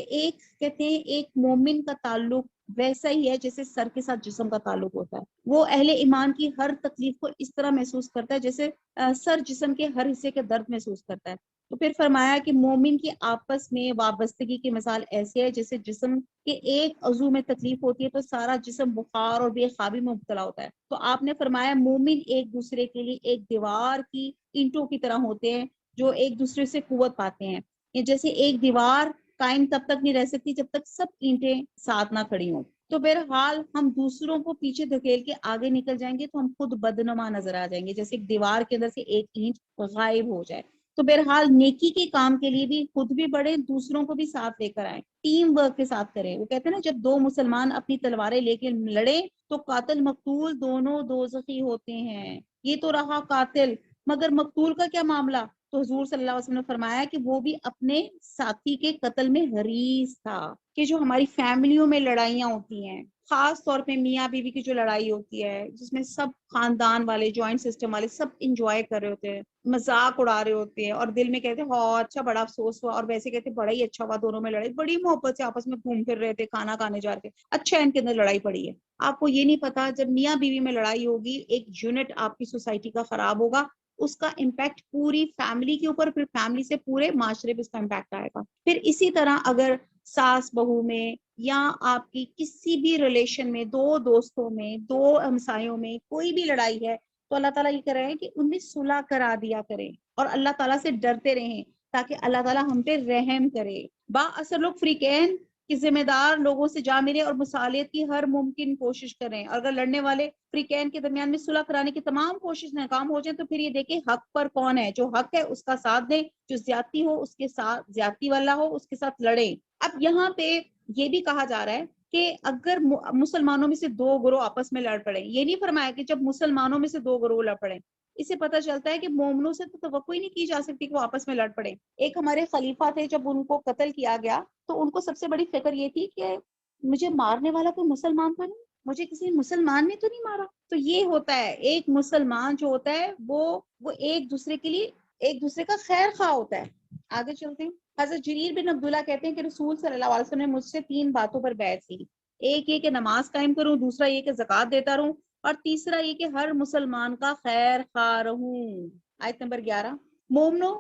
کہتے ہیں ایک مومن کا تعلق ویسا ہی ہے جیسے سر کے ساتھ جسم کا تعلق ہوتا ہے. وہ اہل ایمان کی ہر تکلیف کو اس طرح محسوس کرتا ہے جیسے سر جسم کے ہر حصے کے درد محسوس کرتا ہے. تو پھر فرمایا کہ مومن کی آپس میں وابستگی کی مثال ایسی ہے جیسے جسم کے ایک عضو میں تکلیف ہوتی ہے تو سارا جسم بخار اور بے خوابی میں مبتلا ہوتا ہے. تو آپ نے فرمایا مومن ایک دوسرے کے لیے ایک دیوار کی اینٹوں کی طرح ہوتے ہیں جو ایک دوسرے سے قوت پاتے ہیں. یہ جیسے ایک دیوار قائم تب تک نہیں رہ سکتی جب تک سب اینٹیں ساتھ نہ کھڑی ہوں. تو بہرحال ہم دوسروں کو پیچھے دھکیل کے آگے نکل جائیں گے تو ہم خود بدنما نظر آ جائیں گے، جیسے ایک دیوار کے اندر سے ایک اینٹ غائب ہو جائے. تو بہرحال نیکی کے کام کے لیے بھی خود بھی بڑھیں، دوسروں کو بھی ساتھ لے کر آئیں، ٹیم ورک کے ساتھ کریں. وہ کہتے ہیں نا جب دو مسلمان اپنی تلواریں لے کے لڑے تو قاتل مقتول دونوں دوزخی ہوتے ہیں. یہ تو رہا قاتل، مگر مقتول کا کیا معاملہ؟ تو حضور صلی اللہ علیہ وسلم نے فرمایا کہ وہ بھی اپنے ساتھی کے قتل میں حریص تھا. کہ جو ہماری فیملیوں میں لڑائیاں ہوتی ہیں، خاص طور پہ میاں بیوی کی جو لڑائی ہوتی ہے جس میں سب خاندان والے، جوائنٹ سسٹم والے سب انجوائے کر رہے ہوتے ہیں، مذاق اڑا رہے ہوتے ہیں، اور دل میں کہتے ہیں ہاں اچھا بڑا افسوس ہوا، اور ویسے کہتے ہیں بڑا ہی اچھا ہوا دونوں میں لڑائی، بڑی محبت سے آپس میں گھوم پھر رہے تھے، کھانا کھانے جا رہے تھے، اچھا ان کے اندر لڑائی پڑی ہے. آپ کو یہ نہیں پتا جب میاں بیوی میں لڑائی ہوگی، ایک یونٹ آپ کی سوسائٹی کا خراب ہوگا، اس کا امپیکٹ پوری فیملی کے اوپر، پھر فیملی سے پورے معاشرے پہ اس کا امپیکٹ آئے گا. پھر اسی طرح اگر ساس بہو میں یا آپ کی کسی بھی ریلیشن میں، دو دوستوں میں، دو ہمسایوں میں کوئی بھی لڑائی ہے تو اللہ تعالیٰ یہ کر رہے ہیں کہ ان میں صلح کرا دیا کریں اور اللہ تعالیٰ سے ڈرتے رہیں تاکہ اللہ تعالیٰ ہم پہ رحم کرے. با اثر لوگ فریقین کہ ذمہ دار لوگوں سے جا ملے اور مصالحت کی ہر ممکن کوشش کریں. اور اگر لڑنے والے فریقین کے درمیان میں صلح کرانے کی تمام کوشش ناکام ہو جائیں تو پھر یہ دیکھیں حق پر کون ہے. جو حق ہے اس کا ساتھ دیں، جو زیادتی ہو اس کے ساتھ، زیادتی والا ہو اس کے ساتھ لڑیں. اب یہاں پہ یہ بھی کہا جا رہا ہے کہ اگر مسلمانوں میں سے دو گروہ آپس میں لڑ پڑے، یہ نہیں فرمایا کہ جب مسلمانوں میں سے دو گروہ لڑ پڑے. اس سے پتہ چلتا ہے کہ مومنوں سے تو توقع ہی نہیں کی جا سکتی کہ وہ آپس میں لڑ پڑے. ایک ہمارے خلیفہ تھے، جب ان کو قتل کیا گیا تو ان کو سب سے بڑی فکر یہ تھی کہ مجھے مارنے والا کوئی مسلمان تو نہیں، مجھے کسی مسلمان نے تو نہیں مارا. تو یہ ہوتا ہے ایک مسلمان جو ہوتا ہے وہ ایک دوسرے کے لیے ایک دوسرے کا خیر خواہ ہوتا ہے. آگے چلتے ہیں. حضرت جریر بن عبداللہ کہتے ہیں کہ رسول صلی اللہ علیہ وسلم نے مجھ سے 3 باتوں پر بیعت کی. ایک یہ کہ نماز قائم کروں، دوسرا یہ کہ زکوٰۃ دیتا رہوں، اور تیسرا یہ کہ ہر مسلمان کا خیر خواہ رہوں. آیت نمبر 11. مومنو،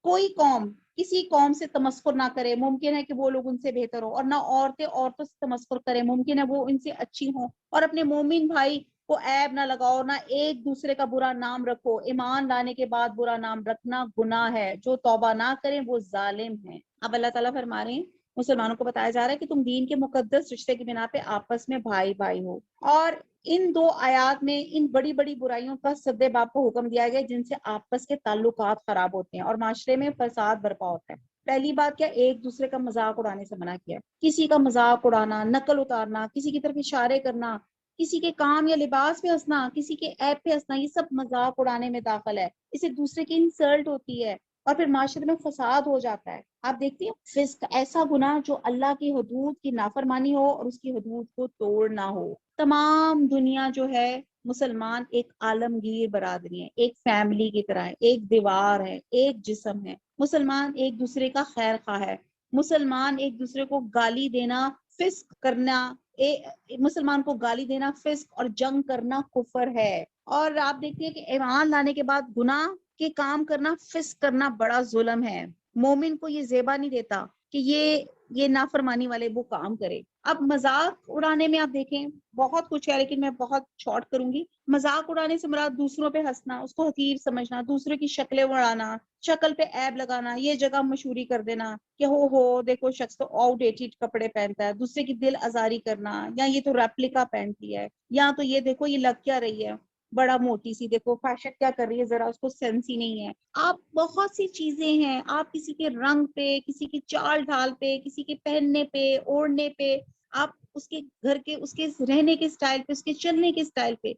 کوئی قوم کسی قوم سے تمسخر نہ کرے، ممکن ہے کہ وہ لوگ ان سے بہتر ہو، اور نہ عورتیں عورتوں سے تمسخر کریں، ممکن ہے وہ ان سے اچھی ہوں، اور اپنے مومن بھائی کو عیب نہ لگاؤ، نہ ایک دوسرے کا برا نام رکھو. ایمان لانے کے بعد برا نام رکھنا گناہ ہے، جو توبہ نہ کریں وہ ظالم ہیں. اب اللہ تعالیٰ فرما رہے ہیں مسلمانوں کو بتایا جا رہا ہے کہ تم دین کے مقدس رشتے کی بنا پہ آپس میں بھائی بھائی ہو. اور ان 2 آیات میں ان بڑی بڑی برائیوں کا سد باب کو حکم دیا گیا جن سے آپس کے تعلقات خراب ہوتے ہیں اور معاشرے میں فساد برپا ہوتا ہے. پہلی بات کیا، ایک دوسرے کا مذاق اڑانے سے منع کیا ہے۔ کسی کا مذاق اڑانا، نقل اتارنا، کسی کی طرف اشارے کرنا، کسی کے کام یا لباس پہ ہنسنا، کسی کے ایپ پہ ہنسنا، یہ سب مذاق اڑانے میں داخل ہے، اس سے دوسرے کی انسلٹ ہوتی ہے اور پھر معاشرے میں فساد ہو جاتا ہے۔ آپ دیکھتی ہیں فسق ایسا گناہ جو اللہ کی حدود کی نافرمانی ہو اور اس کی حدود کو توڑنا ہو۔ تمام دنیا جو ہے مسلمان ایک عالمگیر برادری ہے، ایک فیملی کی طرح ہے، ایک دیوار ہے، ایک جسم ہے۔ مسلمان ایک دوسرے کا خیر خواہ ہے، مسلمان ایک دوسرے کو گالی دینا، فسق کرنا، مسلمان کو گالی دینا فسق اور جنگ کرنا کفر ہے۔ اور آپ دیکھتے ہیں کہ ایمان لانے کے بعد گناہ کے کام کرنا، فسق کرنا بڑا ظلم ہے۔ مومن کو یہ زیبا نہیں دیتا کہ یہ نافرمانی والے وہ کام کرے۔ اب مذاق اڑانے میں آپ دیکھیں بہت کچھ ہے، لیکن میں بہت شارٹ کروں گی۔ مذاق اڑانے سے مراد دوسروں پہ ہنسنا، اس کو حقیر سمجھنا، دوسروں کی شکلیں اڑانا، شکل پہ عیب لگانا، یہ جگہ مشہوری کر دینا کہ ہو دیکھو شخص تو آؤٹ ڈیٹڈ کپڑے پہنتا ہے، دوسرے کی دل آزاری کرنا، یا یہ تو ریپلیکا پہنتی ہے، یا تو یہ دیکھو یہ لگ کیا رہی ہے بڑا موٹی سی، دیکھو فیشن کیا کر رہی ہے، ذرا اس کو سینس ہی نہیں ہے۔ آپ بہت سی چیزیں ہیں، آپ کسی کے رنگ پہ، کسی کی چال ڈھال پہ، کسی کے پہننے پہ، اوڑھنے پہ، آپ اس کے گھر کے، اس کے رہنے کے سٹائل پہ، اس کے چلنے کے سٹائل پہ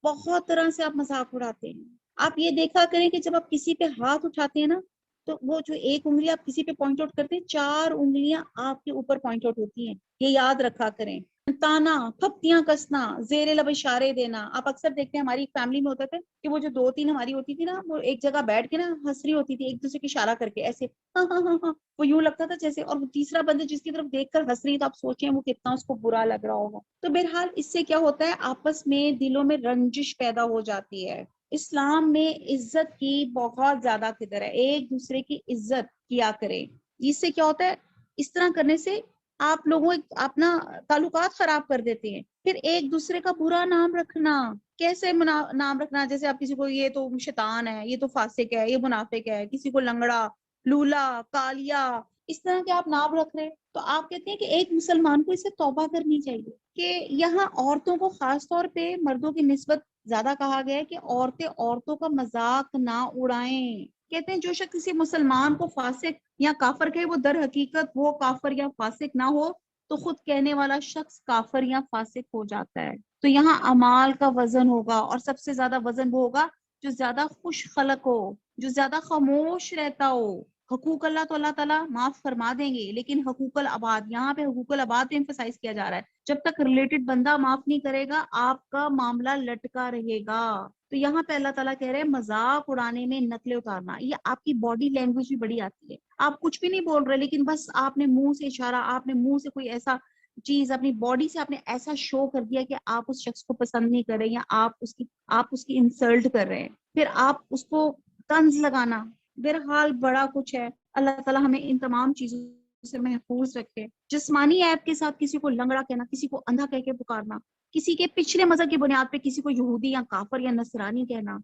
بہت طرح سے آپ مذاق اڑاتے ہیں۔ آپ یہ دیکھا کریں کہ جب آپ کسی پہ ہاتھ اٹھاتے ہیں نا، تو وہ جو ایک انگلی آپ کسی پہ پوائنٹ آؤٹ کرتے ہیں، 4 انگلیاں آپ کے اوپر پوائنٹ آؤٹ ہوتی ہیں، یہ یاد رکھا کریں۔ تانا، پھپتیاں کسنا، زیر لب اشارے دینا۔ آپ اکثر دیکھتے ہیں ہماری فیملی میں ہوتا تھا کہ وہ جو 2-3 ہماری ہوتی تھی نا، وہ ایک جگہ بیٹھ کے نا ہنس رہی ہوتی تھی، ایک دوسرے کی اشارہ کر کے ایسے ہاں ہاں ہاں ہاں، وہ یوں لگتا تھا جیسے، اور وہ تیسرا بندہ جس کی طرف دیکھ کر ہنس رہی ہے تو آپ سوچیں وہ کتنا اس کو برا لگ رہا ہوگا۔ تو بہرحال اس سے کیا ہوتا ہے، آپس میں دلوں میں رنجش پیدا ہو جاتی ہے۔ اسلام میں عزت کی بہت زیادہ قدر ہے، ایک دوسرے کی عزت کیا کریں۔ اس سے کیا ہوتا ہے، اس طرح کرنے سے آپ لوگوں اپنا تعلقات خراب کر دیتے ہیں۔ پھر ایک دوسرے کا برا نام رکھنا، کیسے نام رکھنا، جیسے آپ کسی کو یہ تو شیطان ہے، یہ تو فاسق ہے، یہ منافق ہے، کسی کو لنگڑا، لولا، کالیا، اس طرح کے آپ نام رکھ رہے، تو آپ کہتے ہیں کہ ایک مسلمان کو اس سے توبہ کرنی چاہیے۔ کہ یہاں عورتوں کو خاص طور پہ مردوں کی نسبت زیادہ کہا گیا ہے کہ عورتیں عورتوں کا مذاق نہ اڑائیں۔ کہتے ہیں جو شخص کسی مسلمان کو فاسق یا کافر کہے، وہ در حقیقت وہ کافر یا فاسق نہ ہو تو خود کہنے والا شخص کافر یا فاسق ہو جاتا ہے۔ تو یہاں اعمال کا وزن ہوگا، اور سب سے زیادہ وزن وہ ہوگا جو زیادہ خوش خلق ہو، جو زیادہ خاموش رہتا ہو۔ حقوق اللہ تو اللہ تعالیٰ معاف فرما دیں گے، لیکن حقوق العباد، یہاں پہ حقوق العباد پہ ایمفسائز کیا جا رہا ہے۔ جب تک ریلیٹڈ بندہ معاف نہیں کرے گا، آپ کا معاملہ لٹکا رہے گا۔ تو یہاں پہ اللہ تعالیٰ کہہ رہے ہیں مذاق اڑانے میں نقلیں اتارنا، یہ آپ کی باڈی لینگویج بھی بڑی آتی ہے۔ آپ کچھ بھی نہیں بول رہے، لیکن بس آپ نے منہ سے اشارہ، آپ نے منہ سے کوئی ایسا چیز، اپنی باڈی سے آپ نے ایسا شو کر دیا کہ آپ اس شخص کو پسند نہیں کر رہے، یا آپ اس کی انسلٹ کر رہے ہیں، پھر آپ اس کو طنز لگانا۔ بہرحال بڑا کچھ ہے، اللہ تعالیٰ ہمیں ان تمام چیزوں سے محفوظ رکھے۔ جسمانی عیب کے ساتھ کسی کو لنگڑا کہنا، کسی کو اندھا کہہ کے پکارنا، کسی کے پچھلے مذہب کی بنیاد پہ کسی کو یہودی یا کافر یا نصرانی کہنا،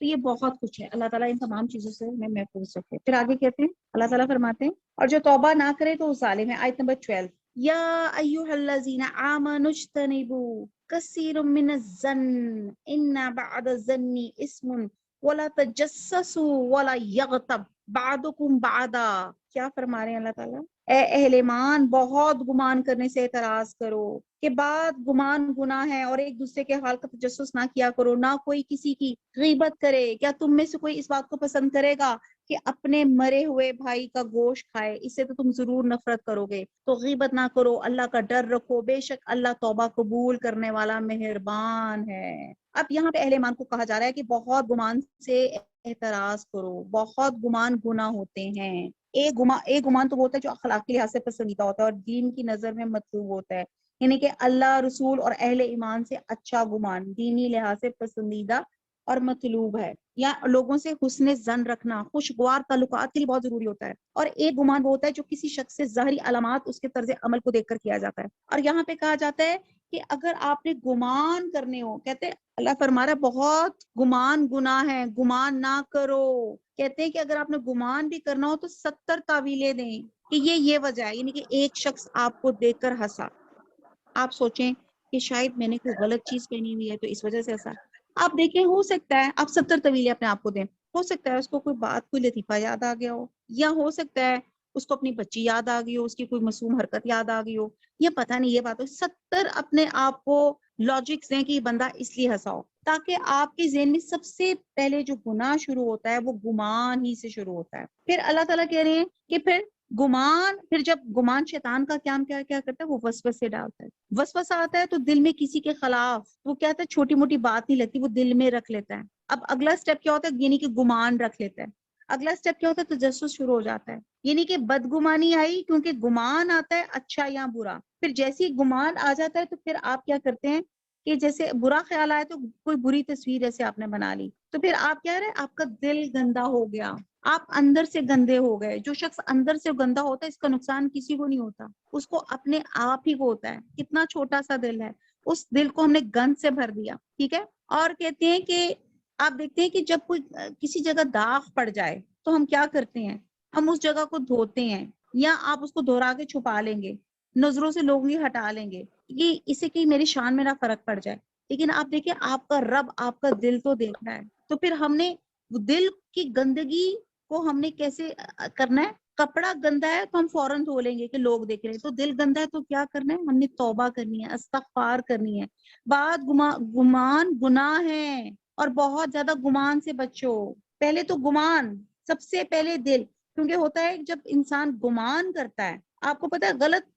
تو یہ بہت کچھ ہے۔ اللہ تعالیٰ ان تمام چیزوں سے ہمیں محفوظ رکھے۔ پھر آگے کہتے ہیں، اللہ تعالیٰ فرماتے ہیں اور جو توبہ نہ کرے تو وہ ظالم ہے۔ آیت نمبر 12، یا ایھا الذین آمنوا اجتنبوا کثیر من الظن ان بعض الظن اسم ولا تجسسوا ولا یغتب بعضکم بعضا۔ کیا فرما رہے ہیں اللہ تعالیٰ، اے اہل ایمان، بہت گمان کرنے سے اعتراض کرو کہ بعد گمان گناہ ہے، اور ایک دوسرے کے حال کا تجسس نہ کیا کرو، نہ کوئی کسی کی غیبت کرے۔ کیا تم میں سے کوئی اس بات کو پسند کرے گا کہ اپنے مرے ہوئے بھائی کا گوشت کھائے؟ اس سے تو تم ضرور نفرت کرو گے۔ تو غیبت نہ کرو، اللہ کا ڈر رکھو، بے شک اللہ توبہ قبول کرنے والا مہربان ہے۔ اب یہاں پہ اہل ایمان کو کہا جا رہا ہے کہ بہت گمان سے اعتراض کرو، بہت گمان گناہ ہوتے ہیں۔ ایک گمان تو ہوتا ہے جو اخلاقی لحاظ سے پسندیدہ ہوتا ہے اور دین کی نظر میں مطلوب ہوتا ہے، یعنی کہ اللہ، رسول اور اہل ایمان سے اچھا گمان دینی لحاظ سے پسندیدہ اور مطلوب ہے، یا لوگوں سے حسن ظن رکھنا خوشگوار تعلقات کے لیے بہت ضروری ہوتا ہے۔ اور ایک گمان وہ ہوتا ہے جو کسی شخص سے ظاہری علامات اس کے طرز عمل کو دیکھ کر کیا جاتا ہے۔ اور یہاں پہ کہا جاتا ہے کہ اگر آپ نے گمان کرنے ہو، کہتے ہیں اللہ فرما رہا ہے بہت گمان گناہ ہے، گمان نہ کرو۔ کہتے ہیں کہ اگر آپ نے گمان بھی کرنا ہو تو 70 تعویلیں دیں کہ یہ وجہ ہے، یعنی کہ ایک شخص آپ کو دیکھ کر ہنسا، آپ سوچیں کہ شاید میں نے کوئی غلط چیز پہنی ہوئی ہے تو اس وجہ سے ہنسا۔ آپ دیکھیں، ہو سکتا ہے آپ 70 طویلیں اپنے آپ کو دیں، ہو سکتا ہے اس کو کوئی بات، کوئی لطیفہ یاد آ گیا ہو، یا ہو سکتا ہے اس کو اپنی بچی یاد آ گئی ہو, اس کی کوئی معصوم حرکت یاد آ گئی ہو, یہ پتہ نہیں یہ بات ہو, 70 اپنے آپ کو لاجکس دیں کہ یہ بندہ اس لیے ہنسا ہو, تاکہ آپ کے ذہن میں سب سے پہلے جو گناہ شروع ہوتا ہے وہ گمان ہی سے شروع ہوتا ہے. پھر اللہ تعالیٰ کہہ رہے ہیں کہ پھر جب گمان شیطان کا کیا کرتا ہے, وہ وسوسے ڈالتا ہے. وسوسہ آتا ہے تو دل میں کسی کے خلاف وہ کیا ہوتا ہے, چھوٹی موٹی بات نہیں لگتی, وہ دل میں رکھ لیتا ہے. اب اگلا سٹیپ کیا ہوتا ہے, یعنی کہ گمان رکھ لیتا ہے. اگلا سٹیپ کیا ہوتا ہے, تجسس شروع ہو جاتا ہے, یعنی کہ بدگمانی آئی, کیونکہ گمان آتا ہے اچھا یا برا. پھر جیسے ہی گمان آ جاتا ہے تو پھر آپ کیا کرتے ہیں کہ جیسے برا خیال آئے تو کوئی بری تصویر جیسے آپ نے بنا لی, تو پھر آپ کیا رہے, آپ کا دل گندا ہو گیا, آپ اندر سے گندے ہو گئے. جو شخص اندر سے گندا ہوتا ہے اس کا نقصان کسی کو نہیں ہوتا, اس کو اپنے آپ ہی کو ہوتا ہے. کتنا چھوٹا سا دل ہے, اس دل کو ہم نے گند سے بھر دیا. ٹھیک ہے, اور کہتے ہیں کہ آپ دیکھتے ہیں کہ جب کوئی کسی جگہ داغ پڑ جائے تو ہم کیا کرتے ہیں, ہم اس جگہ کو دھوتے ہیں, یا آپ اس کو دہرا کے چھپا لیں گے, نظروں سے لوگوں کی ہٹا لیں گے, یہ اسے کہ میری شان میں نہ فرق پڑ جائے. لیکن آپ دیکھیں, آپ کا رب آپ کا دل تو دیکھ رہا ہے. تو پھر ہم نے دل کی گندگی کو ہم نے کیسے کرنا ہے, کپڑا گندا ہے تو ہم فوراً دھو لیں گے کہ لوگ دیکھ رہے ہیں, تو دل گندا ہے تو کیا کرنا ہے, ہم نے توبہ کرنی ہے, استغفار کرنی ہے. بعد گمان گناہ ہے, اور بہت زیادہ گمان سے بچو. پہلے تو گمان, سب سے پہلے دل, کیونکہ ہوتا ہے جب انسان گمان کرتا ہے, آپ کو پتا ہے غلط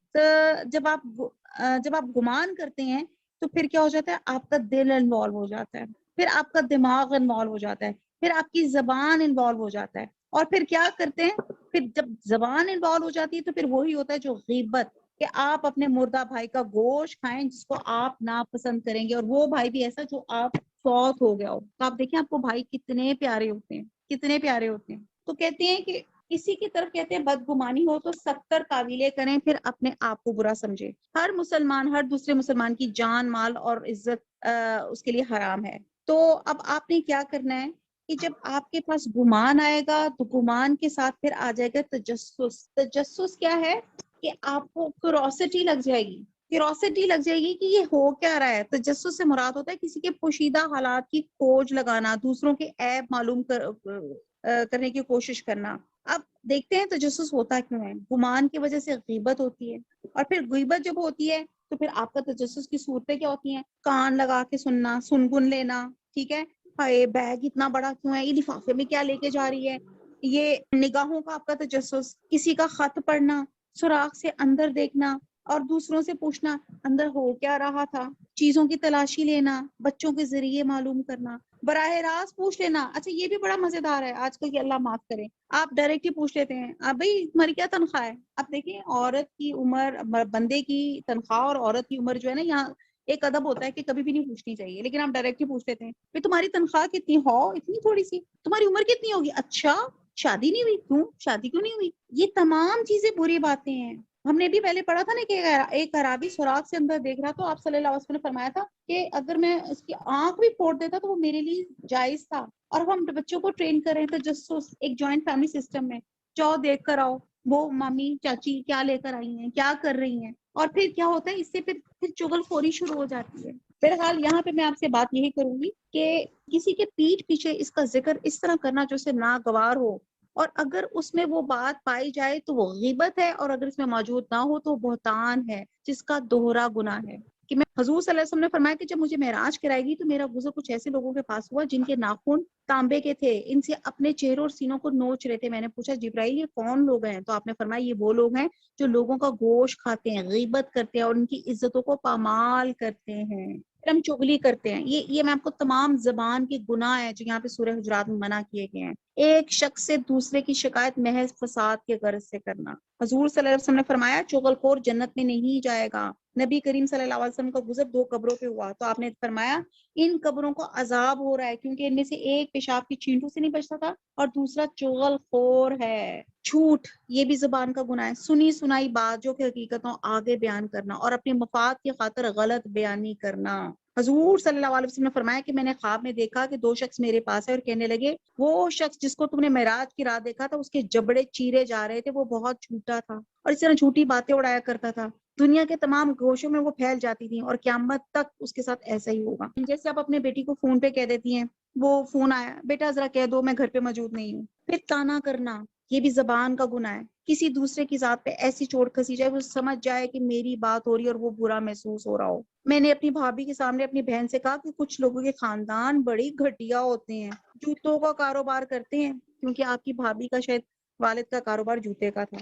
جب آپ گمان کرتے ہیں تو پھر کیا ہو جاتا ہے, آپ کا دل انوالو ہو جاتا ہے, پھر آپ کا دماغ انوالو ہو جاتا ہے, پھر آپ کی زبان انوالو ہو جاتا ہے. اور پھر کیا کرتے ہیں, پھر جب زبان انوالو ہو جاتی ہے تو پھر وہی ہوتا ہے جو غیبت, کہ آپ اپنے مردہ بھائی کا گوشت کھائیں جس کو آپ ناپسند کریں گے, اور وہ بھائی بھی ایسا جو آپ فوت ہو گیا ہو. تو آپ دیکھیں آپ کو بھائی کتنے پیارے ہوتے ہیں, کتنے پیارے ہوتے ہیں. تو کہتے ہیں کہ کسی کی طرف کہتے ہیں بدگمانی ہو تو 70 کاویلیں کریں, پھر اپنے آپ کو برا سمجھے. ہر مسلمان ہر دوسرے مسلمان کی جان, مال اور عزت اس کے لیے حرام ہے. تو اب آپ نے کیا کرنا ہے کہ جب آپ کے پاس گمان آئے گا تو گمان کے ساتھ پھر آ جائے گا تجسس. تجسس کیا ہے, کہ آپ کو کیوروسٹی لگ جائے گی, کیوروسٹی لگ جائے گی کہ یہ ہو کیا رہا ہے. تجسس سے مراد ہوتا ہے کسی کے پوشیدہ حالات کی کھوج لگانا, دوسروں کے عیب معلوم کرنے کی کوشش کرنا. اب دیکھتے ہیں تجسس ہوتا کیوں ہے. گمان کی وجہ سے غیبت ہوتی ہے, اور پھر غیبت جب ہوتی ہے تو پھر آپ کا تجسس کی صورتیں کیا ہوتی ہیں, کان لگا کے سننا, سنگن لینا. ٹھیک ہے, ہائے بیگ اتنا بڑا کیوں ہے, یہ لفافے میں کیا لے کے جا رہی ہے. یہ نگاہوں کا آپ کا تجسس, کسی کا خط پڑھنا, سوراخ سے اندر دیکھنا, اور دوسروں سے پوچھنا اندر ہو کیا رہا تھا. چیزوں کی تلاشی لینا, بچوں کے ذریعے معلوم کرنا, براہ راست پوچھ لینا. اچھا یہ بھی بڑا مزیدار ہے آج کل, کہ اللہ معاف کرے, آپ ڈائریکٹ ہی پوچھ لیتے ہیں, اب بھائی تمہاری کیا تنخواہ ہے. اب دیکھیں عورت کی عمر, بندے کی تنخواہ اور عورت کی عمر جو ہے نا, یہاں ایک ادب ہوتا ہے کہ کبھی بھی نہیں پوچھنی چاہیے, لیکن آپ ڈائریکٹ ہی پوچھ لیتے ہیں, کہ تمہاری تنخواہ کتنی ہو, اتنی تھوڑی سی, تمہاری عمر کتنی ہوگی, اچھا شادی نہیں ہوئی, کیوں شادی کیوں نہیں ہوئی. یہ تمام چیزیں بری باتیں ہیں. ہم نے بھی پہلے پڑھا تھا نا کہ ایک اعرابی سوراخ سے اندر دیکھ رہا, تو آپ صلی اللہ علیہ وسلم نے فرمایا تھا کہ اگر میں اس کی آنکھ بھی پھوڑ دیتا تو وہ میرے لیے جائز تھا. اور ہم بچوں کو ٹرین کر رہے تھے جسوس, ایک جوائنٹ فیملی سسٹم میں, جاؤ دیکھ کر آؤ وہ مامی چاچی کیا لے کر آئی ہیں, کیا کر رہی ہیں. اور پھر کیا ہوتا ہے, اس سے پھر چغل خوری شروع ہو جاتی ہے. بہرحال یہاں پہ میں آپ سے بات یہی کروں گی کہ کسی کے پیٹھ پیچھے اس کا ذکر اس طرح کرنا جو اسے ناگوار ہو, اور اگر اس میں وہ بات پائی جائے تو وہ غیبت ہے, اور اگر اس میں موجود نہ ہو تو بہتان ہے, جس کا دوہرا گناہ ہے. کہ میں حضور صلی اللہ علیہ وسلم نے فرمایا کہ جب مجھے معراج کرائے گی تو میرا گزر کچھ ایسے لوگوں کے پاس ہوا جن کے ناخن تانبے کے تھے, ان سے اپنے چہروں اور سینوں کو نوچ رہے تھے. میں نے پوچھا جبرائیل یہ کون لوگ ہیں, تو آپ نے فرمایا یہ وہ لوگ ہیں جو لوگوں کا گوشت کھاتے ہیں, غیبت کرتے ہیں, اور ان کی عزتوں کو پامال کرتے ہیں, پھر ہم چغلی کرتے ہیں. یہ میں آپ کو تمام زبان کے گناہ ہیں جو یہاں پہ سورہ حجرات میں منع کیے گئے ہیں. ایک شخص سے دوسرے کی شکایت محض فساد کے غرض سے کرنا. حضور صلی اللہ علیہ وسلم نے فرمایا چغل خور جنت میں نہیں جائے گا. نبی کریم صلی اللہ علیہ وسلم کا گزر 2 قبروں پہ ہوا, تو آپ نے فرمایا ان قبروں کو عذاب ہو رہا ہے, کیونکہ ان میں سے ایک پیشاب کی چینٹوں سے نہیں بچتا تھا, اور دوسرا چغل خور ہے. جھوٹ یہ بھی زبان کا گناہ ہے, سنی سنائی بات جو کہ حقیقتوں آگے بیان کرنا, اور اپنے مفاد کی خاطر غلط بیانی کرنا. حضور صلی اللہ علیہ وسلم نے فرمایا کہ میں نے خواب میں دیکھا کہ 2 شخص میرے پاس ہے, اور کہنے لگے وہ شخص جس کو تم نے معراج کی رات دیکھا تھا اس کے جبڑے چیرے جا رہے تھے, وہ بہت جھوٹا تھا, اور اس طرح جھوٹی باتیں اڑایا کرتا تھا. دنیا کے تمام گوشوں میں وہ پھیل جاتی تھی, اور قیامت تک اس کے ساتھ ایسا ہی ہوگا. جیسے آپ اپنے بیٹی کو فون پہ کہہ دیتی ہیں, وہ فون آیا بیٹا ذرا کہہ دو میں گھر پہ موجود نہیں ہوں, پھر تانا کرنا, یہ بھی زبان کا گناہ ہے. کسی دوسرے کی ذات پہ ایسی چوٹ کھسی جائے وہ سمجھ جائے کہ میری بات ہو رہی ہے اور وہ برا محسوس ہو رہا ہو. میں نے اپنی بھابھی کے سامنے اپنی بہن سے کہا کہ کچھ لوگوں کے خاندان بڑی گھٹیا ہوتے ہیں, جوتوں کا کاروبار کرتے ہیں, کیونکہ آپ کی بھابھی کا شاید والد کا کاروبار جوتے کا تھا.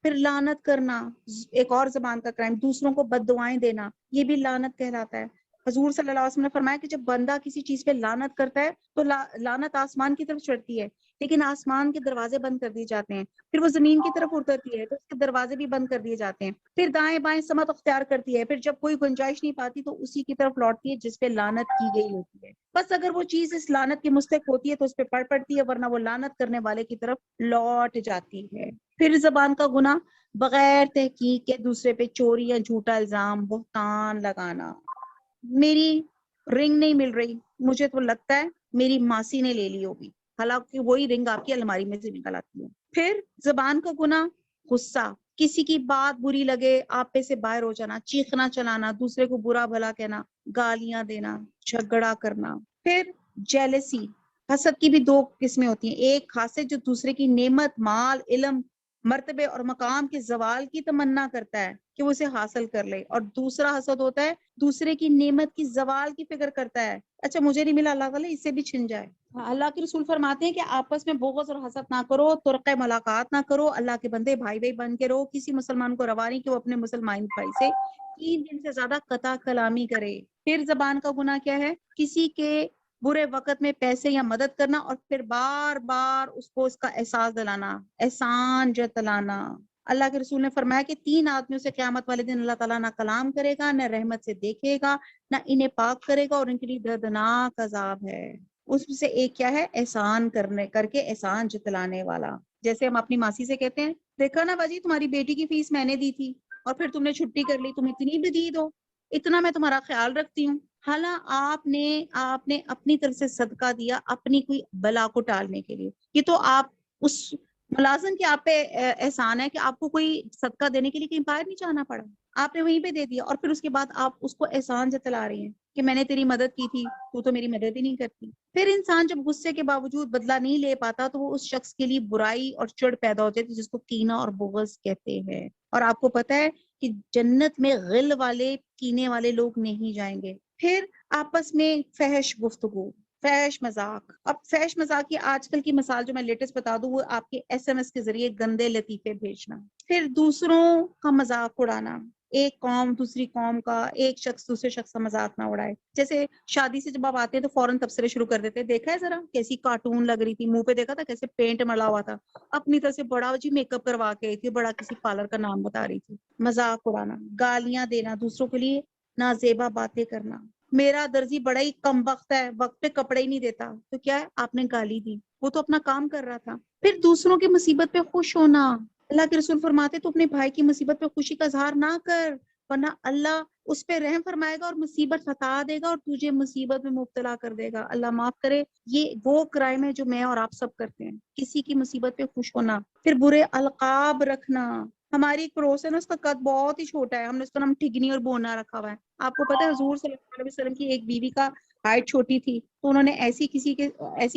پھر لعنت کرنا ایک اور زبان کا کرائم, دوسروں کو بد دعائیں دینا, یہ بھی لعنت کہلاتا ہے. حضور صلی اللہ علیہ وسلم نے فرمایا کہ جب بندہ کسی چیز پہ لعنت کرتا ہے تو لعنت آسمان کی طرف چڑھتی ہے, لیکن آسمان کے دروازے بند کر دیے جاتے ہیں. پھر وہ زمین کی طرف اترتی ہے تو اس کے دروازے بھی بند کر دیے جاتے ہیں. پھر دائیں بائیں سمت اختیار کرتی ہے, پھر جب کوئی گنجائش نہیں پاتی تو اسی کی طرف لوٹتی ہے جس پہ لعنت کی گئی ہوتی ہے. بس اگر وہ چیز اس لعنت کی مستحق ہوتی ہے تو اس پہ پڑ پڑتی ہے, ورنہ وہ لعنت کرنے والے کی طرف لوٹ جاتی ہے. پھر زبان کا گناہ بغیر تحقیق کے دوسرے پہ چوری یا جھوٹا الزام, بہتان لگانا. میری رنگ نہیں مل رہی, مجھے تو لگتا ہے میری ماسی نے لے لی ہوگی, حالانکہ وہی رنگ آپ کی الماری میں سے نکل آتی ہے. پھر زبان کا گناہ غصہ, کسی کی بات بری لگے آپ پہ سے باہر ہو جانا, چیخنا چلانا, دوسرے کو برا بھلا کہنا, گالیاں دینا, جھگڑا کرنا. پھر جیلسی, حسد کی بھی دو قسمیں ہوتی ہیں, ایک حاسد جو دوسرے کی نعمت, مال, علم, مرتبے اور مقام کے زوال کی تمنا کرتا ہے کہ وہ اسے حاصل کر لے, اور دوسرا حسد ہوتا ہے دوسرے کی نعمت کی زوال کی فکر کرتا ہے, اچھا مجھے نہیں ملا, اللہ تعالیٰ اس سے بھی چھن جائے. اللہ کے رسول فرماتے ہیں کہ آپس میں بغض اور حسد نہ کرو, طرق ملاقات نہ کرو, اللہ کے بندے بھائی بھائی بن کے رہو. کسی مسلمان کو روا نہیں کہ وہ اپنے مسلمان بھائی سے 3 دن سے زیادہ قطع کلامی کرے. پھر زبان کا گناہ کیا ہے؟ کسی کے برے وقت میں پیسے یا مدد کرنا اور پھر بار بار اس کو اس کا احساس دلانا, احسان جتلانا. اللہ کے رسول نے فرمایا کہ 3 آدمیوں سے قیامت والے دن اللہ تعالیٰ نہ کلام کرے گا, نہ رحمت سے دیکھے گا, نہ انہیں پاک کرے گا, اور ان کے لیے دردناک عذاب ہے. اس میں سے ایک کیا ہے؟ احسان کر کے احسان جتلانے والا. جیسے ہم اپنی ماسی سے کہتے ہیں, دیکھا نا باجی تمہاری بیٹی کی فیس میں نے دی تھی اور پھر تم نے چھٹی کر لی, تم اتنی بدید ہو, اتنا میں تمہارا خیال رکھتی ہوں. حالانکہ آپ نے اپنی طرف سے صدقہ دیا اپنی کوئی بلا کو ٹالنے کے لیے. یہ تو آپ اس ملازم کے آپ پہ احسان ہے کہ آپ کو کوئی صدقہ دینے کے لیے کہیں باہر نہیں جانا پڑا, آپ نے وہیں پہ دے دیا, اور پھر اس کے بعد آپ اس کو احسان جتلا رہی ہیں کہ میں نے تیری مدد کی تھی, تو میری مدد ہی نہیں کرتی. پھر انسان جب غصے کے باوجود بدلہ نہیں لے پاتا تو وہ اس شخص کے لیے برائی اور چڑ پیدا ہو جاتی ہے, جس کو کینہ اور بغض کہتے ہیں. اور آپ کو پتا ہے کہ جنت میں غل والے, کینے والے لوگ نہیں جائیں گے. پھر آپس میں فحش گفتگو, فحش مذاق. اب فحش مذاق کی آج کل کی مثال جو میں لیٹسٹ بتا دوں, وہ آپ کے SMS کے ذریعے گندے لطیفے بھیجنا. پھر دوسروں کا مذاق اڑانا, ایک قوم دوسری قوم کا, ایک شخص دوسرے شخص کا مذاق نہ اڑائے. جیسے شادی سے جب آپ آتے ہیں تو فوراً تبصرے شروع کر دیتے ہیں, دیکھا ہے ذرا کیسی کارٹون لگ رہی تھی, منہ پہ دیکھا تھا کیسے پینٹ ملا ہوا تھا, اپنی طرف سے بڑا جی میک اپ کروا کے آئی تھی, بڑا کسی پارلر کا نام بتا رہی تھی. مذاق اڑانا, گالیاں دینا, دوسروں کے لیے نازیبا باتیں کرنا. میرا درزی بڑا ہی کم وقت ہے, وقت پہ کپڑے ہی نہیں دیتا, تو کیا ہے آپ نے گالی دی, وہ تو اپنا کام کر رہا تھا. پھر دوسروں کی مصیبت پہ خوش ہونا, اللہ کے رسول فرماتے تو اپنے بھائی کی مصیبت پہ خوشی کا اظہار نہ کر, ورنہ اللہ اس پہ رحم فرمائے گا اور مصیبت ہٹا دے گا اور تجھے مصیبت میں مبتلا کر دے گا. اللہ معاف کرے, یہ وہ کرائم ہے جو میں اور آپ سب کرتے ہیں, کسی کی مصیبت پہ خوش ہونا. پھر برے القاب رکھنا. ہماری ایک پڑوس ہے نا, اس کا قد بہت ہی چھوٹا ہے, ہم نے اس کا نام ٹھگنی اور بونا رکھا ہوا ہے. آپ کو پتا ہے حضور صلی اللہ علیہ وسلم کی ایک بیوی کا ہائٹ چھوٹی تھی, تو انہوں نے ایسی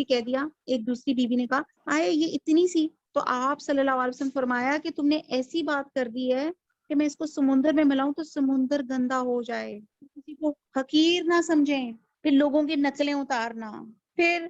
کہہ دیا, ایک دوسری بیوی نے کہا آئے یہ اتنی سی, تو آپ صلی اللہ علیہ وسلم فرمایا کہ تم نے ایسی بات کر دی ہے کہ میں اس کو سمندر میں ملاؤں تو سمندر گندا ہو جائے. کسی کو حقیر نہ سمجھیں. پھر لوگوں کی نقلیں اتارنا. پھر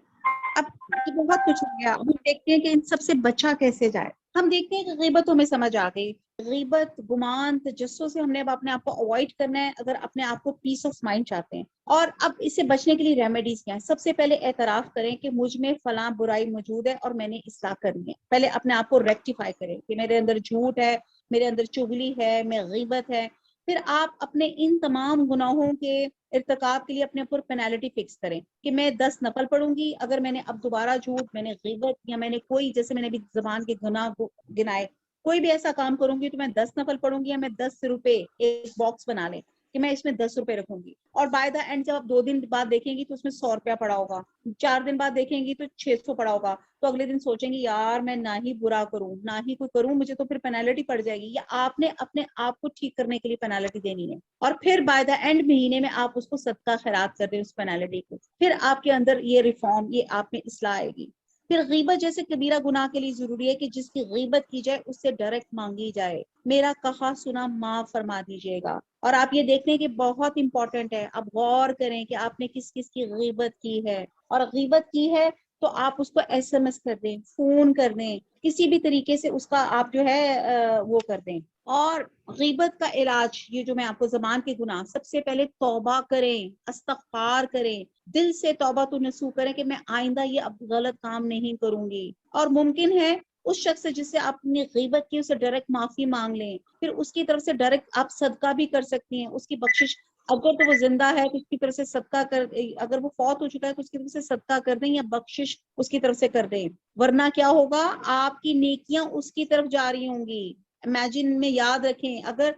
اب بہت کچھ ہو گیا, ہم دیکھتے ہیں کہ ان سب سے بچا کیسے جائے. ہم دیکھتے ہیں کہ غیبت ہمیں سمجھ آ گئی, غیبت, گمان, تجسس سے ہم نے اب اپنے آپ کو اوائڈ کرنا ہے اگر اپنے آپ کو پیس آف مائنڈ چاہتے ہیں. اور اب اس سے بچنے کے لیے ریمیڈیز کیا ہیں؟ سب سے پہلے اعتراف کریں کہ مجھ میں فلاں برائی موجود ہے اور میں نے اصلاح کرنی ہے. پہلے اپنے آپ کو ریکٹیفائی کریں کہ میرے اندر جھوٹ ہے, میرے اندر چغلی ہے, میں غیبت ہے. پھر آپ اپنے ان تمام گناہوں کے ارتکاب کے لیے اپنے اوپر پینالٹی فکس کریں کہ میں 10 نفل پڑھوں گی اگر میں نے اب دوبارہ جھوٹ, میں نے غیبت, یا میں نے کوئی, جیسے میں نے بھی زبان کے گناہ گنائے, کوئی بھی ایسا کام کروں گی تو میں 10 نفل پڑھوں گی, یا میں 10 روپے ایک باکس بنا لیں کہ میں اس میں 10 روپے رکھوں گی. اور بائی دا اینڈ جب آپ 2 دن بعد دیکھیں گی تو اس میں 100 روپیہ پڑا ہوگا, 4 دن بعد دیکھیں گی تو 600 پڑا ہوگا, تو اگلے دن سوچیں گی یار میں نہ ہی برا کروں نہ ہی کوئی کروں, مجھے تو پھر پینالٹی پڑ جائے گی. یا آپ نے اپنے آپ کو ٹھیک کرنے کے لیے پینالٹی دینی ہے, اور پھر بائی دا اینڈ مہینے میں آپ اس کو صدقہ خیرات کر دیں اس پینالٹی کو. پھر آپ کے اندر یہ ریفارم, یہ آپ میں اصلاح آئے گی. پھر غیبت جیسے کبیرہ گناہ کے لیے ضروری ہے کہ جس کی غیبت کی جائے اس سے ڈائریکٹ مانگی جائے، میرا کہا سنا معاف فرما دیجیے گا۔ اور آپ یہ دیکھ لیں کہ بہت امپورٹنٹ ہے، اب غور کریں کہ آپ نے کس کس کی غیبت کی ہے، اور غیبت کی ہے تو آپ اس کو SMS کر دیں، فون کر دیں، کسی بھی طریقے سے اس کا آپ جو ہے وہ کر دیں۔ اور غیبت کا علاج یہ جو میں آپ کو زبان کے گناہ، سب سے پہلے توبہ کریں، استغفار کریں، دل سے توبہ تو نصوح کریں کہ میں آئندہ یہ اب غلط کام نہیں کروں گی۔ اور ممکن ہے اس شخص سے جس سے آپ نے غیبت کی اسے ڈائریکٹ معافی مانگ لیں، پھر اس کی طرف سے ڈائریکٹ آپ صدقہ بھی کر سکتی ہیں، اس کی بخشش، اگر تو وہ زندہ ہے تو اس کی طرف سے صدقہ کر، اگر وہ فوت ہو چکا ہے تو اس کی طرف سے صدقہ کر دیں یا بخشش اس کی طرف سے کر دیں، ورنہ کیا ہوگا آپ کی نیکیاں اس کی طرف جاری ہوں گی۔ امیجن میں یاد رکھیں، اگر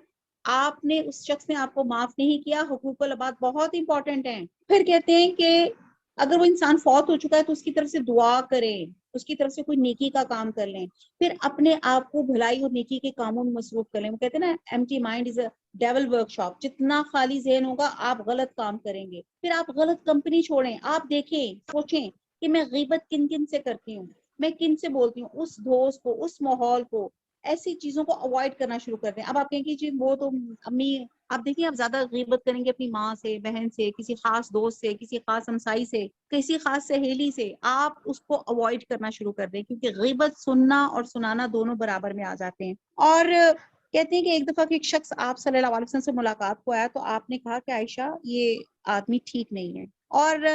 آپ نے اس شخص نے آپ کو معاف نہیں کیا، حقوق العباد بہت امپورٹنٹ ہیں۔ پھر کہتے ہیں کہ اگر وہ انسان فوت ہو چکا ہے تو اس کی طرف سے دعا کریں، اس کی طرف سے کوئی نیکی کا کام کر لیں، پھر اپنے آپ کو بھلائی اور نیکی کے کاموں میں مصروف کر لیں۔ وہ کہتے ہیں نا empty mind is a devil workshop, جتنا خالی ذہن ہوگا آپ غلط کام کریں گے۔ پھر آپ غلط کمپنی چھوڑیں، آپ دیکھیں سوچیں کہ میں غیبت کن کن سے کرتی ہوں، میں کن سے بولتی ہوں، اس دوست کو، اس ماحول کو، ایسی چیزوں کو اوائڈ کرنا شروع کر دیں۔ اب آپ کہیں کہ جی وہ تو امی، آپ دیکھیں آپ زیادہ غیبت کریں گے اپنی ماں سے، بہن سے، کسی خاص دوست سے، کسی خاص ہمسائی سے، کسی خاص سہیلی سے، آپ اس کو اوائڈ کرنا شروع کر دیں، کیونکہ غیبت سننا اور سنانا دونوں برابر میں آ جاتے ہیں۔ اور کہتے ہیں کہ ایک دفعہ کہ ایک شخص آپ صلی اللہ علیہ وسلم سے ملاقات کو آیا تو آپ نے کہا کہ عائشہ یہ آدمی ٹھیک نہیں ہے، اور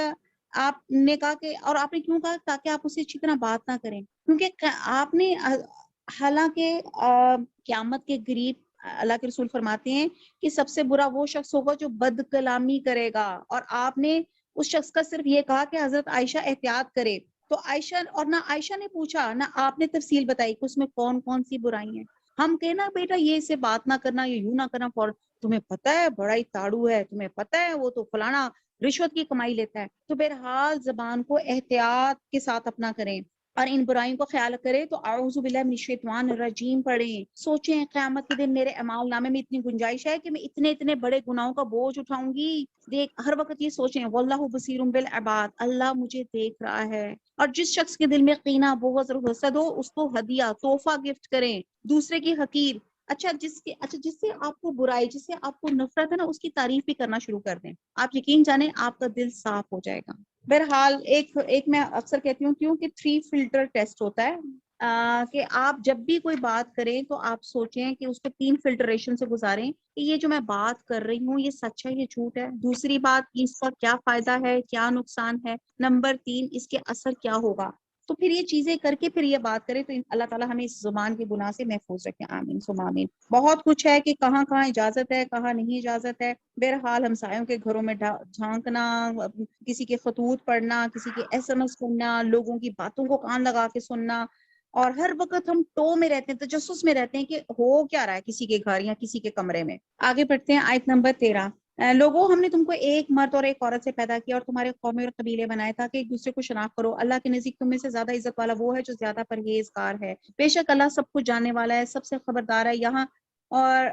آپ نے کہا کہ، اور آپ نے کیوں کہا؟ تاکہ آپ اسے اچھی طرح بات نہ کریں، کیونکہ آپ نے، حالانکہ قیامت کے قریب اللہ کے رسول فرماتے ہیں کہ سب سے برا وہ شخص ہوگا جو بد کلامی کرے گا، اور آپ نے اس شخص کا صرف یہ کہا کہ حضرت عائشہ احتیاط کرے، تو عائشہ، اور نہ عائشہ نے پوچھا نہ آپ نے تفصیل بتائی کہ اس میں کون کون سی برائی ہیں۔ ہم کہنا بیٹا یہ سے بات نہ کرنا، یہ یوں نہ کرنا، فوراً تمہیں پتہ ہے بڑا ہی تاڑو ہے، تمہیں پتہ ہے وہ تو فلانا رشوت کی کمائی لیتا ہے۔ تو بہرحال زبان کو احتیاط کے ساتھ اپنا کریں اور ان برائیوں کو خیال کرے تو اعوذ باللہ من الشیطان الرجیم پڑھیں۔ سوچیں قیامت کے دن میرے اعمال نامے میں اتنی گنجائش ہے کہ میں اتنے بڑے گناہوں کا بوجھ اٹھاؤں گی؟ دیکھ، ہر وقت یہ سوچیں واللہ بصیر بالعباد، اللہ مجھے دیکھ رہا ہے۔ اور جس شخص کے دل میں کینہ، بغض اور حسد ہو اس کو ہدیہ، تحفہ گفٹ کریں، دوسرے کی حقیر، جس سے آپ کو برائی، جس سے آپ کو نفرت ہے نا، اس کی تعریف بھی کرنا شروع کر دیں، آپ یقین جانیں آپ کا دل صاف ہو جائے گا۔ بہرحال ایک میں اکثر کہتی ہوں کیوں کہ 3 فلٹر ٹیسٹ ہوتا ہے، کہ آپ جب بھی کوئی بات کریں تو آپ سوچیں کہ اس کو 3 فلٹریشن سے گزاریں کہ یہ جو میں بات کر رہی ہوں یہ سچ ہے، یہ جھوٹ ہے، دوسری بات اس کا کیا فائدہ ہے، کیا نقصان ہے، نمبر 3 اس کے اثر کیا ہوگا۔ تو پھر یہ چیزیں کر کے پھر یہ بات کریں تو اللہ تعالیٰ ہمیں اس زبان کے گناہ سے محفوظ رکھیں، آمین ثم آمین۔ بہت کچھ ہے کہ کہاں کہاں اجازت ہے، کہاں نہیں اجازت ہے۔ بہرحال ہمسایوں کے گھروں میں جھانکنا، کسی کے خطوط پڑھنا، کسی کے SMS سننا، لوگوں کی باتوں کو کان لگا کے سننا، اور ہر وقت ہم ٹو میں رہتے ہیں، تجسس میں رہتے ہیں کہ ہو کیا رہا ہے کسی کے گھر یا کسی کے کمرے میں۔ آگے بڑھتے ہیں، آیت نمبر 13۔ لوگوں، ہم نے تم کو ایک مرد اور ایک عورت سے پیدا کیا اور تمہارے قومیں اور قبیلے بنائے تاکہ ایک دوسرے کو شناخت کرو۔ اللہ کے نزدیک تم میں سے زیادہ عزت والا وہ ہے جو زیادہ پرہیزگار ہے، بے شک اللہ سب کچھ جاننے والا ہے، سب سے خبردار ہے۔ یہاں اور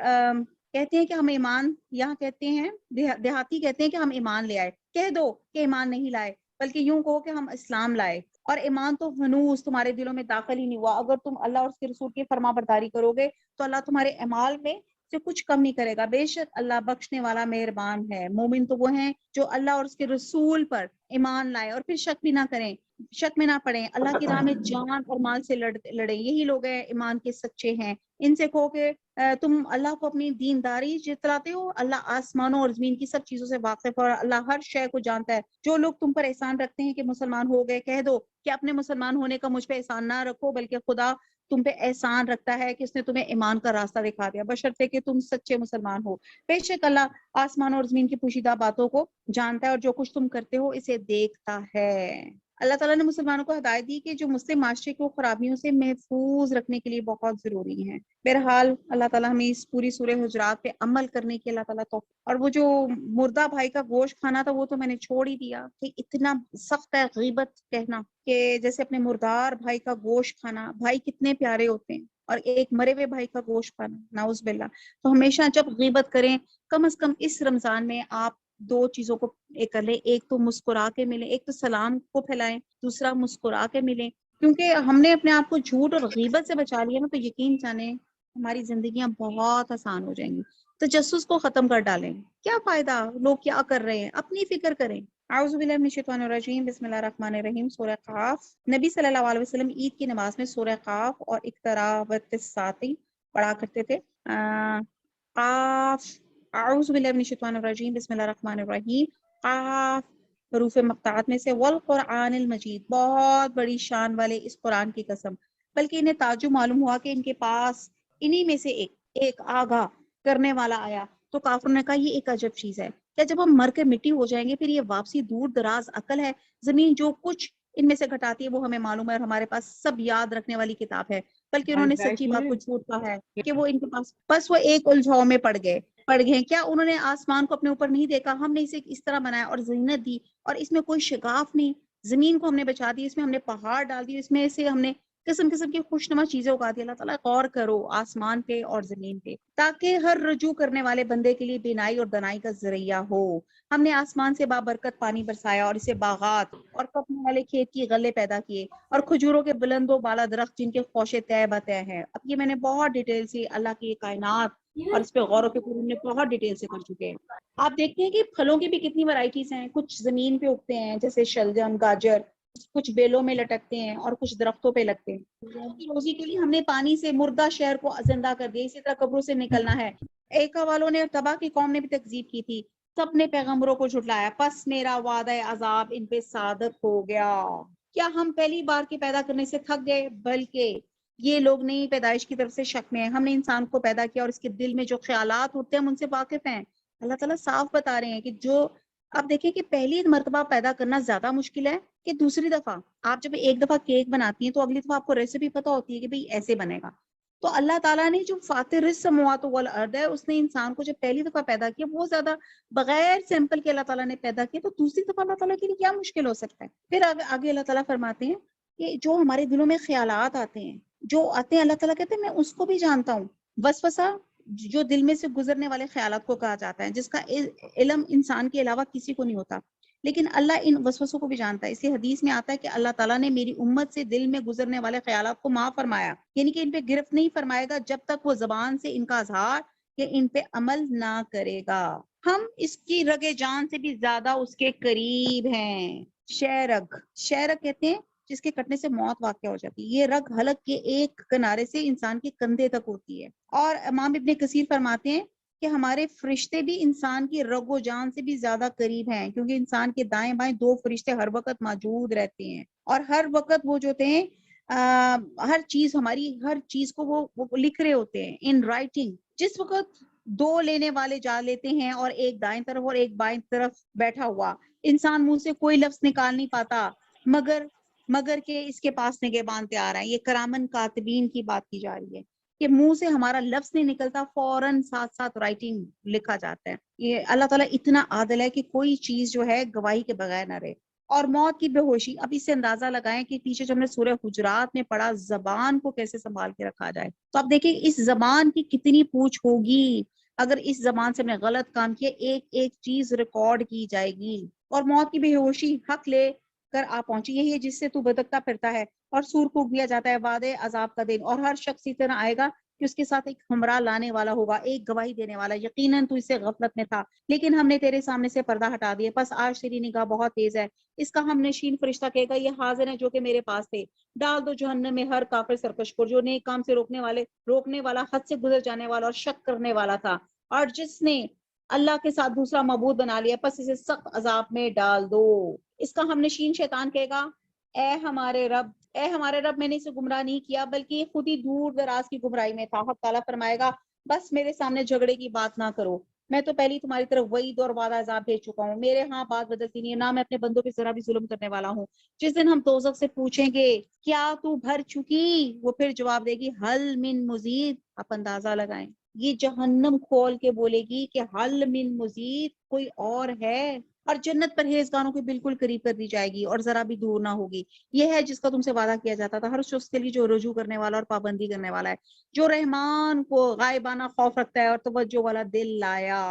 کہتے ہیں کہ ہم ایمان، یہاں کہتے ہیں دیہاتی کہتے ہیں کہ ہم ایمان لے آئے، کہہ دو کہ ایمان نہیں لائے، بلکہ یوں کہو کہ ہم اسلام لائے، اور ایمان تو ہنوز تمہارے دلوں میں داخل ہی نہیں ہوا۔ اگر تم اللہ اور اس کے رسول کی فرما برداری کرو گے تو اللہ تمہارے اعمال میں سے کچھ کم نہیں کرے گا، بے شک اللہ بخشنے والا مہربان ہے۔ مومن تو وہ ہیں جو اللہ اور اس کے رسول پر ایمان لائے اور پھر شک بھی نہ کریں، شک میں نہ پڑیں، اللہ کی راہ میں جان اور مال سے لڑیں، یہی لوگ ہیں ایمان کے سچے ہیں۔ ان سے کہو کہ تم اللہ کو اپنی دینداری جتلاتے ہو، اللہ آسمانوں اور زمین کی سب چیزوں سے واقف ہے اور اللہ ہر شے کو جانتا ہے۔ جو لوگ تم پر احسان رکھتے ہیں کہ مسلمان ہو گئے، کہہ دو کہ اپنے مسلمان ہونے کا مجھ پہ احسان نہ رکھو، بلکہ خدا تم پہ احسان رکھتا ہے کہ اس نے تمہیں ایمان کا راستہ دکھا دیا، بشرطے کہ تم سچے مسلمان ہو۔ بے شک اللہ آسمان اور زمین کی پوشیدہ باتوں کو جانتا ہے اور جو کچھ تم کرتے ہو اسے دیکھتا ہے۔ اللہ تعالیٰ نے مسلمانوں کو ہدایت دی کہ جو مسلم معاشرے کو خرابیوں سے محفوظ رکھنے کے لیے بہت ضروری ہیں۔ بہرحال اللہ تعالیٰ ہمیں اس پوری سورہ حجرات پہ عمل کرنے کی اللہ تعالیٰ اور وہ جو مردہ بھائی کا گوشت کھانا تھا وہ تو میں نے چھوڑ ہی دیا، کہ اتنا سخت ہے غیبت کہنا، کہ جیسے اپنے مردار بھائی کا گوشت کھانا، بھائی کتنے پیارے ہوتے ہیں، اور ایک مرے ہوئے بھائی کا گوشت کھانا، نعوذ باللہ۔ تو ہمیشہ جب غیبت کریں کم از کم اس رمضان میں آپ 2 چیزوں کو کر لیں، ایک تو مسکرا کے ملیں، ایک تو سلام کو پھیلائیں، دوسرا مسکرا کے ملیں۔ کیونکہ ہم نے اپنے آپ کو جھوٹ اور غیبت سے بچا لیا نا تو یقین جانیں ہماری زندگیاں بہت آسان ہو جائیں گی. تجسس کو ختم کر ڈالیں. کیا فائدہ لوگ کیا کر رہے ہیں، اپنی فکر کریں. اعوذ باللہ من الشیطان الرجیم، بسم اللہ الرحمن الرحیم. سورہ قاف. نبی صلی اللہ علیہ وسلم عید کی نماز میں سورہ قاف اور اقترابت الساعۃ پڑھا کرتے تھے. قاف. اعوذ باللہ من الشیطان الرجیم، بسم اللہ الرحمن الرحیم. قاف حروف مقطعات میں سے. والقرآن المجید، بہت بڑی شان والے اس قرآن کی قسم. بلکہ انہیں تعجب معلوم ہوا کہ ان کے پاس انہی میں سے ایک آگاہ کرنے والا آیا. تو کافروں نے کہا یہ ایک عجب چیز ہے، کیا جب ہم مر کے مٹی ہو جائیں گے پھر یہ واپسی دور دراز عقل ہے؟ زمین جو کچھ ان میں سے گھٹاتی ہے وہ ہمیں معلوم ہے اور ہمارے پاس سب یاد رکھنے والی کتاب ہے. بلکہ انہوں نے سچی بات کو جھوٹ کہا ہے کہ وہ ان کے پاس، بس وہ ایک الجھاؤ میں پڑ گئے. کیا انہوں نے آسمان کو اپنے اوپر نہیں دیکھا؟ ہم نے اسے اس طرح بنایا اور زینت دی اور اس میں کوئی شگاف نہیں. زمین کو ہم نے بچا دی، اس میں ہم نے پہاڑ ڈال دی، اس میں سے ہم نے قسم قسم کی خوشنما چیزیں اگا دی. اللہ تعالیٰ غور کرو آسمان پہ اور زمین پہ تاکہ ہر رجوع کرنے والے بندے کے لیے بینائی اور دنائی کا ذریعہ ہو. ہم نے آسمان سے بابرکت پانی برسایا اور اسے باغات اور پکنے والے کھیت کی غلے پیدا کیے اور کھجوروں کے بلند و بالا درخت جن کے خوشے طے بطے ہیں. اب یہ میں نے بہت ڈیٹیل سے اللہ کی کائنات اور اس پہ غور و فکر ہم نے بہت ڈیٹیل سے کر چکے ہیں. آپ دیکھتے ہیں کہ پھلوں کی بھی کتنی ورائٹیز ہیں. کچھ زمین پہ اگتے ہیں جیسے شلجم، گاجر، کچھ بیلوں میں لٹکتے ہیں اور کچھ درختوں پہ لگتے ہیں. روزی کے لیے ہم نے پانی سے مردہ شہر کو زندہ کر دیا، اسی طرح قبروں سے نکلنا ہے. ایکا والوں نے اور تباہ کی قوم نے بھی تکذیب کی تھی، سب نے پیغمبروں کو جھٹلایا، پس میرا وعدہ عذاب ان پہ صادق ہو گیا. کیا ہم پہلی بار کے پیدا کرنے سے تھک گئے؟ بلکہ یہ لوگ نئی پیدائش کی طرف سے شک میں ہیں. ہم نے انسان کو پیدا کیا اور اس کے دل میں جو خیالات ہوتے ہیں ہم ان سے واقف ہیں. اللہ تعالیٰ صاف بتا رہے ہیں کہ جو آپ دیکھیں کہ پہلی مرتبہ پیدا کرنا زیادہ مشکل ہے کہ دوسری دفعہ. آپ جب ایک دفعہ کیک بناتی ہیں تو اگلی دفعہ آپ کو ریسیپی پتہ ہوتی ہے کہ بھئی ایسے بنے گا. تو اللہ تعالیٰ نے جو فاطر السماوات والارض ہے اس نے انسان کو جب پہلی دفعہ پیدا کیا وہ زیادہ بغیر سیمپل کے اللہ تعالیٰ نے پیدا کیا، تو دوسری دفعہ اللہ تعالیٰ کے لیے کیا مشکل ہو سکتا ہے؟ پھر آگے اللہ تعالیٰ فرماتے ہیں کہ جو ہمارے دلوں میں خیالات آتے ہیں اللہ تعالیٰ کہتے ہیں میں اس کو بھی جانتا ہوں. وسوسہ جو دل میں سے گزرنے والے خیالات کو کہا جاتا ہے، جس کا علم انسان کے علاوہ کسی کو نہیں ہوتا، لیکن اللہ ان وسوسوں کو بھی جانتا ہے. اسی حدیث میں آتا ہے کہ اللہ تعالیٰ نے میری امت سے دل میں گزرنے والے خیالات کو معاف فرمایا، یعنی کہ ان پہ گرفت نہیں فرمائے گا جب تک وہ زبان سے ان کا اظہار کہ ان پہ عمل نہ کرے گا. ہم اس کی رگ جان سے بھی زیادہ اس کے قریب ہیں. شہرگ کہتے ہیں جس کے کٹنے سے موت واقع ہو جاتی ہے. یہ رگ حلق کے ایک کنارے سے انسان کے کندھے تک ہوتی ہے. اور امام ابن کثیر فرماتے ہیں کہ ہمارے فرشتے بھی انسان کی رگ و جان سے بھی زیادہ قریب ہیں، کیونکہ انسان کے دائیں بائیں دو فرشتے ہر وقت موجود رہتے ہیں اور ہر وقت وہ جو ہیں ہر چیز، ہماری ہر چیز کو وہ لکھ رہے ہوتے ہیں ان رائٹنگ. جس وقت دو لینے والے جا لیتے ہیں اور ایک دائیں طرف اور ایک بائیں طرف بیٹھا ہوا، انسان منہ سے کوئی لفظ نکال نہیں پاتا مگر کہ اس کے پاس نگہبان تیار ہیں. یہ کرامن کاتبین کی بات کی جا رہی ہے کہ منہ سے ہمارا لفظ نہیں نکلتا، فوراً ساتھ ساتھ رائٹنگ لکھا جاتا ہے. یہ اللہ تعالیٰ اتنا عادل ہے کہ کوئی چیز جو ہے گواہی کے بغیر نہ رہے. اور موت کی بے ہوشی، اب اس سے اندازہ لگائیں کہ پیچھے جو ہم نے سورہ حجرات میں پڑھا زبان کو کیسے سنبھال کے رکھا جائے، تو آپ دیکھیں اس زبان کی کتنی پوچھ ہوگی. اگر اس زبان سے ہم نے غلط کام کیا ایک ایک چیز ریکارڈ کی جائے گی. اور موت کی بے ہوشی حق لے کر آ پہنچی، یہی ہے جس سے تو بھٹکتا پھرتا ہے اور سور پھونک دیا جاتا ہے وعدے عذاب کا دن. اور ہر شخص اس طرح آئے گا کہ اس کے ساتھ ایک ہمراہ لانے والا ہوگا، ایک گواہی دینے والا. یقیناً تو اس سے غفلت میں تھا لیکن ہم نے تیرے سامنے سے پردہ ہٹا دیا، پس آج تیری نگاہ بہت تیز ہے. اس کا ہم نشین فرشتہ کہے گا یہ حاضر ہیں جو کہ میرے پاس تھے، ڈال دو جہنم میں ہر کافر سرکش کو جو نیک کام سے روکنے والا، حد سے گزر جانے والا اور شک کرنے والا تھا، اور جس نے اللہ کے ساتھ دوسرا معبود بنا لیا، پس اسے سخت عذاب میں ڈال دو. اس کا ہم نشین شیطان کہے گا اے ہمارے رب میں نے اسے گمراہ نہیں کیا بلکہ یہ خود ہی دور دراز کی گمراہی میں تھا. حق تعالیٰ فرمائے گا بس میرے سامنے جھگڑے کی بات نہ کرو، میں تو پہلی تمہاری طرف وعید اور وعدہ عذاب بھیج چکا ہوں. میرے ہاں بات بدلتی نہیں ہے، نہ میں اپنے بندوں پہ ذرا بھی ظلم کرنے والا ہوں. جس دن ہم دوزخ سے پوچھیں گے کیا تو بھر چکی، وہ پھر جواب دے گی حل من مزید. آپ اندازہ لگائیں یہ جہنم کھول کے بولے گی کہ حل من مزید، کوئی اور ہے. اور جنت پرہیزگاروں کے بالکل قریب کر دی جائے گی اور ذرا بھی دور نہ ہوگی. یہ ہے جس کا تم سے وعدہ کیا جاتا تھا ہر شخص کے لیے جو رجوع کرنے والا اور پابندی کرنے والا ہے، جو رحمان کو غائبانہ خوف رکھتا ہے اور توجہ والا دل لایا.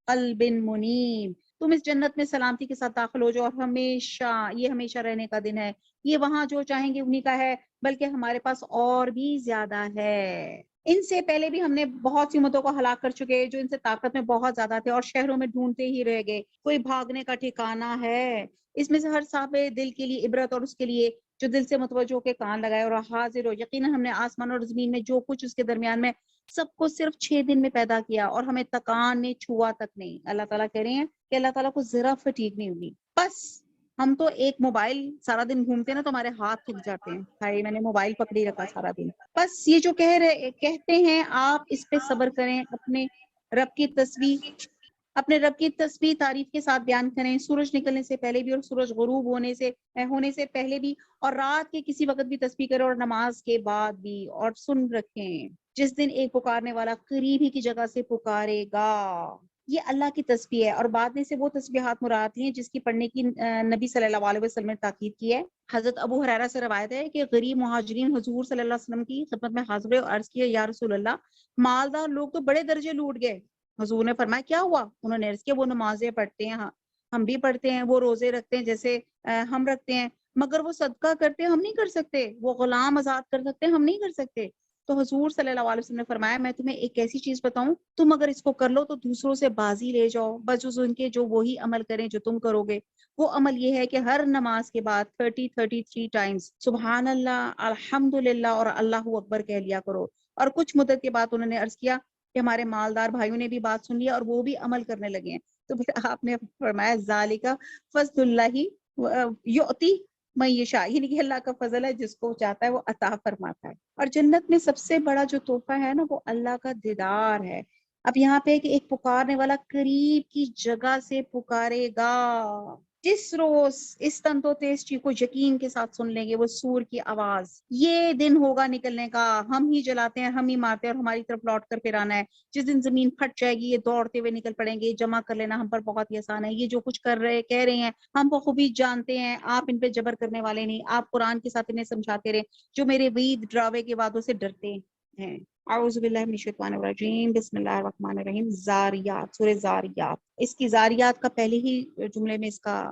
قلب منیب، تم اس جنت میں سلامتی کے ساتھ داخل ہو جاؤ، اور یہ ہمیشہ رہنے کا دن ہے، یہ وہاں جو چاہیں گے انہی کا ہے، بلکہ ہمارے پاس اور بھی زیادہ ہے۔ ان سے پہلے بھی ہم نے بہت سی امتوں کو ہلاک کر چکے جو ان سے طاقت میں بہت زیادہ تھے، اور شہروں میں ڈھونڈتے ہی رہ گئے، کوئی بھاگنے کا ٹھکانہ ہے؟ اس میں سے ہر صاحب دل کے لیے عبرت، اور اس کے لیے جو دل سے متوجہ ہو کے کان لگائے اور حاضر ہو۔ یقیناً ہم نے آسمان اور زمین میں جو کچھ اس کے درمیان میں سب کو صرف 6 دن میں پیدا کیا، اور ہمیں تکان نے چھوا تک نہیں۔ اللہ تعالیٰ کہہ رہے ہیں کہ اللہ تعالیٰ کو ذرا فٹیگ نہیں ہوگی۔ بس ہم تو ایک موبائل سارا دن گھومتے ہیں نا تو ہمارے ہاتھ تھک جاتے ہیں، بھائی میں نے موبائل پکڑی رکھا سارا دن۔ بس یہ جو کہتے ہیں آپ اس پہ صبر کریں، اپنے رب کی تسبیح تعریف کے ساتھ بیان کریں، سورج نکلنے سے پہلے بھی اور سورج غروب ہونے سے پہلے بھی، اور رات کے کسی وقت بھی تسبیح کریں، اور نماز کے بعد بھی، اور سن رکھیں جس دن ایک پکارنے والا قریب ہی کی جگہ سے پکارے گا۔ یہ اللہ کی تسبیح ہے، اور بعد میں سے وہ تسبیحات مراد ہیں جس کی پڑھنے کی نبی صلی اللہ علیہ وسلم نے تاکید کی ہے۔ حضرت ابو ہریرہ سے روایت ہے کہ غریب مہاجرین حضور صلی اللہ علیہ وسلم کی خدمت میں حاضر ہوئے اور عرض کیا، یا رسول اللہ، مالدار لوگ تو بڑے درجے لوٹ گئے۔ حضور نے فرمایا کیا ہوا؟ انہوں نے عرض کیا، وہ نمازیں پڑھتے ہیں، ہم بھی پڑھتے ہیں، وہ روزے رکھتے ہیں جیسے ہم رکھتے ہیں، مگر وہ صدقہ کرتے ہیں ہم نہیں کر سکتے، وہ غلام آزاد کر سکتے ہیں ہم نہیں کر سکتے۔ تو حضور صلی اللہ علیہ وسلم نے فرمایا، میں تمہیں ایک ایسی چیز بتاؤں، تم اگر اس کو کر لو تو دوسروں سے بازی لے جاؤ، بجز ان کے جو وہی عمل کریں جو تم کرو گے۔ وہ عمل یہ ہے کہ ہر نماز کے بعد 33 ٹائمز سبحان اللہ، الحمدللہ اور اللہ اکبر کہہ لیا کرو۔ اور کچھ مدت کے بعد انہوں نے عرض کیا کہ ہمارے مالدار بھائیوں نے بھی بات سن لیا اور وہ بھی عمل کرنے لگے ہیں۔ تو پھر آپ نے فرمایا، ذالک فضل اللہ یؤتی من یشاء، یعنی کہ اللہ کا فضل ہے، جس کو چاہتا ہے وہ عطا فرماتا ہے۔ اور جنت میں سب سے بڑا جو تحفہ ہے نا وہ اللہ کا دیدار ہے۔ اب یہاں پہ کہ ایک پکارنے والا قریب کی جگہ سے پکارے گا، جس روز اس تن و تیز چیز کو یقین کے ساتھ سن لیں گے وہ سور کی آواز، یہ دن ہوگا نکلنے کا، ہم ہی جلاتے ہیں ہم ہی مارتے ہیں اور ہماری طرف لوٹ کر پھر آنا ہے۔ جس دن زمین پھٹ جائے گی یہ دوڑتے ہوئے نکل پڑیں گے، جمع کر لینا ہم پر بہت ہی آسان ہے، یہ جو کچھ کہہ رہے ہیں ہم بخوبی جانتے ہیں، آپ ان پہ جبر کرنے والے نہیں، آپ قرآن کے ساتھ انہیں سمجھاتے رہے جو میرے وعید ڈراوے کے وعدوں سے ڈرتے ہیں۔ اعوذ باللہ من الشیطان الرجیم، بسم اللہ الرحمن الرحیم۔ زاریات، سورہ زاریات، اس کی زاریات کا پہلے ہی جملے میں اس کا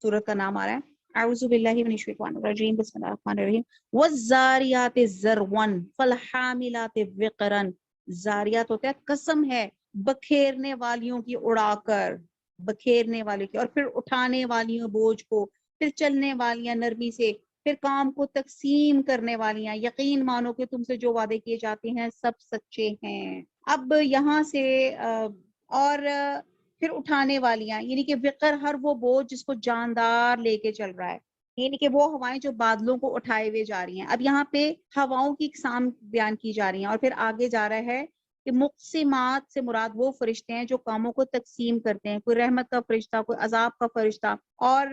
سورت کا نام آ رہا ہے۔ اعوذ باللہ من الشیطان الرجیم، بسم اللہ الرحمن الرحیم۔ والزاریات ذروا فالحاملات وقرا، زاریات ہوتا ہے قسم ہے بکھیرنے والیوں کی اڑا کر، بکھیرنے والے کی، اور پھر اٹھانے والیوں بوجھ کو، پھر چلنے والیاں نرمی سے، پھر کام کو تقسیم کرنے والیاں، یقین مانو کہ تم سے جو وعدے کیے جاتے ہیں سب سچے ہیں۔ اب یہاں سے اور پھر اٹھانے والیاں، یعنی کہ وقر ہر وہ بوجھ جس کو جاندار لے کے چل رہا ہے، یعنی کہ وہ ہوائیں جو بادلوں کو اٹھائے ہوئے جا رہی ہیں۔ اب یہاں پہ ہواؤں کی اقسام بیان کی جا رہی ہیں، اور پھر آگے جا رہا ہے کہ مقسمات سے مراد وہ فرشتے ہیں جو کاموں کو تقسیم کرتے ہیں، کوئی رحمت کا فرشتہ، کوئی عذاب کا فرشتہ، اور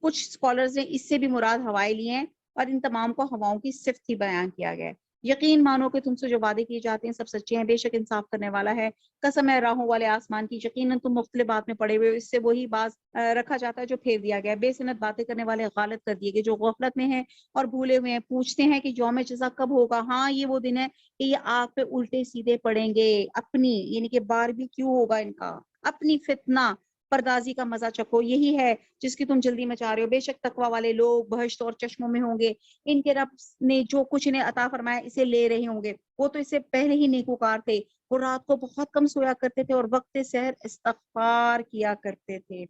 کچھ اسکالرز نے اس سے بھی مراد ہوائیں لی ہیں، اور ان تمام کو ہواؤں کی صفت ہی بیان کیا گیا ہے۔ یقین مانو کہ تم سے جو وعدے کیے جاتے ہیں سب سچے ہیں، بے شک انصاف کرنے والا ہے۔ قسم ہے راہوں والے آسمان کی، یقیناً تم مختلف بات میں پڑے ہوئے ہو، اس سے وہی باز رکھا جاتا ہے جو پھیر دیا گیا ہے۔ بے سنت باتیں کرنے والے غالط کر دیے گئے جو غفلت میں ہیں اور بھولے ہوئے ہیں، پوچھتے ہیں کہ یوم جزا کب ہوگا؟ ہاں یہ وہ دن ہے کہ یہ آگ پہ الٹے سیدھے پڑیں گے، اپنی یعنی کہ باربی کیوں ہوگا ان کا، اپنی فتنہ پردازی کا مزہ چکھو، یہی ہے جس کی تم جلدی مچا رہے ہو۔ بے شک تقوی والے لوگ بہشت اور چشموں میں ہوں گے، ان کے رب نے جو کچھ انہیں عطا فرمایا اسے لے رہے ہوں گے۔ وہ تو اس سے پہلے ہی نیکوکار تھے، وہ رات کو بہت کم سویا کرتے تھے اور وقت سحر استغفار کیا کرتے تھے۔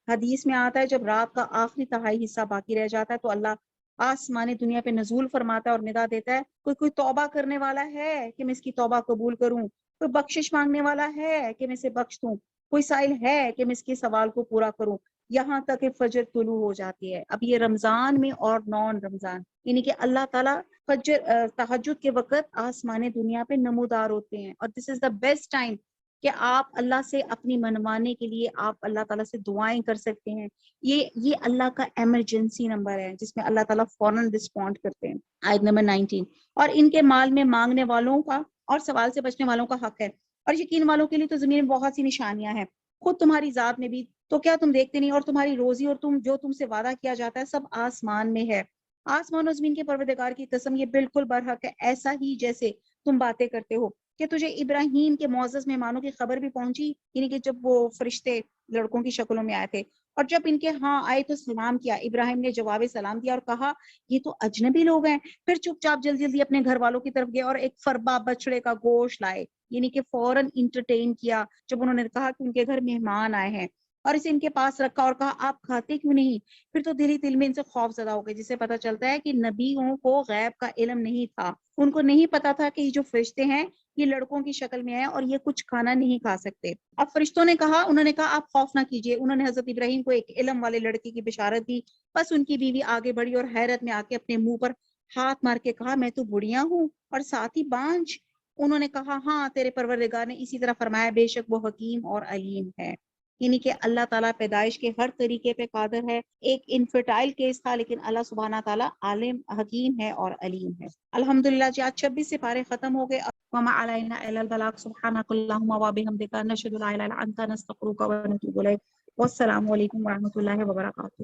حدیث میں آتا ہے جب رات کا آخری تہائی حصہ باقی رہ جاتا ہے تو اللہ آسمان دنیا پہ نزول فرماتا ہے اور ندا دیتا ہے، کوئی توبہ کرنے والا ہے کہ میں اس کی توبہ قبول کروں، کوئی بخشش مانگنے والا ہے کہ میں اسے بخش دوں، کوئی سائل ہے کہ میں اس کے سوال کو پورا کروں، یہاں تک کہ فجر طلوع ہو جاتی ہے۔ اب یہ رمضان میں اور نان رمضان، یعنی کہ اللہ تعالیٰ فجر تہجد کے وقت آسمان دنیا پہ نمودار ہوتے ہیں، اور دس از دا بیسٹ ٹائم کہ آپ اللہ سے اپنی منوانے کے لیے آپ اللہ تعالیٰ سے دعائیں کر سکتے ہیں۔ یہ اللہ کا ایمرجنسی نمبر ہے جس میں اللہ تعالیٰ فوراً رسپونڈ کرتے ہیں۔ آیت نمبر 19، اور ان کے مال میں مانگنے والوں کا اور سوال سے بچنے والوں کا حق ہے، اور یقین والوں کے لیے تو زمین میں بہت سی نشانیاں ہیں، خود تمہاری ذات میں بھی، تو کیا تم دیکھتے نہیں؟ اور تمہاری روزی اور جو تم سے وعدہ کیا جاتا ہے سب آسمان میں ہے۔ آسمان و زمین کے پروردگار کی قسم، یہ بالکل برحق ہے، ایسا ہی جیسے تم باتیں کرتے ہو۔ کہ تجھے ابراہیم کے معزز مہمانوں کی خبر بھی پہنچی، یعنی کہ جب وہ فرشتے لڑکوں کی شکلوں میں آئے تھے، اور جب ان کے ہاں آئے تو سلام کیا، ابراہیم نے جواب سلام دیا اور کہا یہ تو اجنبی لوگ ہیں، پھر چپ چاپ جلدی جلدی اپنے گھر والوں کی طرف گئے اور ایک فربا بچڑے کا گوشت لائے، یعنی کہ فوراً انٹرٹین کیا جب انہوں نے کہا کہ ان کے گھر مہمان آئے ہیں، اور اسے ان کے پاس رکھا اور کہا آپ کھاتے کیوں نہیں؟ پھر تو دل ہی دل میں ان سے خوف زدہ ہو گئے، جسے پتہ چلتا ہے کہ نبیوں کو غیب کا علم نہیں تھا، ان کو نہیں پتا تھا کہ یہ جو فرشتے ہیں یہ لڑکوں کی شکل میں آئے اور یہ کچھ کھانا نہیں کھا سکتے۔ اب فرشتوں نے کہا، انہوں نے کہا آپ خوف نہ کیجئے، انہوں نے حضرت ابراہیم کو ایک علم والے لڑکے کی بشارت دی، بس ان کی بیوی آگے بڑھی اور حیرت میں آ کے اپنے منہ پر ہاتھ مار کے کہا میں تو بڑھیا ہوں اور ساتھ ہی بانجھ۔ انہوں نے کہا ہاں تیرے پروردگار نے اسی طرح فرمایا، بے شک وہ حکیم اور علیم ہے، یعنی کہ اللہ تعالیٰ پیدائش کے ہر طریقے پہ قادر ہے۔ ایک انفرٹائل کیس تھا لیکن اللہ سبحانہ تعالیٰ عالم حکیم ہے اور علیم ہے۔ الحمدللہ جی آج 26 سپارے ختم ہو گئے۔ وما علینا الا البلاغ، سبحانک اللہم وبحمدک، نشہد ان لا الہ الا انت، نستغفرک ونتوب الیک۔ والسلام علیکم ورحمۃ اللہ وبرکاتہ۔